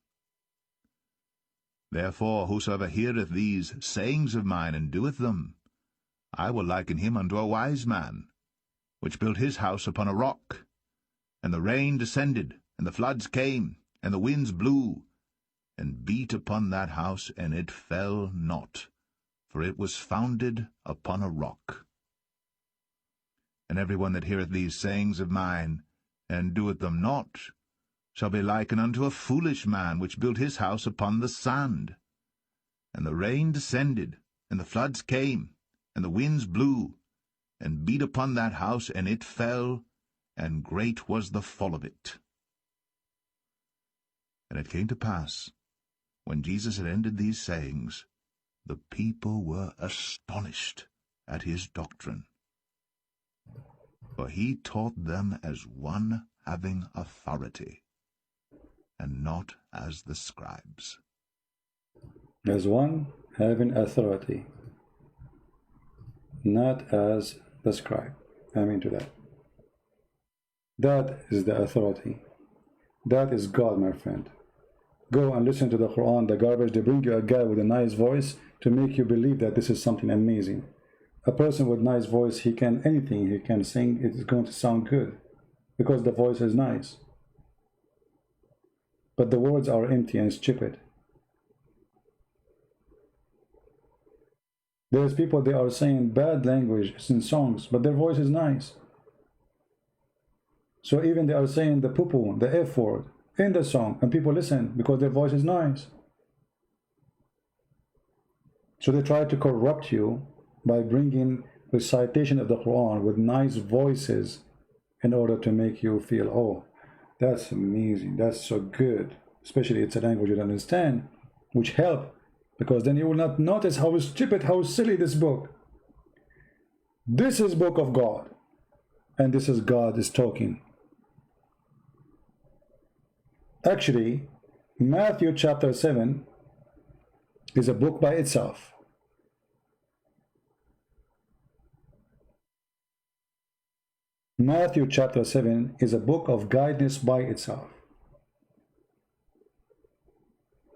Therefore whosoever heareth these sayings of mine, and doeth them, I will liken him unto a wise man, which built his house upon a rock. And the rain descended, and the floods came, and the winds blew, and beat upon that house, and it fell not, for it was founded upon a rock. And every one that heareth these sayings of mine, and doeth them not, shall be likened unto a foolish man, which built his house upon the sand. And the rain descended, and the floods came, and the winds blew, and beat upon that house, and it fell, and great was the fall of it. And it came to pass, when Jesus had ended these sayings, the people were astonished at his doctrine. For he taught them as one having authority, and not as the scribes. As one having authority, not as the scribe. Amen to that. That is the authority. That is God, my friend. Go and listen to the Quran, the garbage. They bring you a guy with a nice voice to make you believe that this is something amazing. A person with nice voice, he can anything he can sing, it is going to sound good because the voice is nice. But the words are empty and stupid. There's people, they are saying bad language in songs, but their voice is nice. So even they are saying the poo-poo, the F word in the song, and people listen because their voice is nice. So they try to corrupt you by bringing recitation of the Quran with nice voices in order to make you feel, oh, that's amazing, that's so good. Especially it's a language you don't understand, which help, because then you will not notice how stupid, how silly this book. This is book of God, and this is God is talking. Actually, Matthew chapter 7 is a book by itself. Matthew chapter 7 is a book of guidance by itself.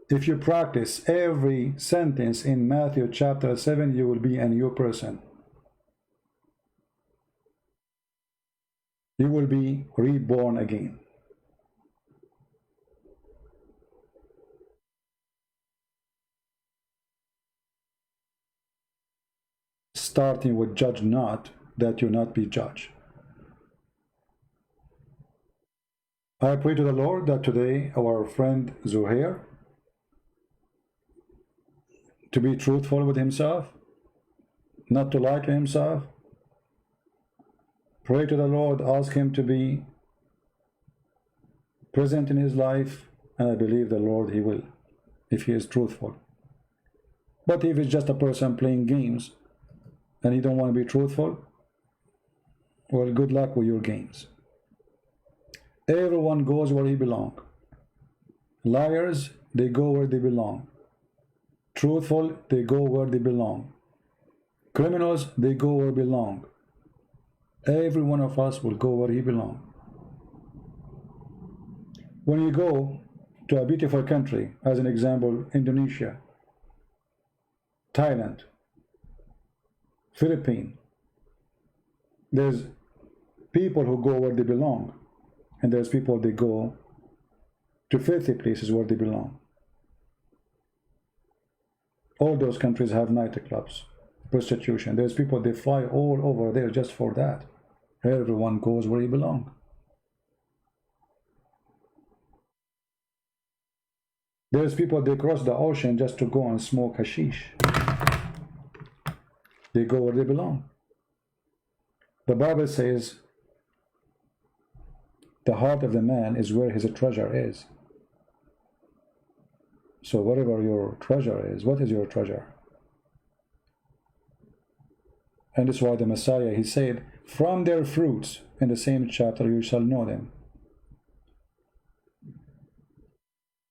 If you practice every sentence in Matthew chapter 7, you will be a new person. You will be reborn again. Starting with judge not, that you not be judged. I pray to the Lord that today our friend Zuhair to be truthful with himself, not to lie to himself. Pray to the Lord, ask him to be present in his life, and I believe the Lord he will, if he is truthful. But if it's just a person playing games and he don't want to be truthful, well, good luck with your games. Everyone goes where he belongs. Liars, they go where they belong. Truthful, they go where they belong. Criminals, they go where they belong. Every one of us will go where he belongs. When you go to a beautiful country, as an example, Indonesia, Thailand, Philippines, there's people who go where they belong, and there's people they go to filthy places where they belong. All those countries have nightclubs, prostitution. There's people they fly all over there just for that. Everyone goes where he belongs. There's people they cross the ocean just to go and smoke hashish. They go where they belong. The Bible says the heart of the man is where his treasure is. So whatever your treasure is, what is your treasure? And that's why the Messiah, he said, from their fruits, in the same chapter, you shall know them.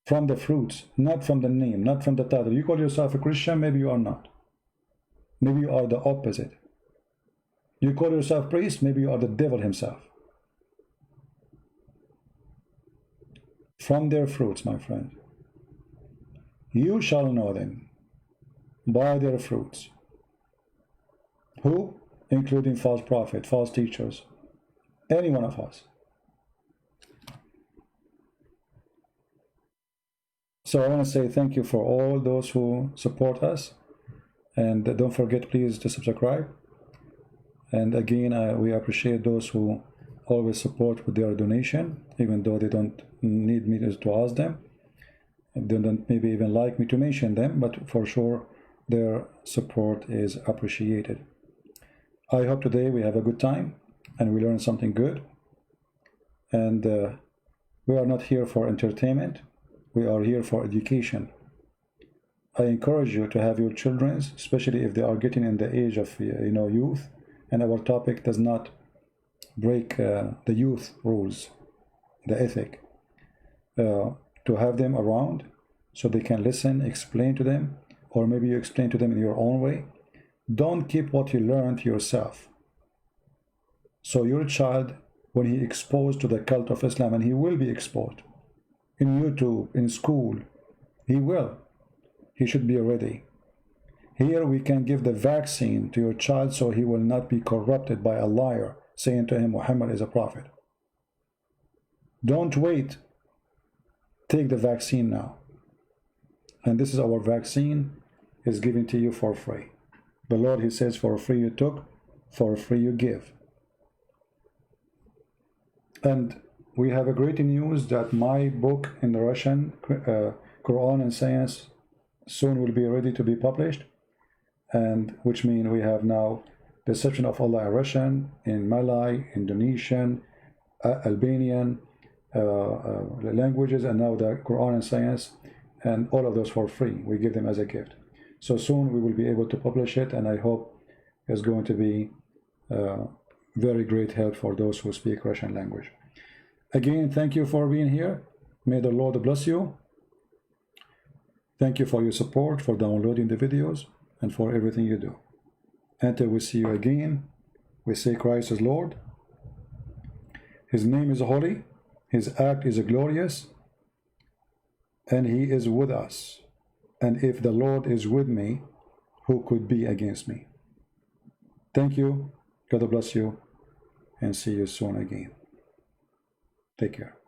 From the fruits, not from the name, not from the title. You call yourself a Christian, maybe you are not. Maybe you are the opposite. You call yourself priest, maybe you are the devil himself. From their fruits, my friend. You shall know them by their fruits. Who? Including false prophets, false teachers. Any one of us. So I want to say thank you for all those who support us. And don't forget, please, to subscribe. And again, we appreciate those who always support with their donation, even though they don't need me to ask them. They don't maybe even like me to mention them, but for sure their support is appreciated. I hope today we have a good time and we learn something good. And we are not here for entertainment. We are here for education. I encourage you to have your children, especially if they are getting in the age of youth, and our topic does not break the youth rules, the ethic, to have them around so they can listen, explain to them, or maybe you explain to them in your own way. Don't keep what you learned to yourself. So your child, when he exposed to the cult of Islam, and he will be exposed in YouTube, in school, he should be ready. Here we can give the vaccine to your child so he will not be corrupted by a liar saying to him Muhammad is a prophet. Don't wait. Take the vaccine now. And this is our vaccine, is given to you for free. The Lord, he says, for free you took, for free you give. And we have a great news that my book in the Russian, Quran and Science, soon will be ready to be published, and which means we have now Deception of Allah in Russian, in Malay, Indonesian, Albanian languages, and now the Quran and Science, and all of those for free. We give them as a gift. So soon we will be able to publish it, and I hope it's going to be very great help for those who speak Russian language. Again, thank you for being here. May the Lord bless you. Thank you for your support, for downloading the videos, and for everything you do. Until we see you again, we say Christ is Lord. His name is holy. His act is glorious. And he is with us. And if the Lord is with me, who could be against me? Thank you. God bless you. And see you soon again. Take care.